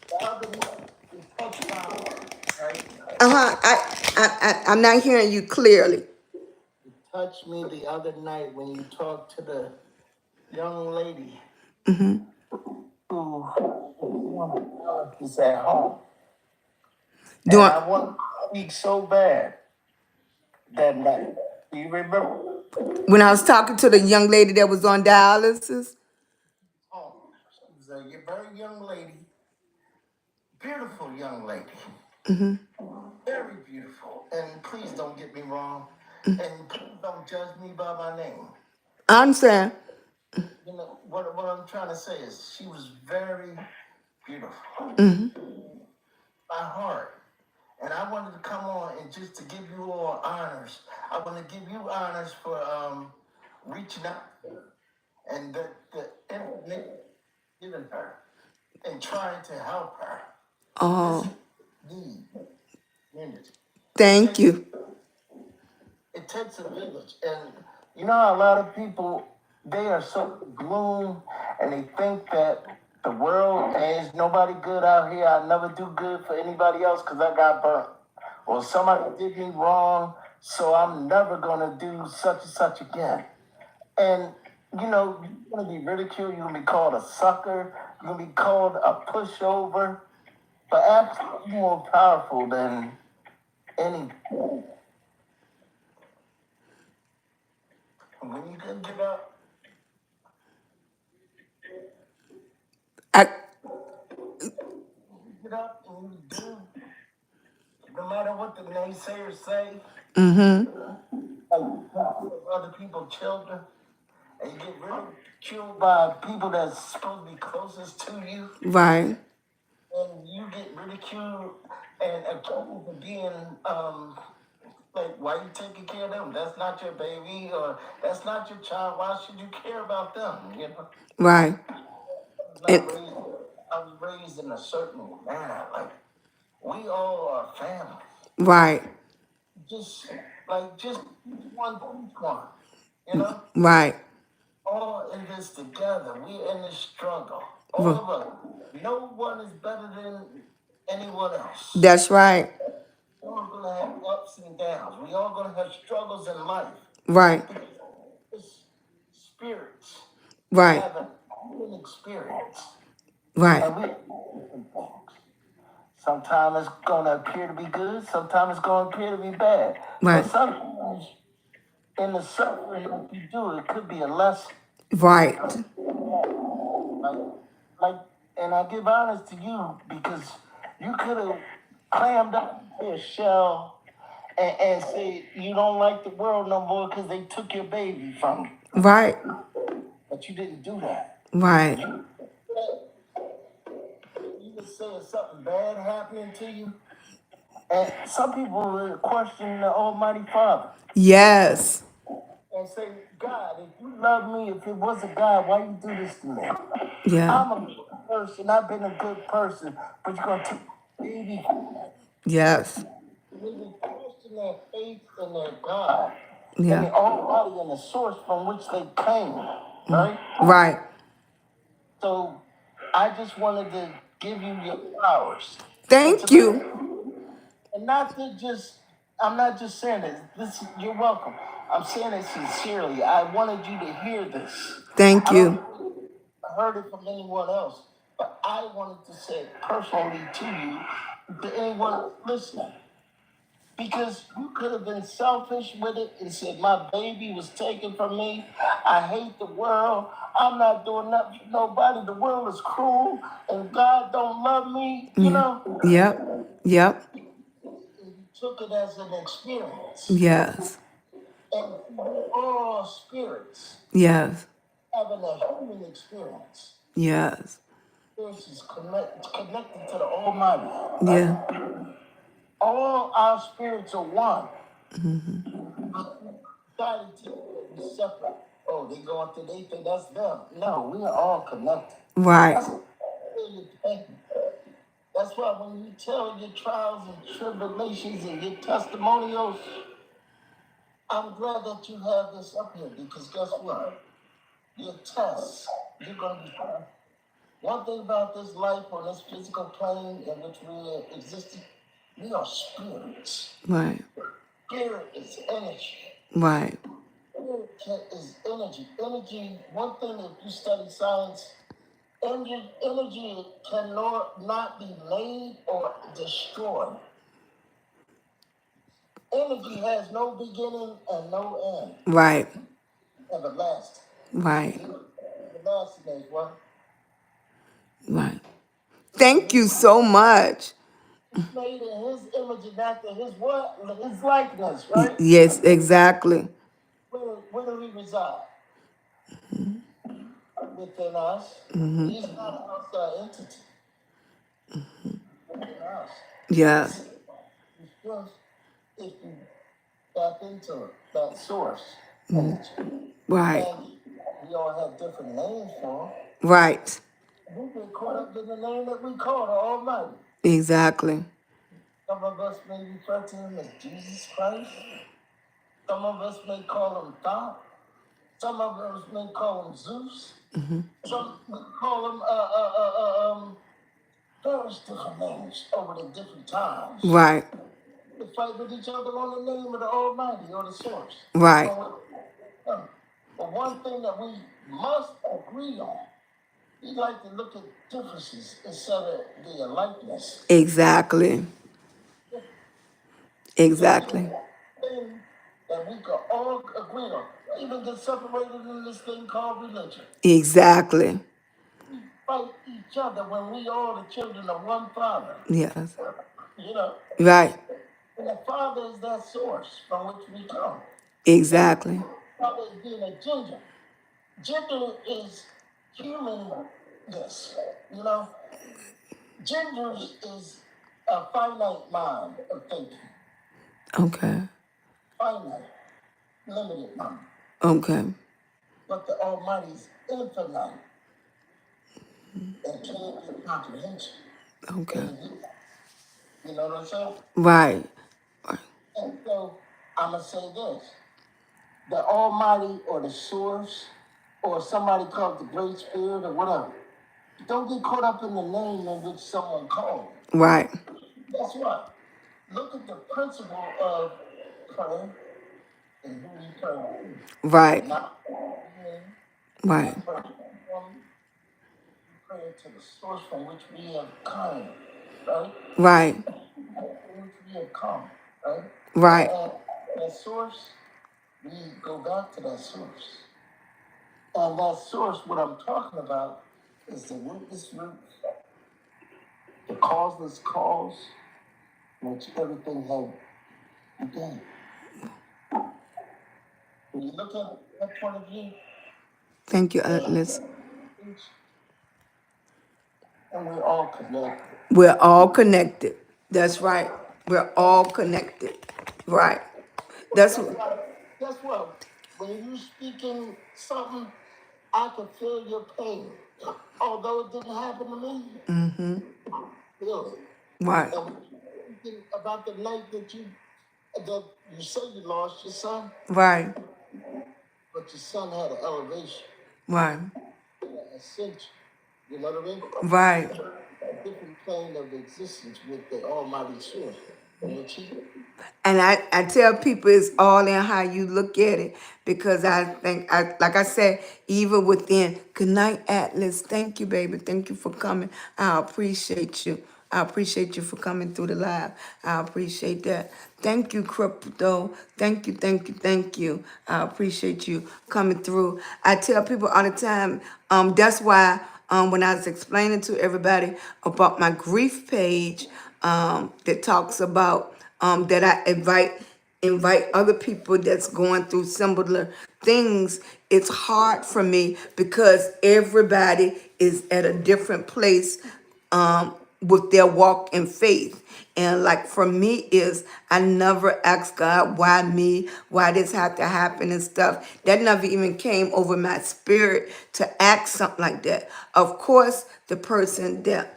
The other one, you touched my heart, right? I'm not hearing you clearly. You touched me the other night when you talked to the young lady who is at home. And Doing I want to speak so bad that night. Do you remember? when I was talking to the young lady that was on dialysis. Oh, she was a very young lady, beautiful young lady, very beautiful. And please don't get me wrong, and please don't judge me by my name. I understand. You know what I'm trying to say is she was very beautiful by heart. And I wanted to come on and just to give you all honors. I want to give you honors for reaching out and the information given her and trying to help her. This Oh, need unity. It thank takes you. it takes a village, and you know how a lot of people they are so gloom and they think that the world is nobody good out here. I never do good for anybody else because I got burnt, or somebody did me wrong, so I'm never gonna do such and such again. And you know, you're gonna be ridiculed. You're gonna be called a sucker. You're gonna be called a pushover. But actually, you're more powerful than any. When you can get up, I get up and you do, no matter what the naysayers say, like other people's children, and you get ridiculed by people that's supposed to be closest to you, right. and you get ridiculed and accused for being like, why you taking care of them? That's not your baby, or that's not your child. Why should you care about them? You know, Right. And not raised. I was raised in a certain manner. Like we all are family. right. Just just one, each one. You know, Right. all in this together. We in this struggle. All Ri- of us. No one is better than anyone else. That's right. We're all gonna have ups and downs. We all gonna have struggles in life. Right. It's spirits Right. have a human experience. Right. And we sometimes it's gonna appear to be good, sometimes it's gonna appear to be bad. But Right. sometimes in the suffering that you do, it could be a lesson. Right. Like, like, and I give honors to you because you could have clammed up your shell and say you don't like the world no more because they took your baby from you. Right. But you didn't do that. Right. You were saying something bad happening to you. And some people will question the Almighty Father Yes. and say, God, if you love me, if it was a God, why you do this to me? Yeah. I'm a good person. I've been a good person. But you're going to take baby. Yes. When we question their faith in their God and Yeah. the Almighty and the source from which they came, right? Right. So I just wanted to give you your flowers. Thank you. And not to just, I'm not just saying this. You're welcome. I'm saying it sincerely. I wanted you to hear this. Thank I don't you. heard it from anyone else, but I wanted to say it personally to you, to anyone listening. Because you could have been selfish with it and said, my baby was taken from me. I hate the world. I'm not doing nothing for nobody. The world is cruel and God don't love me. You Yeah. know, Yep. you took it as an experience. Yes. And all spirits Yes. having a human experience. Yes. Spirits is connected to the Almighty. Yeah. All our spirits are one. Decided to be separate. Oh, they go into they think that's them. No, we are all connected. Right. That's why when you tell your trials and tribulations and your testimonials, I'm glad that you have this up here because guess what? Your tests, you're gonna be fine. One thing about this life on this physical plane in which we exist, we are spirits. Right. Spirit is energy. Right. Spirit is energy. Energy, one thing if you study science, energy cannot be made or destroyed. Energy has no beginning and no end. Right. Everlasting. Right. Everlasting is what? Right. Thank you so much. He's made in his image and after his what? His likeness, right? Yes, exactly. Where do he reside? Within us. He's not an outside entity. Within us. Yes. It's just if you tap into it, that source energy. Right. And we all have different names for him. Right. We get caught up in the name that we call the Almighty. Exactly. Some of us may refer to him as Jesus Christ. Some of us may call him God. Some of us may call him Zeus. Some may call him various different names over the different times. Right. They fight with each other on the name of the Almighty or the Source. Right. But one thing that we must agree on, we like to look at differences instead of the likeness. Exactly. Exactly. Thing that we could all agree on. Even get separated in this thing called religion. Exactly. We fight each other when we all the children of one Father. Yes. You know, Right. and the Father is that source from which we come. Exactly. Father is being a gender. Gender is humanness. You know, gender is a finite mind of thinking. Okay. Finite, limited mind. Okay. But the Almighty is infinite and can't get comprehension. Okay. You know what I'm saying? Right. And so I'm gonna say this: the Almighty or the Source, or somebody called the Great Spirit or whatever. Don't get caught up in the name in which someone called. Right. Guess what? Look at the principle of prayer and who you pray to. Right. Not Right. pray to the source from which we have come, right? Right. From which we have come, right? Right. And that source, we go back to that source. And that source, what I'm talking about, is the rootless root, the causeless cause, which everything had began. When you look at that point of view, Thank you, Atlas. and we're all connected. We're all connected. That's right. We're all connected. Right. That's Guess what? When you speaking something, I can feel your pain. Although it didn't happen to me. Really. right. And thinking about the night that you say you lost your son, Right. but your son had an elevation, Right. an ascension. You know what I mean? Right. A different plane of existence with the Almighty Source. And which He, And I tell people it's all in how you look at it, because I think, like I said, even within, good night, Atlas. Thank you, baby. Thank you for coming. I appreciate you. I appreciate you for coming through the live. I appreciate that. Thank you, Crypto. Thank you, thank you, thank you. I appreciate you coming through. I tell people all the time, that's why when I was explaining to everybody about my grief page, that talks about that I invite other people that's going through similar things. It's hard for me because everybody is at a different place with their walk in faith. And like for me is I never asked God, why me? Why this had to happen and stuff. That never even came over my spirit to ask something like that. Of course, the person that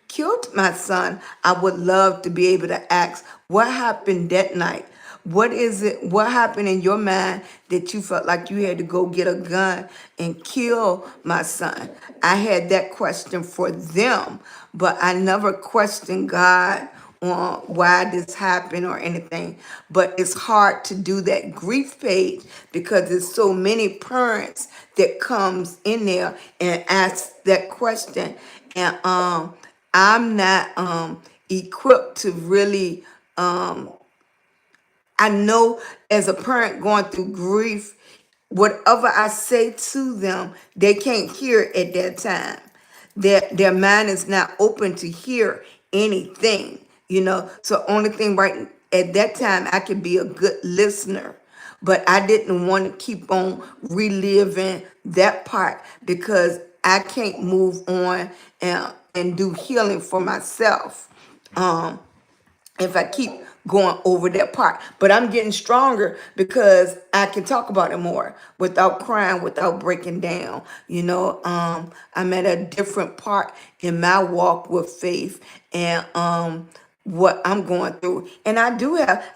killed my son, I would love to be able to ask what happened that night. What is it? What happened in your mind that you felt like you had to go get a gun and kill my son? I had that question for them, but I never questioned God on why this happened or anything. But it's hard to do that grief page because there's so many parents that comes in there and asks that question. And I'm not equipped to really I know as a parent going through grief, whatever I say to them, they can't hear at that time. Their mind is not open to hear anything, you know. So only thing right at that time I could be a good listener. But I didn't want to keep on reliving that part because I can't move on and do healing for myself. If I keep going over that part. But I'm getting stronger because I can talk about it more without crying, without breaking down. You know, I'm at a different part in my walk with faith and what I'm going through. And I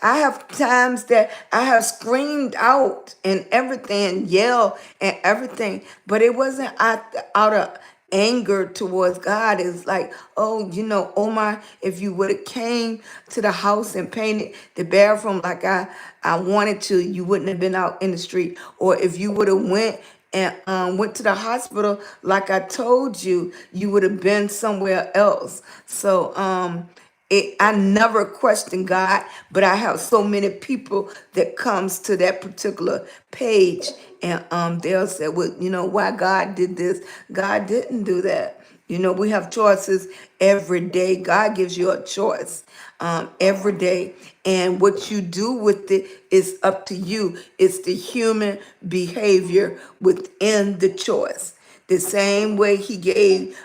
have times that I have screamed out and everything, yelled and everything, but it wasn't out of anger towards God. Is like, oh, you know, Omar, if you would have came to the house and painted the bathroom like I wanted to, you wouldn't have been out in the street. Or if you would have went to the hospital like I told you, you would have been somewhere else. So I never question God, but I have so many people that comes to that particular page and they'll say, well, you know, why God did this? God didn't do that. You know, we have choices every day. God gives you a choice every day. And what you do with it is up to you. It's the human behavior within the choice. The same way he gave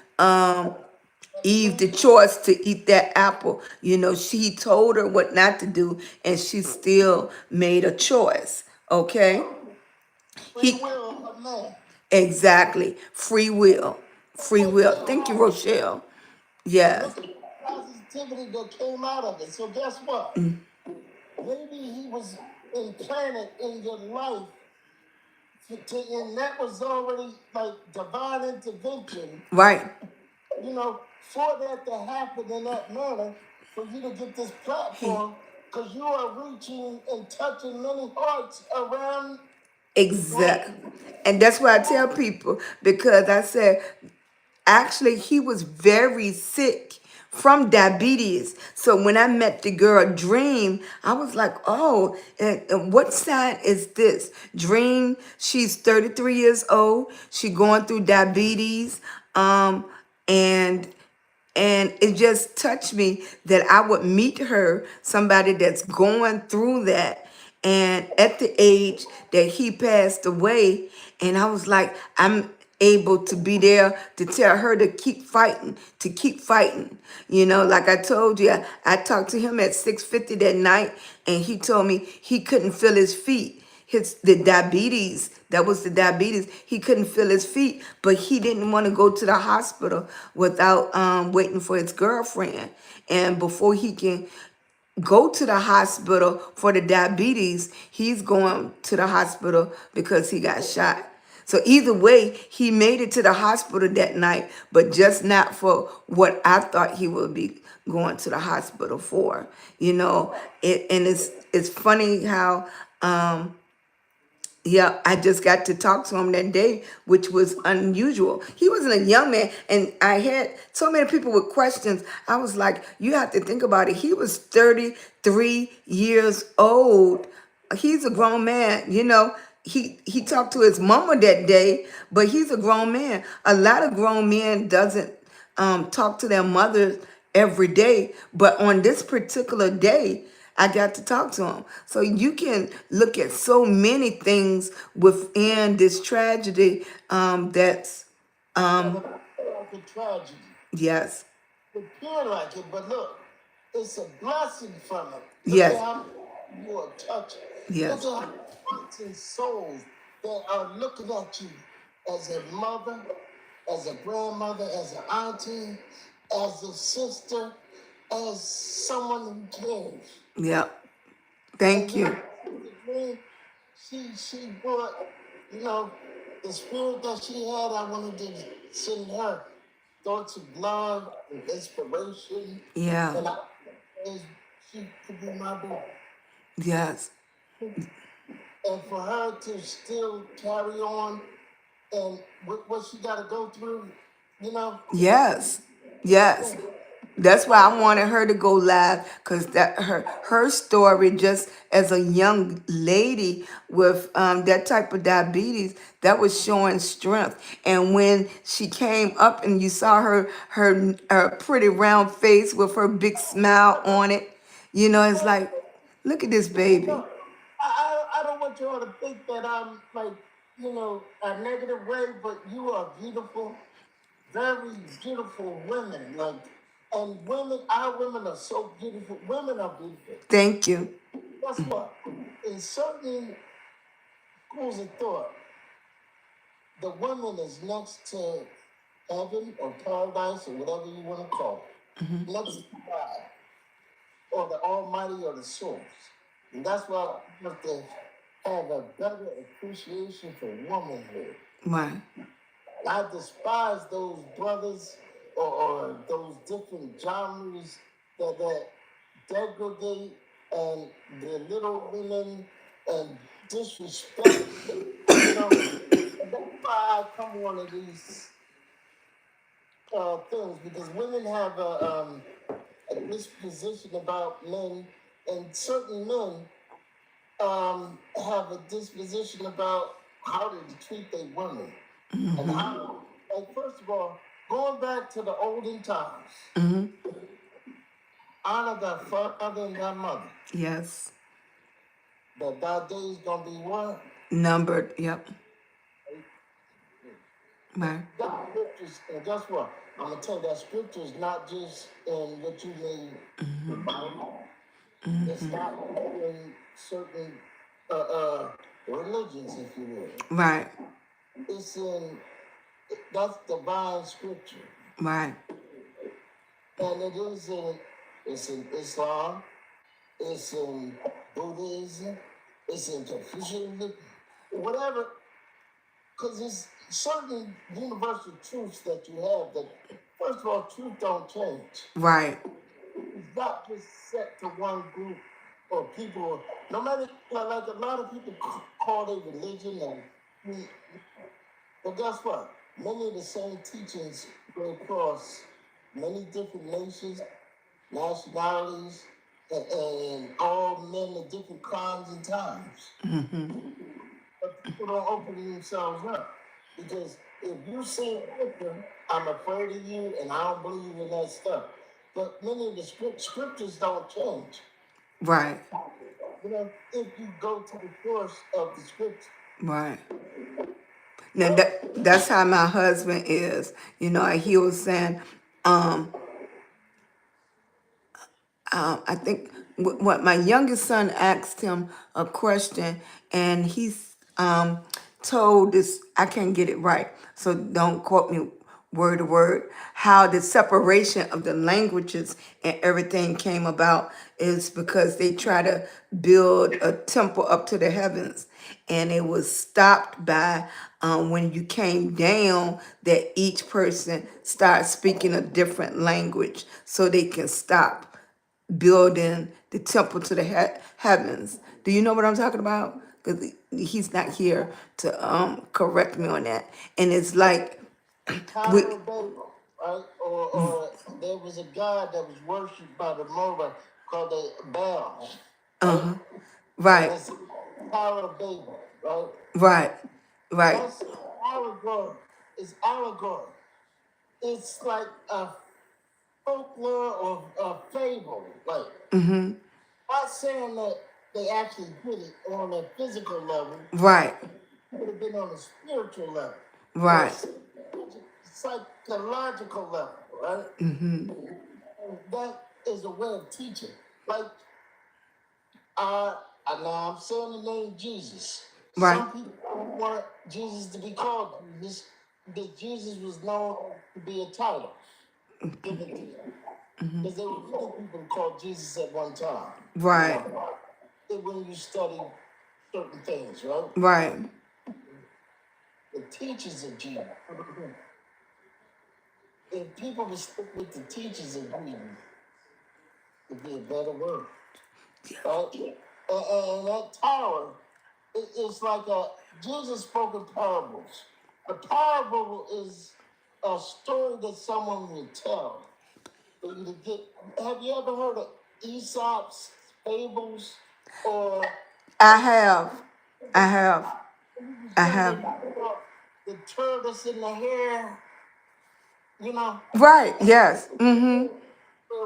Eve the choice to eat that apple. You know, she told her what not to do, and she still made a choice. Okay? free He will of man. exactly free will. Free will. Thank you, Rochelle. And Yes. look at the positivity that came out of it. So guess what? Maybe He was implanted in your life and that was already like divine intervention, Right. you know, for that to happen in that manner, for you to get this Hey. platform, because you are reaching and touching many hearts around. Exactly. And that's why I tell people, because I said actually he was very sick from diabetes. So when I met the girl Dream, I was like, oh, and what sign is this? Dream, she's 33 years old. She going through diabetes. And it just touched me that I would meet her, somebody that's going through that. And at the age that he passed away, and I was like, I'm able to be there to tell her to keep fighting, to keep fighting. You know, like I told you, I talked to him at 6:50 that night, and he told me he couldn't feel his feet. The diabetes, that was the diabetes. He couldn't feel his feet, but he didn't want to go to the hospital without waiting for his girlfriend. And before he can go to the hospital for the diabetes, he's going to the hospital because he got shot. So either way, he made it to the hospital that night, but just not for what I thought he would be going to the hospital for. You know, and it's funny how yeah, I just got to talk to him that day, which was unusual. He wasn't a young man, and I had so many people with questions. I was like, you have to think about it. He was 33 years old. He's a grown man, you know. He talked to his mama that day, but he's a grown man. A lot of grown men doesn't talk to their mothers every day, but on this particular day, I got to talk to him. So you can look at so many things within this tragedy. That's Like a tragedy. yes, It appear like it, but look, it's a blessing from it. Look at yes, how you are touched. Look yes, at how hearts and souls that are looking at you as a mother, as a grandmother, as an auntie, as a sister, as someone who cares. yeah. And Thank you you. know, she brought, you know, the spirit that she had. I wanted to send her thoughts of love and inspiration, Yeah, and I as she could be my daughter. yes, And for her to still carry on and what she got to go through, you know, yes, yes. That's why I wanted her to go live because that her story, just as a young lady with that type of diabetes, that was showing strength. And when she came up and you saw her pretty round face with her big smile on it, you know, it's like, look at this baby. no, I don't want you all to think that I'm like, you know, a negative way, but you are beautiful, very beautiful women. Like, and women, our women are so beautiful. Women are beautiful. Thank you. Guess what? In certain schools of thought, the woman is next to heaven or paradise or whatever you want to call it, next to God or the Almighty or the Source. And that's why we have to have a better appreciation for womanhood. Right. I despise those brothers or those different genres that degrade and belittle women and disrespect. You know, and that's why I come one of these things because women have a disposition about men, and certain men have a disposition about how to treat their women. And how, like, first of all, going back to the olden times, honor thy father and thy mother. Yes. That thy days gonna be what? Numbered. Yep. Right. That scriptures, and guess what? I'm gonna tell you that scripture is not just in what you read the Bible. It's not in certain uh, uh, religions, if you will. Right. It's in that's divine scripture, Right. and it's in Islam, it's in Buddhism, it's in Confucianism, whatever. Because it's certain universal truths that you have that, first of all, truth don't change. Right. It's not just set to one group or people. No matter, like a lot of people call their religion, but guess what? Many of the same teachings go across many different nations, nationalities, and all men of different kinds and times. But people don't open themselves up. Because if you say, I'm afraid of you and I don't believe in that stuff. But many of the scriptures don't change. Right. You know, if you go to the source of the scripture. Right. Now that's how my husband is. You know, he was saying, um, I think what my youngest son asked him a question, and he's told this. I can't get it right, so don't quote me word to word. How the separation of the languages and everything came about is because they try to build a temple up to the heavens, and it was stopped by when you came down that each person started speaking a different language so they can stop building the temple to the heavens. Do you know what I'm talking about? Because he's not here to correct me on that. And it's like we, Tower of Babel, right? Or there was a god that was worshipped by the Moab called the Baal, right? right, And it's Tower of Babel, right? right, right. That's allegory. It's allegory. It's like a folklore or a fable. Like, not saying that they actually did it on a physical level. Right, It would have been on a spiritual level. right, Psychological level, right? And that is a way of teaching. Like, now I'm saying the name Jesus. right. Some people don't want Jesus to be called Jesus because Jesus was known to be a title given to him. Because there were many people called Jesus at one time. Right, When you study certain things, right? right, The teachers of Jesus. If people would stick with the teachers of Jesus, it'd be a better word. Right? And that tower, it's like Jesus spoke in parables. A parable is a story that someone will tell. For you to get, have you ever heard of Aesop's fables? Or I have, I have, I have. the tortoise in the hare, you know, Right, yes.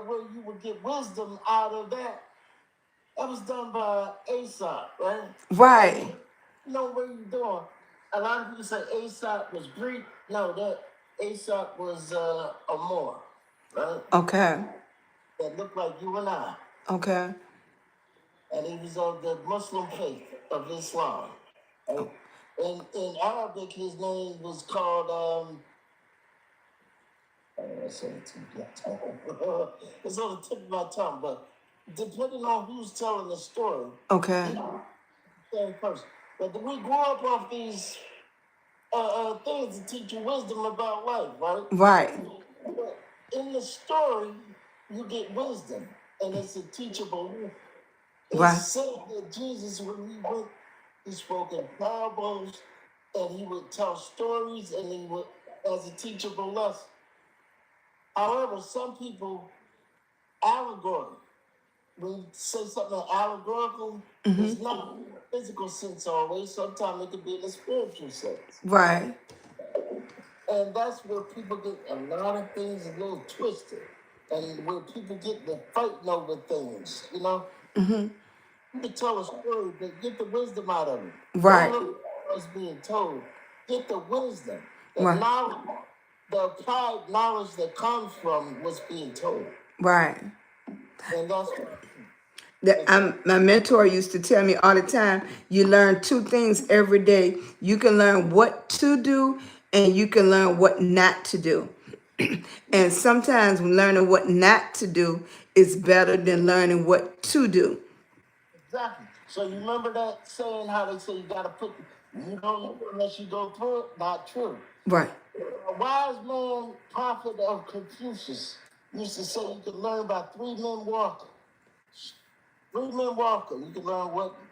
where you would get wisdom out of that. That was done by Aesop, right? Right. You know what you're doing. A lot of people say Aesop was Greek. No, that Aesop was a Moor, right? Okay, That looked like you and I. okay. And he was of the Muslim faith of Islam. Right? And in Arabic, his name was called, it's on the tip of my tongue, but depending on who's telling the story, Okay. same person. But we grew up off these things to teach you wisdom about life, right? Right, But in the story, you get wisdom, and it's a teachable. It's right, said that Jesus, when he went, he spoke in parables, and he would tell stories, and he would as a teachable lesson. However, some people allegory. When you say something allegorical, it's not in a physical sense always. Sometimes it could be in a spiritual sense. right, And that's where people get a lot of things a little twisted. And where people get the fighting over things, you know? You can tell a story, but get the wisdom out of it. right, Don't look at what's being told. Get the wisdom, the right, knowledge, the applied knowledge that comes from what's being told. right. And that's My mentor used to tell me all the time, you learn two things every day. You can learn what to do and you can learn what not to do. And sometimes learning what not to do is better than learning what to do. exactly. So you remember that saying how they say you gotta put you don't unless you go through it? Not true. Right, A wise man, prophet of Confucius, used to say you could learn by three men walking. Three men walking. You can learn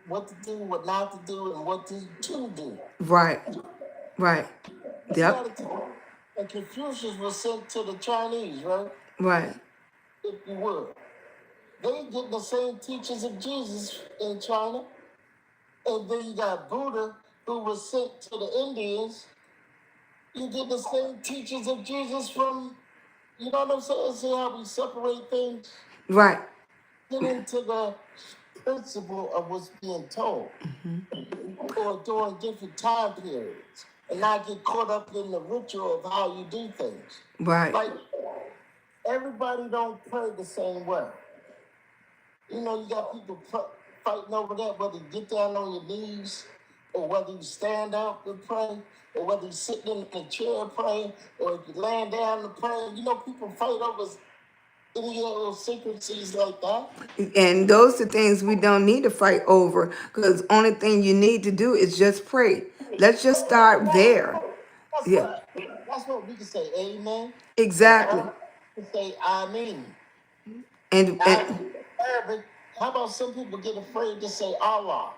what to do, what not to do, and what to do. right, right. That's Yep, not and Confucius was sent to the Chinese, right? right, If you would. They get the same teachings of Jesus in China. And then you got Buddha, who was sent to the Indians. You get the same teachings of Jesus from, you know what I'm saying? See how we separate things? right, Get into the principle of what's being told, or during different time periods, and not get caught up in the ritual of how you do things. right, Like, everybody don't pray the same way. You know, you got people fighting over that, whether you get down on your knees, or whether you stand up and pray, or whether you're sitting in a chair praying, or if you're laying down to pray. You know, people fight over Any little secrecies like that? And those are things we don't need to fight over, because only thing you need to do is just pray. Let's just start there. That's Yeah, what. That's what we can say. Amen. And exactly. all we can say. I mean. And Arabic. How about some people get afraid to say Allah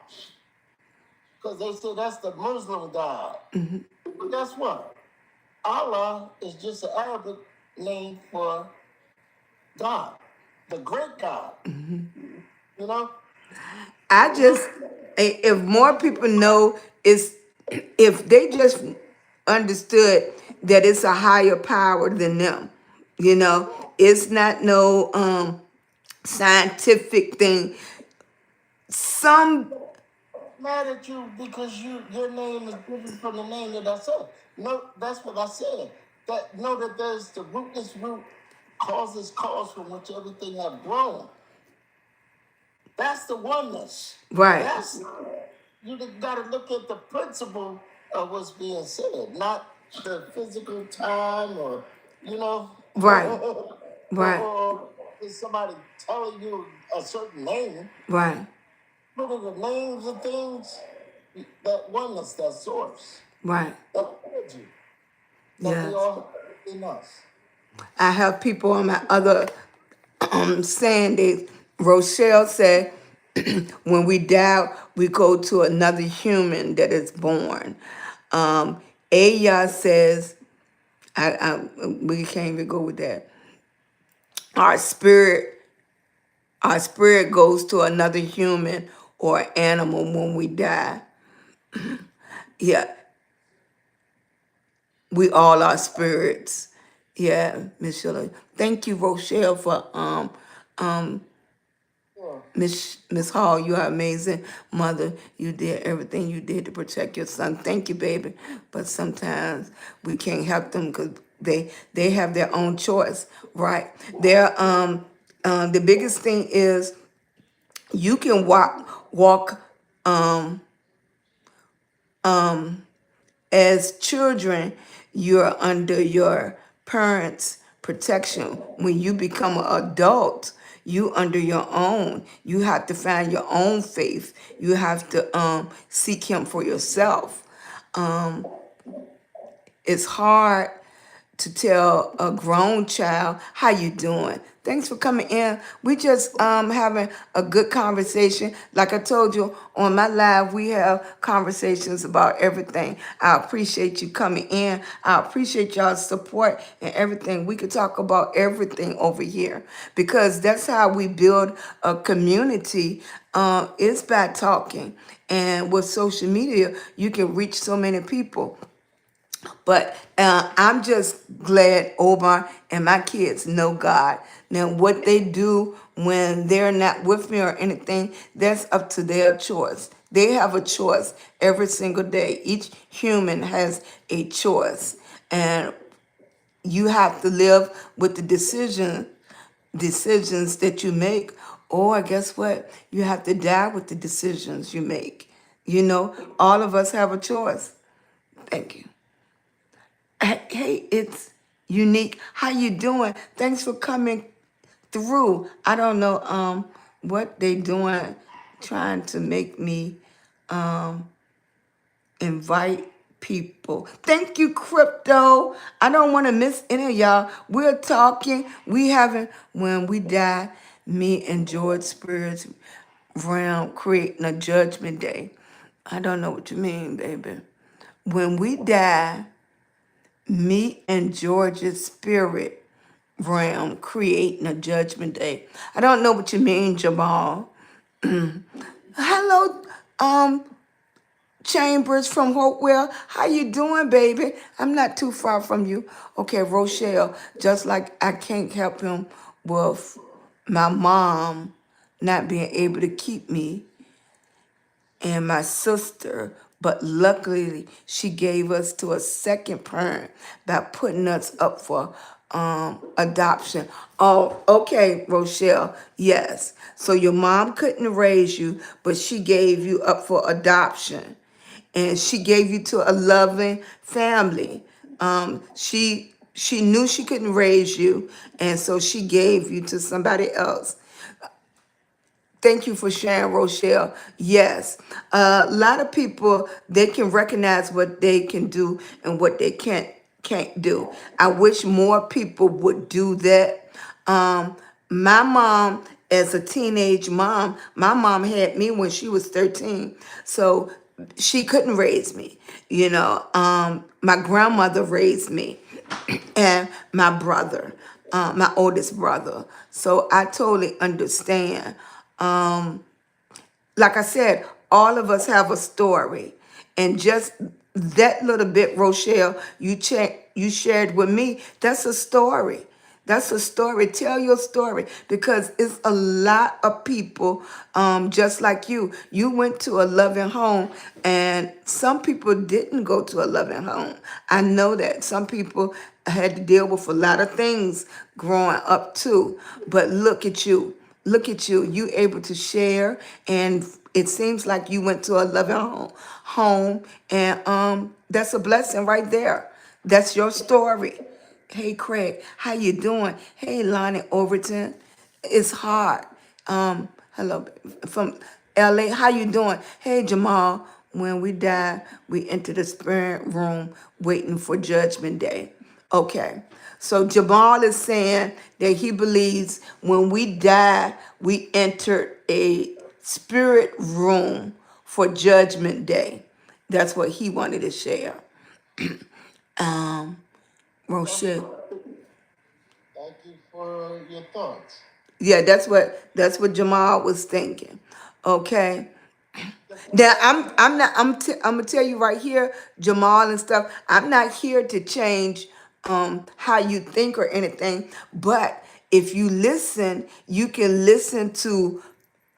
because they say that's the Muslim God. But guess what? Allah is just an Arabic name for God, the great God. You know? I just, if more people know, is if they just understood that it's a higher power than them, it's not no scientific thing. Some Mad at you because your name is different from the name that I said. No, that's what I said. That know that there's the rootless root causes cause from which everything have grown. That's the oneness. right, That's you got to look at the principle of what's being said, not the physical time or you know, right, right, or is somebody telling you a certain name. right, Look at the names of things. That oneness, that source, right. that energy that we Yes. all have in us. I have people on my other saying that Rochelle said, when we die, we go to another human that is born. Aya says, we can't even go with that. Our spirit, our spirit goes to another human or animal when we die. Yeah, we all are spirits. Yeah, Miss Sheila. Thank you, Rochelle, for Yeah. Miss Hall, you are amazing mother. You did everything you did to protect your son. Thank you, baby. But sometimes we can't help them because they have their own choice, right? The biggest thing is you can walk as children. You're under your parents' protection. When you become an adult, you under your own. You have to find your own faith. You have to seek him for yourself. It's hard to tell a grown child how you doing. Thanks for coming in. We just having a good conversation. Like I told you on my live, we have conversations about everything. I appreciate you coming in. I appreciate y'all's support and everything. We could talk about everything over here because that's how we build a community. It's by talking. And with social media, you can reach so many people. But I'm just glad Omar and my kids know God. Now, what they do when they're not with me or anything, that's up to their choice. They have a choice every single day. Each human has a choice. And you have to live with the decisions that you make. Or guess what? You have to die with the decisions you make. All of us have a choice. Thank you. Hey, it's Unique. How you doing? Thanks for coming through. I don't know what they doing, trying to make me invite people. Thank you, Crypto. I don't want to miss any of y'all. We're talking. We having when we die. Me and George Spirits realm creating a judgment day. I don't know what you mean, baby. When we die, me and George's spirit realm creating a judgment day. I don't know what you mean, Jamal. Hello, Chambers from Hopewell. How you doing, baby? I'm not too far from you. Okay, Rochelle, just like I can't help him with my mom not being able to keep me and my sister, but luckily she gave us to a second parent by putting us up for adoption. Oh, okay, Rochelle, yes. So your mom couldn't raise you, but she gave you up for adoption, and she gave you to a loving family. She She knew she couldn't raise you, and so she gave you to somebody else. Thank you for sharing, Rochelle. Yes, a lot of people, they can recognize what they can do and what they can't do. I wish more people would do that. My mom, as a teenage mom, my mom had me when she was 13, so she couldn't raise me. My grandmother raised me, and my brother, my oldest brother. So I totally understand. Like I said, all of us have a story. And just that little bit, Rochelle, you shared with me, that's a story. That's a story. Tell your story, because it's a lot of people just like you. You went to a loving home, and some people didn't go to a loving home. I know that some people had to deal with a lot of things growing up too. But look at you. Look at you. You able to share, and it seems like you went to a loving home, and that's a blessing right there. That's your story. Hey Craig, how you doing? Hey Lonnie Overton. It's hard. Hello from LA. How you doing? Hey Jamal. When we die, we enter the spirit room waiting for judgment day. Okay. So Jamal is saying that he believes when we die, we enter a spirit room for judgment day. That's what he wanted to share. Rochelle. Thank you for your thoughts. Yeah, that's what Jamal was thinking. Okay. Now I'm gonna tell you right here, Jamal and stuff. I'm not here to change how you think or anything, but if you listen, you can listen to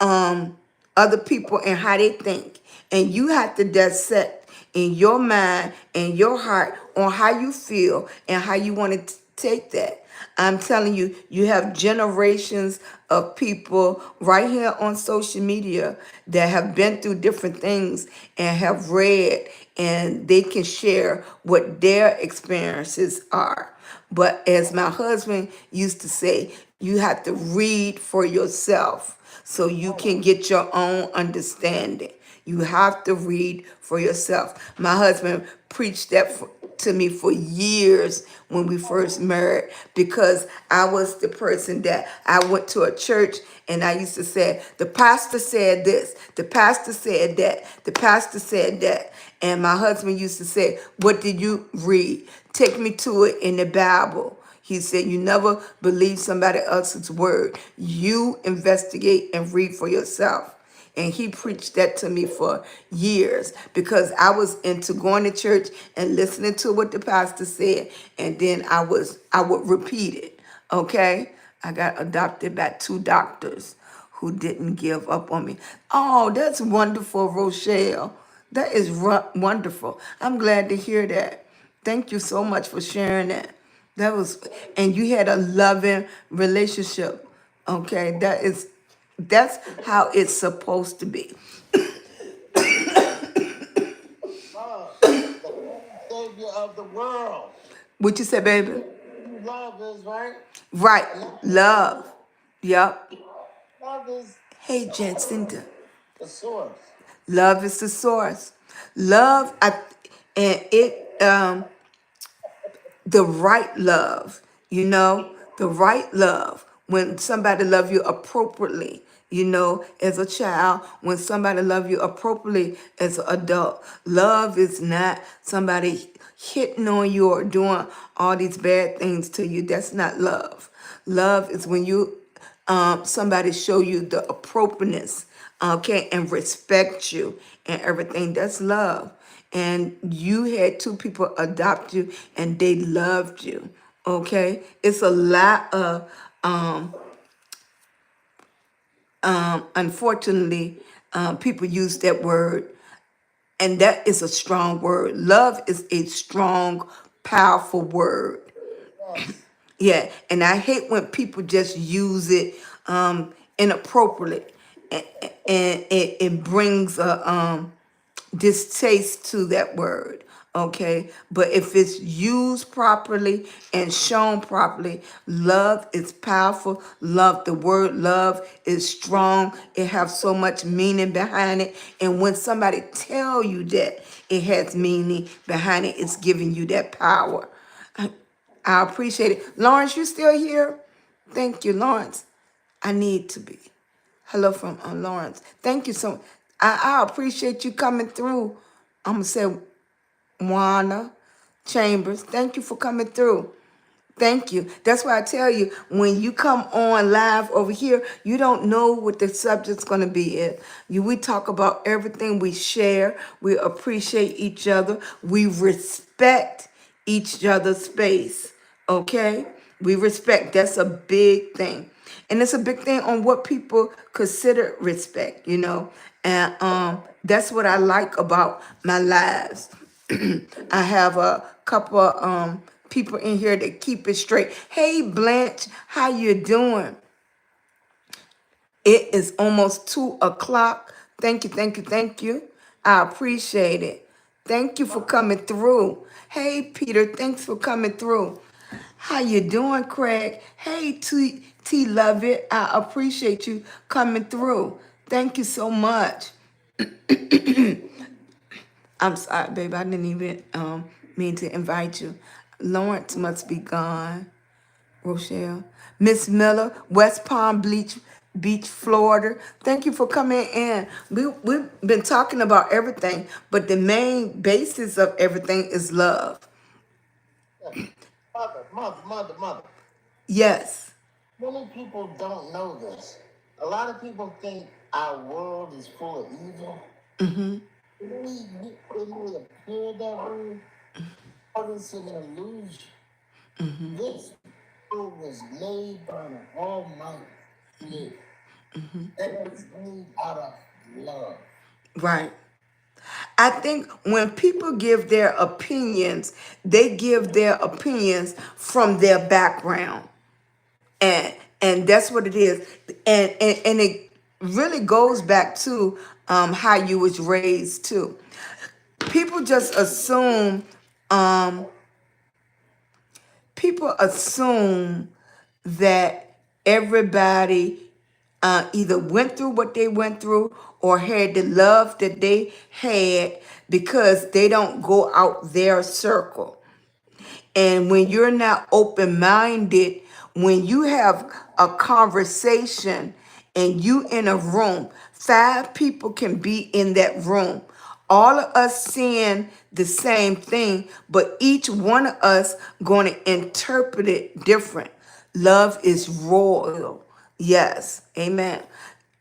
other people and how they think, and you have to dissect in your mind and your heart on how you feel and how you want to take that. I'm telling you, you have generations of people right here on social media that have been through different things and have read, and they can share what their experiences are. But as my husband used to say, you have to read for yourself so you can get your own understanding. You have to read for yourself. My husband preached that to me for years when we first married, because I was the person that I went to a church and I used to say, the pastor said this, the pastor said that, the pastor said that. And my husband used to say, what did you read? Take me to it in the Bible. He said, you never believe somebody else's word. You investigate and read for yourself. And he preached that to me for years, because I was into going to church and listening to what the pastor said. And then I would repeat it. Okay. I got adopted by 2 doctors who didn't give up on me. Oh, that's wonderful, Rochelle. That is wonderful. I'm glad to hear that. Thank you so much for sharing that. That was, and you had a loving relationship. Okay, that's how it's supposed to be. Love, the savior of the world. What you say, baby? Love is right. Right, love. Yep. Love is Hey, Jacinta. the source. Love is the source. Love, and it the right love, the right love. When somebody love you appropriately, as a child, when somebody love you appropriately as an adult. Love is not somebody hitting on you or doing all these bad things to you. That's not love. Love is when you somebody show you the appropriateness, okay, and respect you and everything. That's love. And you had 2 people adopt you and they loved you. Okay. It's a lot of unfortunately people use that word, and that is a strong word. Love is a strong, powerful word. Yes. Yeah, and I hate when people just use it inappropriately, and it brings a distaste to that word. Okay, but if it's used properly and shown properly, love is powerful. Love, the word love is strong. It has so much meaning behind it. And when somebody tell you that it has meaning behind it, it's giving you that power. I appreciate it. Lawrence, you still here? Thank you, Lawrence. I need to be. Hello from Lawrence. Thank you so. I appreciate you coming through. I'm gonna say Juana Chambers. Thank you for coming through. Thank you. That's why I tell you, when you come on live over here, you don't know what the subject's going to be. We talk about everything, we share, we appreciate each other, we respect each other's space. Okay? We respect. That's a big thing. And it's a big thing on what people consider respect, you know. And that's what I like about my lives. I have a couple people in here that keep it straight. Hey Blanche, how you doing? It is almost 2 o'clock. Thank you, thank you, thank you. I appreciate it. Thank you for coming through. Hey Peter, thanks for coming through. How you doing, Craig? Hey T Love It. I appreciate you coming through. Thank you so much. I'm sorry, baby. I didn't even mean to invite you. Lawrence must be gone. Rochelle. Miss Miller, West Palm Beach, Florida. Thank you for coming in. We've been talking about everything, but the main basis of everything is love. Mother. Yes. Many people don't know this. A lot of people think our world is full of evil. Mm-hmm. When we appear that way, all it's an illusion. Mm-hmm. This world was made by the Almighty. Mm-hmm. And it was made out of love. Right. I think when people give their opinions, they give their opinions from their background. And that's what it is. And it really goes back to how you was raised too. People just assume um people assume that everybody either went through what they went through or had the love that they had because they don't go out their circle. And when you're not open minded, when you have a conversation and you in a room, 5 people can be in that room. All of us seeing the same thing, but each one of us going to interpret it different. Love is royal. Yes. Amen.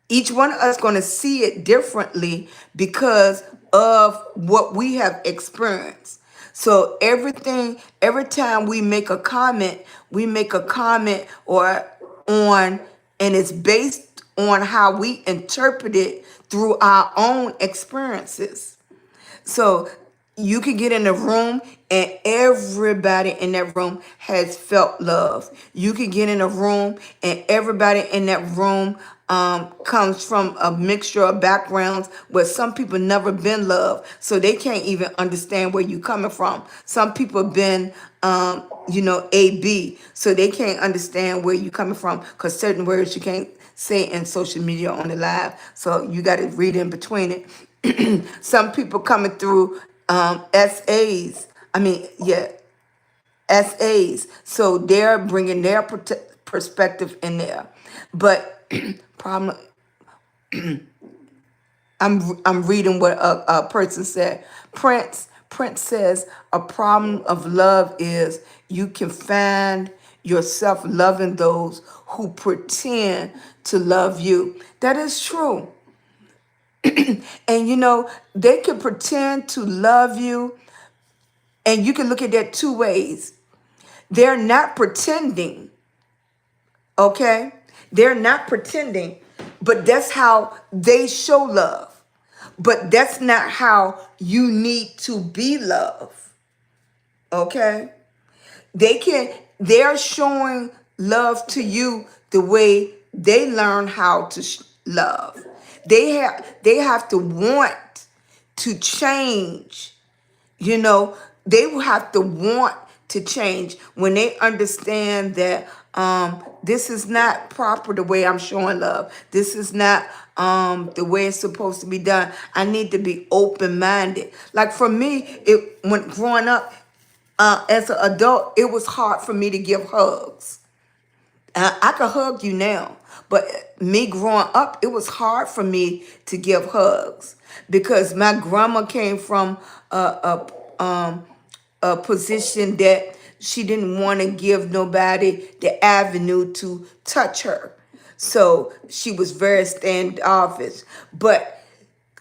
Each one of us going to see it differently because of what we have experienced. So every time we make a comment or on, and it's based on how we interpret it through our own experiences. So you can get in a room and everybody in that room has felt love. You can get in a room and everybody in that room comes from a mixture of backgrounds where some people never been loved. So they can't even understand where you coming from. Some people been, AB. So they can't understand where you coming from because certain words you can't say in social media on the live. So you got to read in between it. Some people coming through SAs. I mean, yeah, SAs. So they're bringing their perspective in there. But problem, I'm reading what a person said. Prince says a problem of love is you can find yourself loving those who pretend to love you. That is true. And they can pretend to love you, and you can look at that 2 ways. They're not pretending, okay? They're not pretending, but that's how they show love. But that's not how you need to be loved, okay? They're showing love to you the way they learn how to love. They have to want to change You know, they will have to want to change when they understand that this is not proper the way I'm showing love. This is not the way it's supposed to be done. I need to be open-minded. Like for me, it when growing up as an adult, it was hard for me to give hugs. I could hug you now, but me growing up, it was hard for me to give hugs because my grandma came from a position that she didn't want to give nobody the avenue to touch her. So she was very standoffish. But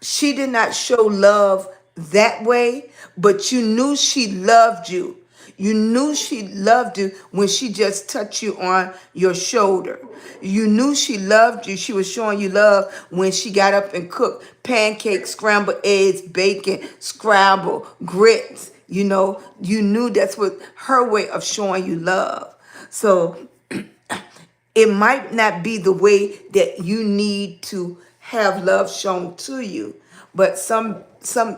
she did not show love that way, but you knew she loved you. You knew she loved you when she just touched you on your shoulder. You knew she loved you. She was showing you love when she got up and cooked pancakes, scrambled eggs, bacon, scrabble, grits. You know, you knew that's what her way of showing you love. So it might not be the way that you need to have love shown to you, but some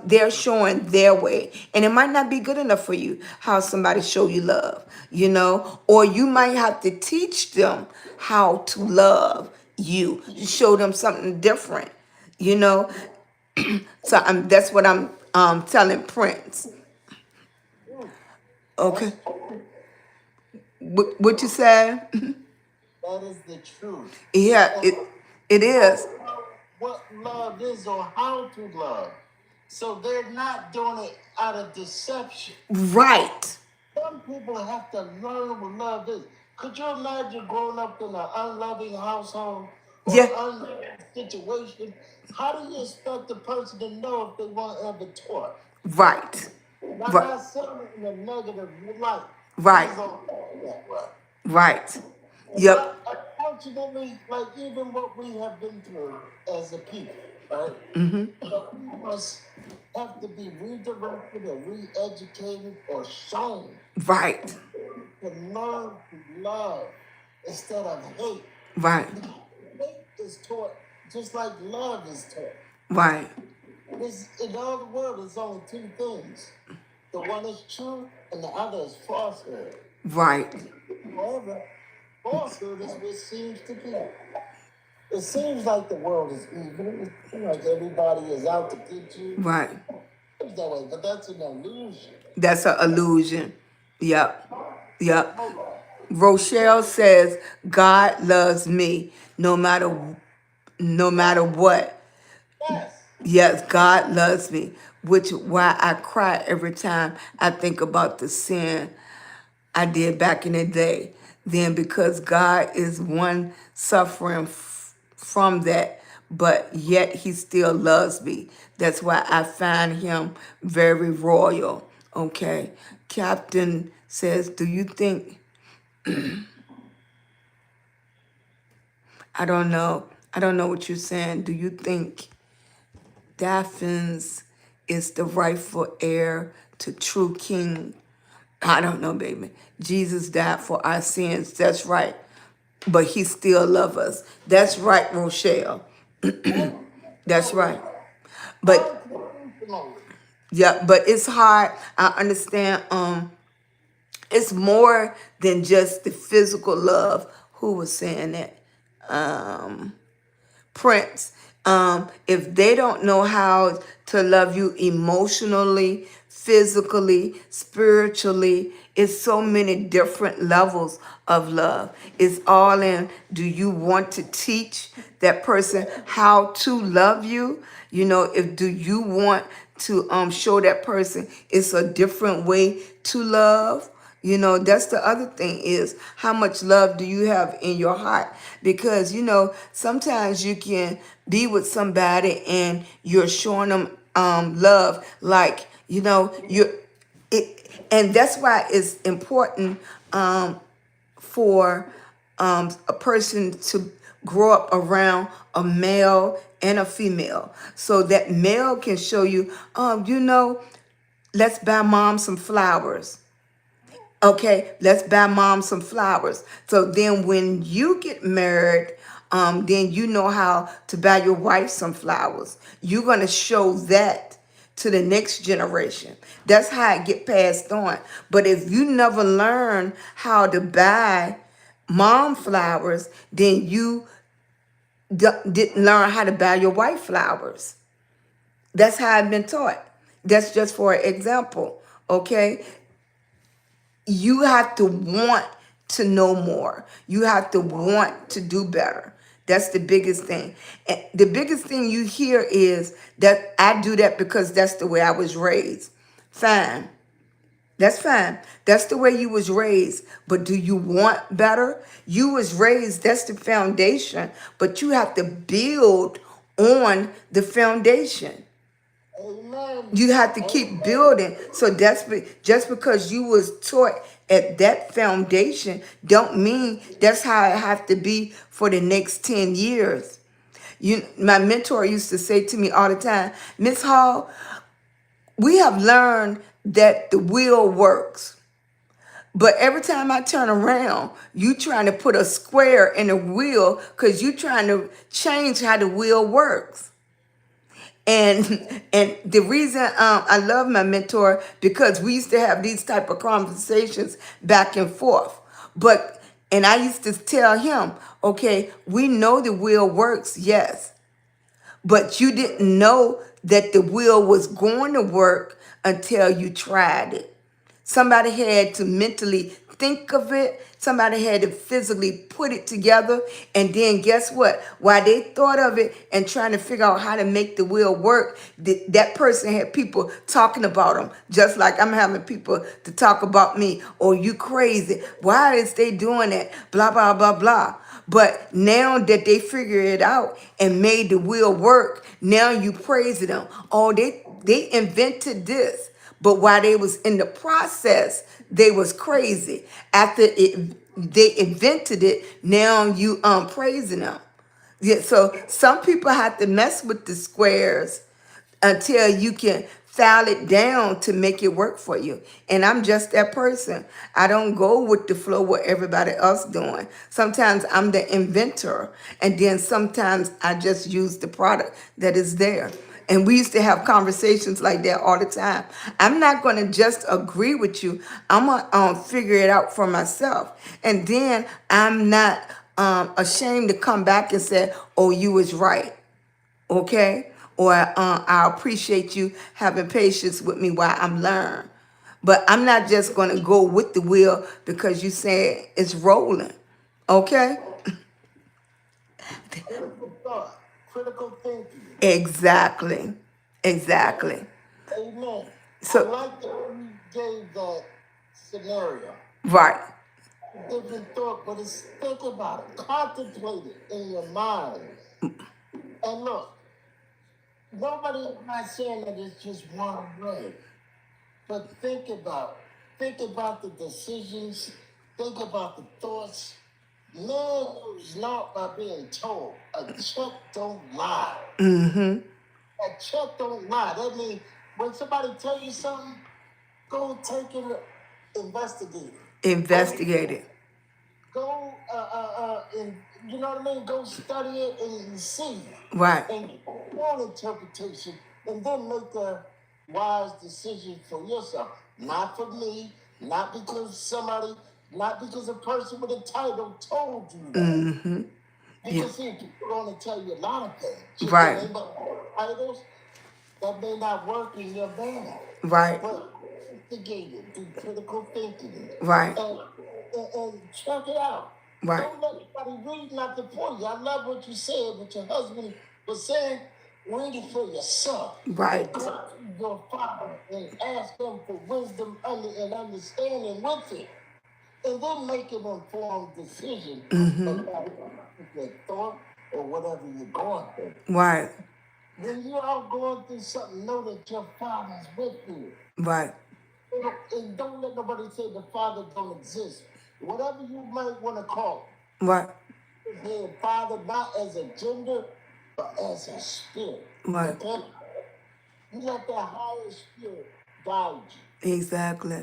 they're showing their way, and it might not be good enough for you how somebody show you love, you know, or you might have to teach them how to love you, show them something different, you know. So that's what I'm telling Prince. Okay, what you said? That is the truth. Yeah, it is. What love is or how to love. So they're not doing it out of deception. Right. Some people have to learn what love is. Could you imagine growing up in an unloving household or Yeah. unloving situation? How do you expect the person to know if they weren't ever taught? Right. I'm Right. not saying it in a negative light. Right. Please don't think that way. Right. But Yep. unfortunately, like even what we have been through as a people, right? So we must have to be redirected or re-educated or shown Right. to learn to love instead of hate. Right. Hate is taught just like love is taught. Right. In all the world, there's only two things. The one is true and the other is falsehood. Right. However, falsehood is what seems to be. It seems like the world is evil. It seems like everybody is out to get you. Right. It's that way, but that's an illusion. That's an illusion. Yep. Yep. Rochelle says God loves me no matter what. Yes. Yes, God loves me, which why I cry every time I think about the sin I did back in the day. Then because God is one suffering from that, but yet he still loves me. That's why I find him very royal. Okay. Captain says, do you think, I don't know. I don't know what you're saying. Do you think Daphne's is the rightful heir to true king? I don't know, baby. Jesus died for our sins. That's right. But he still loves us. That's right, Rochelle. That's right. But yeah, but it's hard. I understand. It's more than just the physical love. Who was saying that? Prince. If they don't know how to love you emotionally, physically, spiritually, it's so many different levels of love. It's all in, do you want to teach that person how to love you? You know, if do you want to show that person it's a different way to love? You know, that's the other thing is how much love do you have in your heart? Because, you know, sometimes you can be with somebody and you're showing them love like, you know, and that's why it's important for a person to grow up around a male and a female so that male can show you, you know, let's buy mom some flowers. Okay, let's buy mom some flowers. So then when you get married, then you know how to buy your wife some flowers. You're going to show that to the next generation. That's how it get passed on. But if you never learn how to buy mom flowers, then you didn't learn how to buy your wife flowers. That's how I've been taught. That's just for example. Okay, you have to want to know more. You have to want to do better. That's the biggest thing. And the biggest thing you hear is that I do that because that's the way I was raised. Fine. That's fine. That's the way you was raised. But do you want better? You was raised, that's the foundation. But you have to build on the foundation. Amen. You have to keep building. So just because you was taught at that foundation don't mean that's how it have to be for the next 10 years. My mentor used to say to me all the time, Miss Hall, we have learned that the wheel works. But every time I turn around, you trying to put a square in the wheel because you trying to change how the wheel works. And the reason I love my mentor because we used to have these type of conversations back and forth. And I used to tell him, okay, we know the wheel works, yes, but you didn't know that the wheel was going to work until you tried it. Somebody had to mentally think of it. Somebody had to physically put it together. And then guess what? While they thought of it and trying to figure out how to make the wheel work, that person had people talking about them. Just like I'm having people to talk about me. Oh, you crazy. Why is they doing that? Blah, blah, blah, blah. But now that they figured it out and made the wheel work, now you praise them. Oh, they invented this. But while they was in the process, they was crazy. They invented it, now you praising them. Yeah, so some people have to mess with the squares until you can file it down to make it work for you. And I'm just that person. I don't go with the flow what everybody else doing. Sometimes I'm the inventor, and then sometimes I just use the product that is there. And we used to have conversations like that all the time. I'm not going to just agree with you. I'm going to figure it out for myself. And then I'm not ashamed to come back and say, oh, you was right. Okay? Or I appreciate you having patience with me while I'm learning. But I'm not just going to go with the wheel because you said it's rolling. Okay? Critical thought, critical thinking. Exactly. Exactly. Amen. I So, like that you gave that scenario. right. Different thought, but it's think about it, contemplate it in your mind. And look, nobody is not saying that it's just one way, but think about the decisions, think about the thoughts. Man knows not by being told. A check don't lie. Mm-hmm. A check don't lie. That means when somebody tell you something, go take it, investigate it. Investigate it. Go and you know what I mean, go study it and see Right. and get your own interpretation and then make a wise decision for yourself, not for me, not because somebody, not because a person with a title told you that. Mm-hmm. Yeah. Because see, people are going to tell you a lot of things. Just Right. the name of titles that may not work in your band. Right. But investigate it, do critical thinking, Right. and check it out. Right. Don't let anybody read nothing for you. I love what you said, what your husband was saying. Read it for yourself. Right. And go to your father and ask him for wisdom and understanding with it. And then make an informed decision about your thought or whatever you're going through. Right. When you're out going through something, know that your father's with you. Right. And don't let nobody say the Father don't exist. Whatever you might want to call Right. the Father, not as a gender, but as a spirit. Right. Okay? You let that higher spirit guide you. Exactly.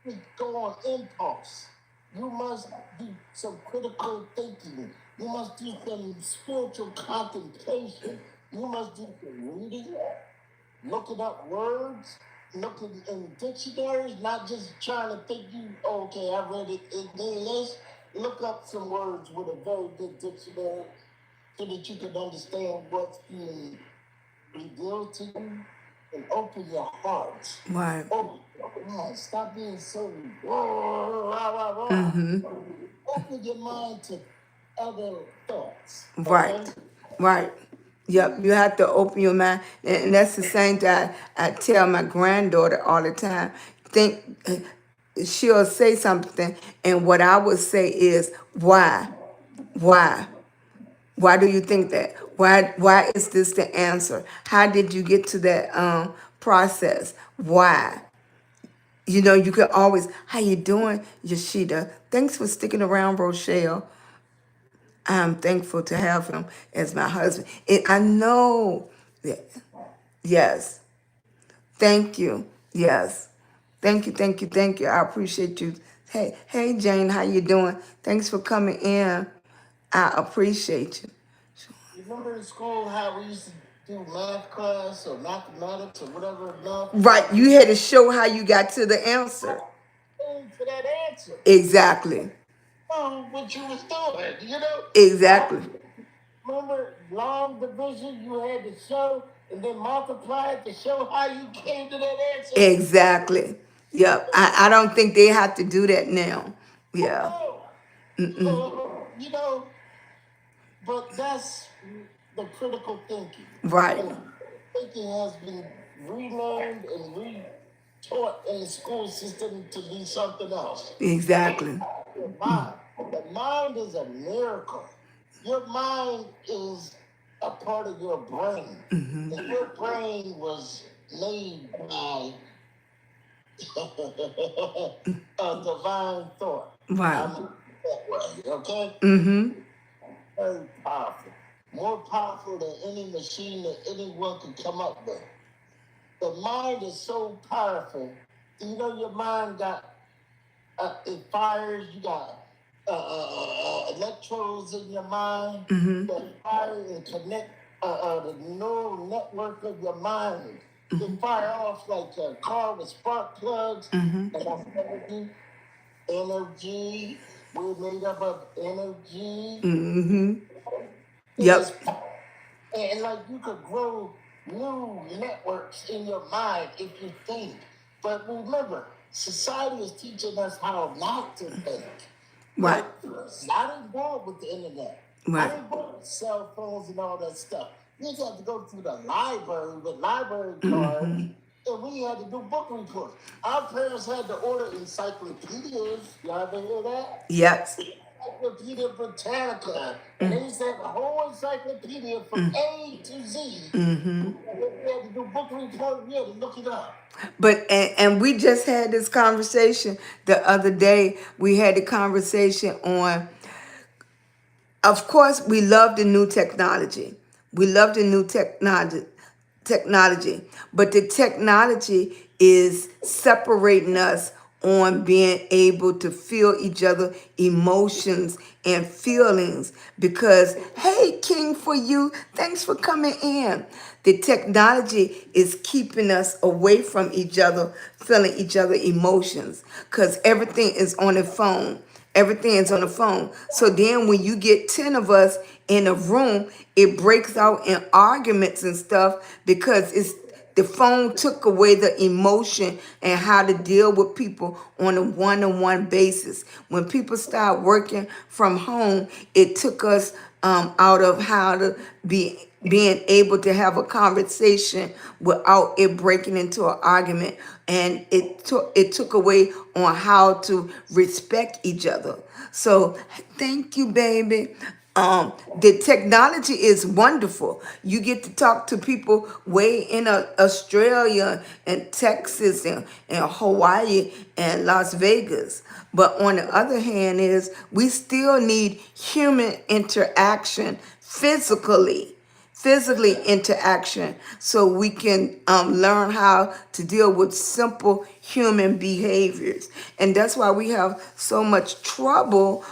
You go on impulse. You must do some critical thinking. You must do some spiritual contemplation. You must do some reading. looking up words, looking in dictionaries, not just trying to think you, oh, okay, I read it in English. Look up some words with a very good dictionary so that you can understand what's being revealed to you and open your heart. Right. Open your mind. Stop being so rah, rah, rah. Open your mind to other thoughts. Right. Okay? Right. Yep. You have to open your mind. And that's the same thing I tell my granddaughter all the time. Think she'll say something, and what I would say is, why? Why? Why do you think that? Why is this the answer? How did you get to that process? Why? You know, you could always, how you doing, Yashida? Thanks for sticking around, Rochelle. I'm thankful to have him as my husband. I know. Yeah. Yes. Thank you. Yes. Thank you, thank you, thank you. I appreciate you. Hey, Jane, how you doing? Thanks for coming in. I appreciate you. Remember in school how we used to do math class or mathematics or whatever math? Right, you had to show how you got to the answer. To that answer. Exactly. What you was doing, you know? Exactly. Remember long division you had to show and then multiply it to show how you came to that answer? Exactly. Yep. I don't think they have to do that now. Yeah. So, you know, but that's the critical thinking. Right. And thinking has been relearned and re-taught in the school system to be something else. Exactly. Your mind. The mind is a miracle. Your mind is a part of your brain. And your brain was made by a divine thought. Right. I mean, that way, okay? Mm-hmm. Very powerful. More powerful than any machine that anyone can come up with. The mind is so powerful. You know, your mind got it fires. You got electrodes in your mind that fire and connect the neural network of your mind. They fire off like a car with spark plugs. And that's energy. Energy. We're made up of energy. Yep. And like you could grow new networks in your mind if you think. But remember, society is teaching us how not to think. Right. I didn't grow up with the internet. Right. I didn't grow up with cell phones and all that stuff. We just had to go to the library with library cards, and we had to do book reports. Our parents had to order encyclopedias. Y'all ever hear that? Yep. Encyclopedia Britannica. And they used to have a whole encyclopedia from A to Z. We had to do book report. We had to look it up. But and we just had this conversation the other day. We had a conversation on, of course, we love the new technology. We love the new technology, but the technology is separating us on being able to feel each other emotions and feelings. Because, hey, King, for you, thanks for coming in. The technology is keeping us away from each other, feeling each other emotions, because everything is on the phone. Everything is on the phone. So then when you get 10 of us in a room, it breaks out in arguments and stuff because the phone took away the emotion and how to deal with people on a one-on-one basis. When people start working from home, it took us out of how to being able to have a conversation without it breaking into an argument, and it took away on how to respect each other. So thank you, baby. The technology is wonderful. You get to talk to people way in Australia and Texas and Hawaii and Las Vegas. But on the other hand is we still need human interaction physically interaction so we can learn how to deal with simple human behaviors. And that's why we have so much trouble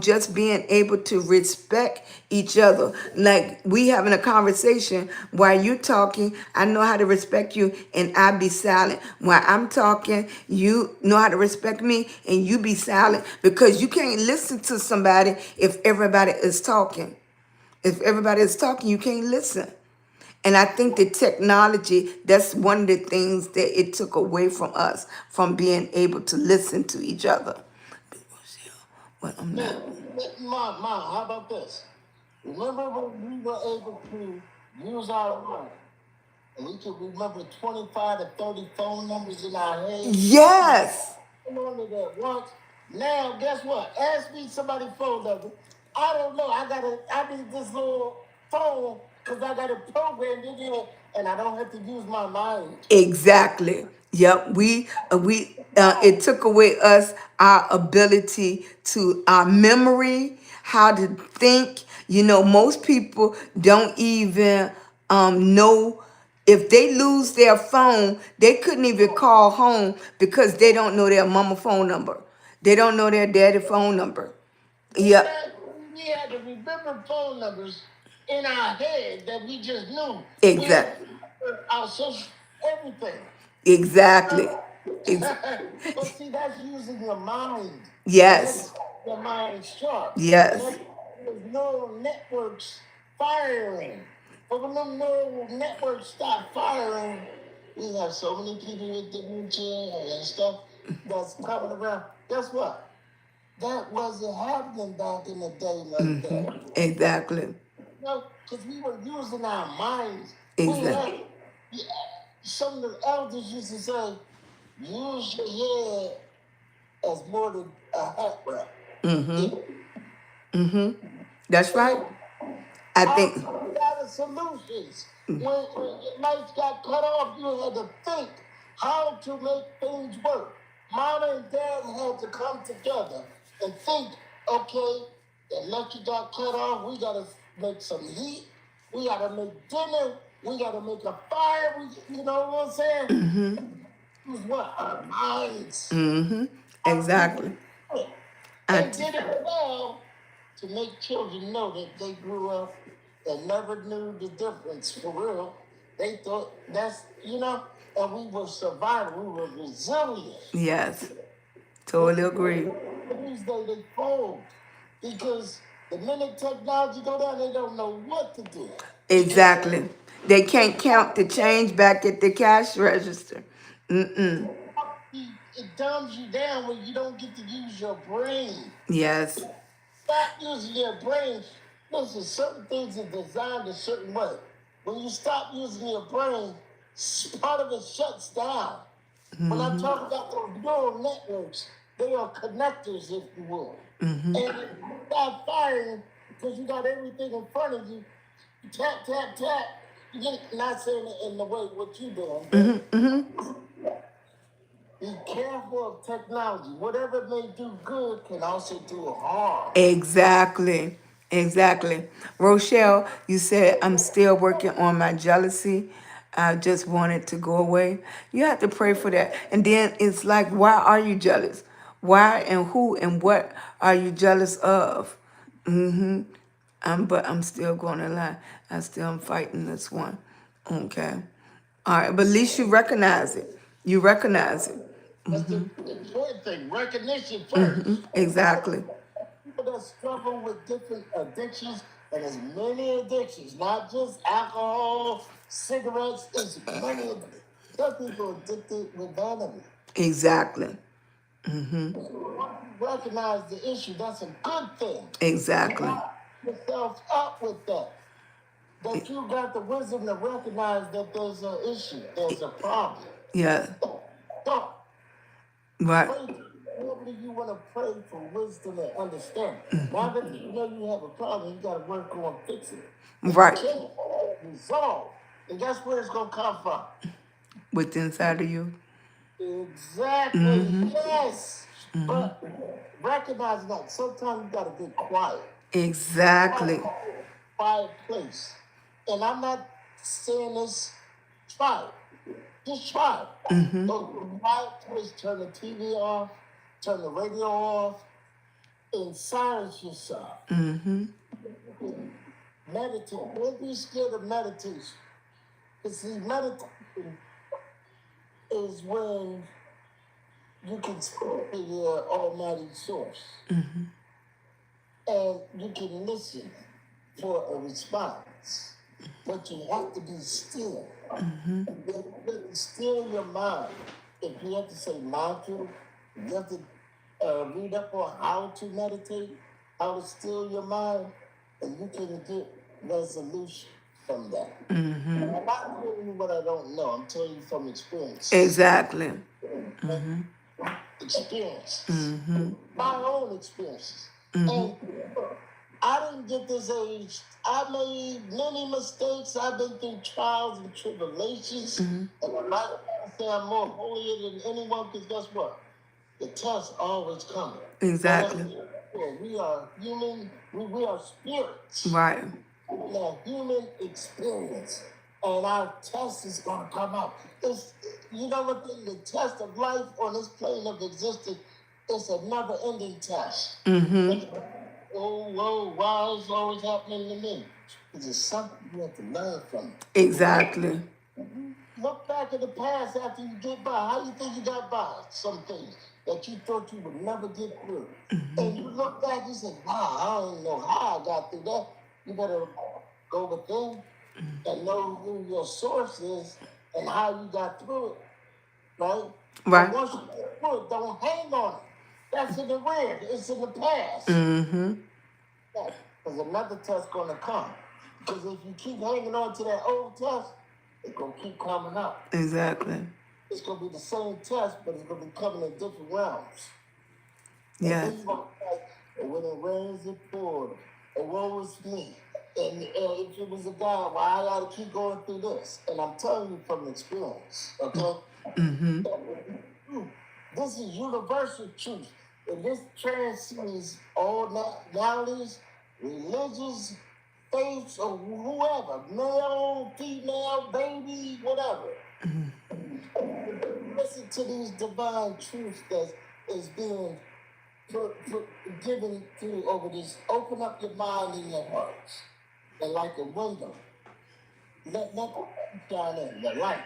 just being able to respect each other. Like we having a conversation while you talking, I know how to respect you and I be silent. While I'm talking, you know how to respect me and you be silent, because you can't listen to somebody if everybody is talking. If everybody is talking, you can't listen. And I think the technology, that's one of the things that it took away from us, from being able to listen to each other. Well, I'm not. Mom, how about this? Remember when we were able to use our mind and we could remember 25 to 30 phone numbers in our head? Yes. Only that once. Now, guess what? Ask me somebody's phone number. I don't know. I need this little phone because I got it programmed in here and I don't have to use my mind. Exactly. Yep. It took away us our ability to our memory, how to think. You know, most people don't even know if they lose their phone, they couldn't even call home because they don't know their mama phone number. They don't know their daddy phone number. Yep. We had to remember phone numbers in our head that we just knew. Exactly. Our social, everything. Exactly. Ex- But see, that's using your mind. yes. Your mind sharp. Yes. There's neural networks firing. But when them neural networks start firing, we have so many people with dementia and stuff that's coming around. Guess what? That wasn't happening back in the day like that. Exactly. No, because we were using our minds. Exactly. Some of the elders used to say, use your head as more than a hat rack. That's right. I think. Got solutions. When your lights got cut off, you had to think how to make things work. Mama and dad had to come together and think, okay, the electric got cut off, we got to make some heat, we got to make dinner, we got to make a fire, you know what I'm saying? It was what? Our minds. Exactly. They did it well to make children know that they grew up and never knew the difference for real. They thought that's, and we were surviving, we were resilient. Yes. Totally agree. These days they fold because the minute technology go down, they don't know what to do. Exactly. They can't count the change back at the cash register. It dumbs you down when you don't get to use your brain. Yes. Stop using your brain. Listen, certain things are designed a certain way. When you stop using your brain, part of it shuts down. When I talk about those neural networks, they are connectors, if you will. And if you stop firing because you got everything in front of you, tap, tap, tap. You get it, not saying it in the way what you doing. Be careful of technology. Whatever it may do good can also do harm. Exactly. Exactly. Rochelle, you said, I'm still working on my jealousy. I just want it to go away. You have to pray for that. And then it's like, why are you jealous? Why and who and what are you jealous of? But I'm still going to lie. I still am fighting this one. Okay. All right. But at least you recognize it. You recognize it. That's the important thing. Recognition first. Exactly. People that struggle with different addictions, and there's many addictions, not just alcohol, cigarettes, there's many. Some people addicted with vanity. Exactly. Recognize the issue, that's a good thing. Exactly. Back yourself up with that. That you got the wisdom to recognize that there's an issue, there's a problem. Yeah. So, Right. whatever you want to pray for wisdom and understanding. Now that you know you have a problem, you got to work on fixing it. Right. You can't resolve. And guess where it's going to come from? Within inside of you. Exactly. Yes. But recognize that sometimes you got to get quiet. Exactly. Quiet place. And I'm not saying this, try it. Just try it. Go to a quiet place, turn the TV off, turn the radio off, and silence yourself. Mm-hmm. Meditate. Don't be scared of meditation. Because see, meditation is when you can speak to your almighty source. Mm-hmm. And you can listen for a response. But you have to be still. Mm-hmm. Still your mind. If you have to say mantra, you have to read up on how to meditate, how to still your mind, and you can get resolution from that. Mm-hmm. I'm not telling you what I don't know. I'm telling you from experience. Exactly. Mm-hmm. Experiences. Mm-hmm. My own experiences. Mm-hmm. And I didn't get this age. I made many mistakes. I've been through trials and tribulations. Mm-hmm. And I'm not gonna say I'm more holier than anyone, because guess what? The test always coming. Exactly. We are human. We are spirits. Right. We are human experience. And our test is going to come up. It's, you know what? The test of life on this plane of existence is a never ending test. Mm-hmm. Oh, whoa, why is it always happening to me? Because it's something you have to learn from it. Exactly. Look back at the past after you get by. How you think you got by? Some things that you thought you would never get through. And you look back, you say, wow, I don't know how I got through that. You better go within and know who your source is and how you got through it, right? Right. And once you get through it, don't hang on it. That's in the rear. It's in the past. Mm-hmm. Because another test going to come. Because if you keep hanging on to that old test, it's going to keep coming up. Exactly. It's going to be the same test, but it's going to be coming in different realms. Yeah. And when it rains, it pours. And woe is me. And if it was a God, why I got to keep going through this? And I'm telling you from experience, okay? Mm-hmm. This is universal truth. And this transcends all nationalities, religions, faiths, or whoever, male, female, baby, whatever. Listen to these divine truths that is being given to you over this. Open up your mind and your hearts. They're like a window. Let shine in the light.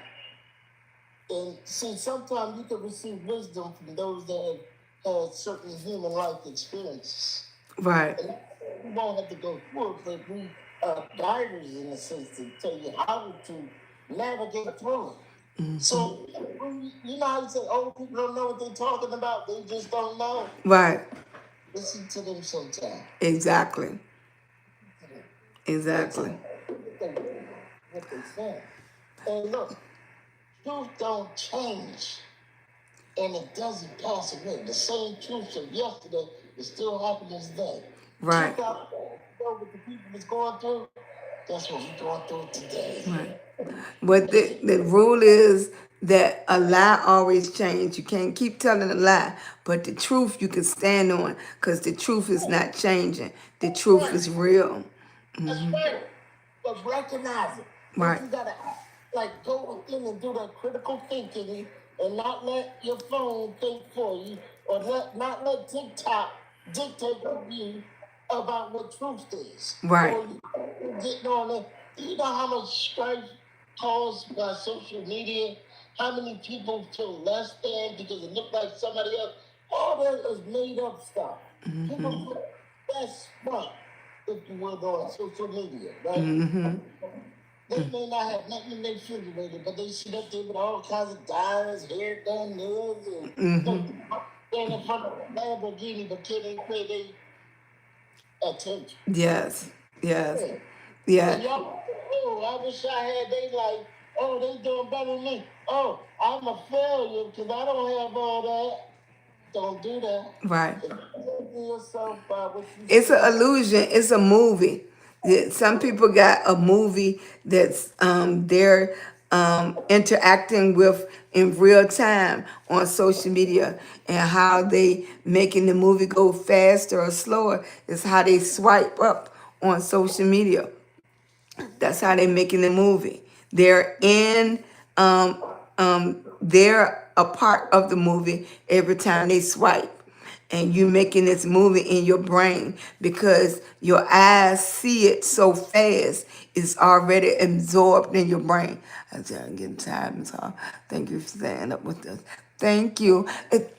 And see, sometimes you can receive wisdom from those that have had certain human life experiences. Right. And we won't have to go through it, but we are guiders in a sense to tell you how to navigate through it. Mm-hmm. So, you know how you say, old people don't know what they're talking about, they just don't know. Right. Listen to them sometime. Exactly. Exactly. What they say. And look, truth don't change, and it doesn't pass away. The same truth of yesterday is still happening today. Right. Truth out there, what the people is going through, that's what we're going through today. Right. But the rule is that a lie always changes. You can't keep telling a lie, but the truth you can stand on, because the truth is not changing. The truth is real. That's right. But recognize it. Right. You gotta go within and do that critical thinking and not let your phone think for you, or not let TikTok dictate your view about what truth is. Right. Or you getting on it. Do you know how much strife caused by social media? How many people feel less than because it looked like somebody else? All that is made up stuff. Mm-hmm. People feel less smart, if you will, on social media, right? Mm-hmm. They may not have nothing in their refrigerator, but they sit up there with all kinds of diamonds, hair done, nails, and stand in front of a Lamborghini, but can't pay their attention. Yes. Yes. Yeah. And y'all, oh, I wish I had they like, oh, they doing better than me. Oh, I'm a failure because I don't have all that. Don't do that. Right. It's an illusion. It's a movie. Some people got a movie that's they're interacting with in real time on social media, and how they making the movie go faster or slower is how they swipe up on social media. That's how they're making the movie. They're in they're a part of the movie every time they swipe. and you making this movie in your brain because your eyes see it so fast. It's already absorbed in your brain. I'm getting tired, Ms. Hall. Thank you for staying up with us. Thank you.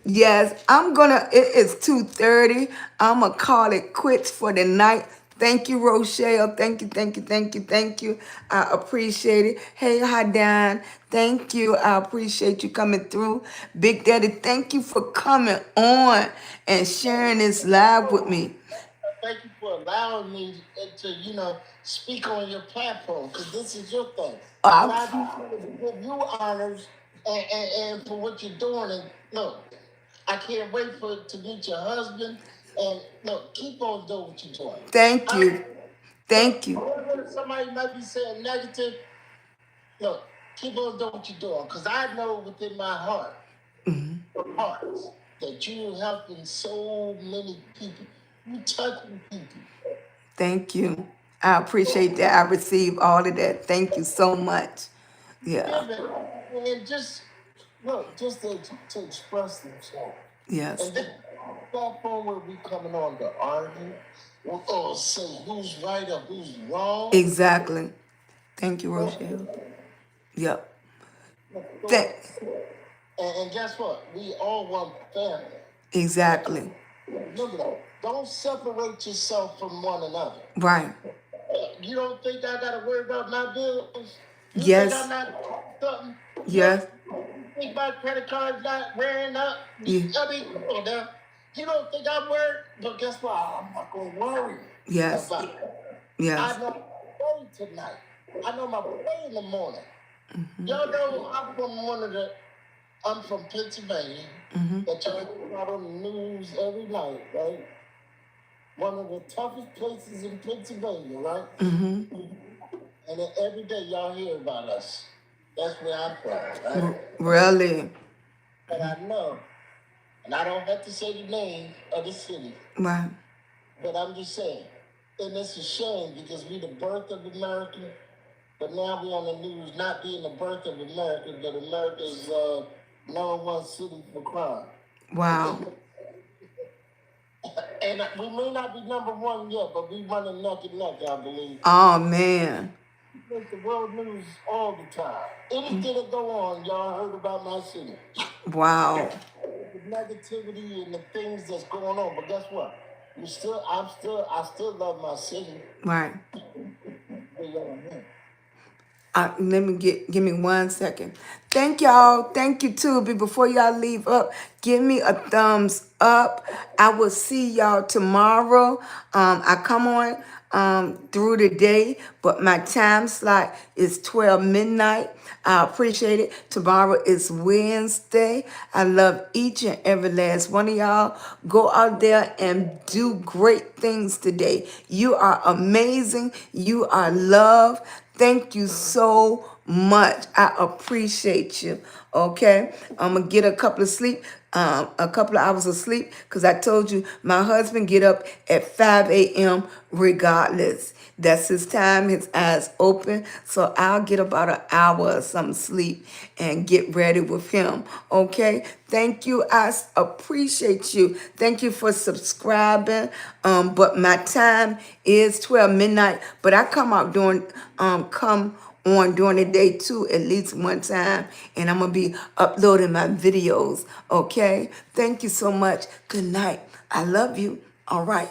Yes, it is 2:30. I'm going to call it quits for the night. Thank you, Rochelle. Thank you, thank you, thank you, thank you. I appreciate it. Hey, Hadan. Thank you. I appreciate you coming through. Big Daddy, thank you for coming on and sharing this live with me. Thank you for allowing me to, speak on your platform, because this is your thing. And I just want to give you honors and for what you're doing. And look, I can't wait to meet your husband. And look, keep on doing what you're doing. Thank you. Thank you. Somebody might be saying negative. Look, keep on doing what you're doing, because I know within my heart, hearts, that you're helping so many people. You touching people. Thank you. I appreciate that. I receive all of that. Thank you so much. Yeah. And just look, just to express themselves. Yes. And then platform where we coming on to argue or say who's right or who's wrong. Exactly. Thank you, Rochelle. Yep. And guess what? We all one family. Exactly. Remember that. Don't separate yourself from one another. Right. You don't think I gotta worry about my bills? You Yes. think I'm not something? Yes. You think my credit card's not wearing up? Yeah. I mean, come on now. You don't think I'm worried? But guess what? I'm not gonna worry. Yes. About it. Yes. I know my play tonight. I know my play in the morning. Y'all know I'm from Pennsylvania. That y'all hear about on the news every night, right? One of the toughest places in Pennsylvania, right? And then every day y'all hear about us. That's where I'm from, right? Really? And I know, and I don't have to say the name of the city. Right. But I'm just saying, and it's a shame because we the birth of America, but now we on the news not being the birth of America, but America's #1 city for crime. Wow. And we may not be #1 yet, but we running neck and neck, I believe. Oh, man. It's the world news all the time. Anything that go on, y'all heard about my city. Wow. The negativity and the things that's going on, but guess what? I still love my city. Right. Give me 1 second. Thank y'all. Thank you, Tubi. Before y'all leave up, give me a thumbs up. I will see y'all tomorrow. I come on through the day, but my time slot is 12 midnight. I appreciate it. Tomorrow is Wednesday. I love each and every last one of y'all. Go out there and do great things today. You are amazing. You are loved. Thank you so much. I appreciate you. Okay, I'm gonna get a couple of hours of sleep because I told you my husband get up at 5 a.m. regardless. That's his time. His eyes open, so I'll get about an hour or some sleep and get ready with him. Okay. Thank you. I appreciate you. Thank you for subscribing. But my time is 12 midnight. But I come out come on during the day too, at least one time. And I'm gonna be uploading my videos. Okay. Thank you so much. Good night. I love you. All right.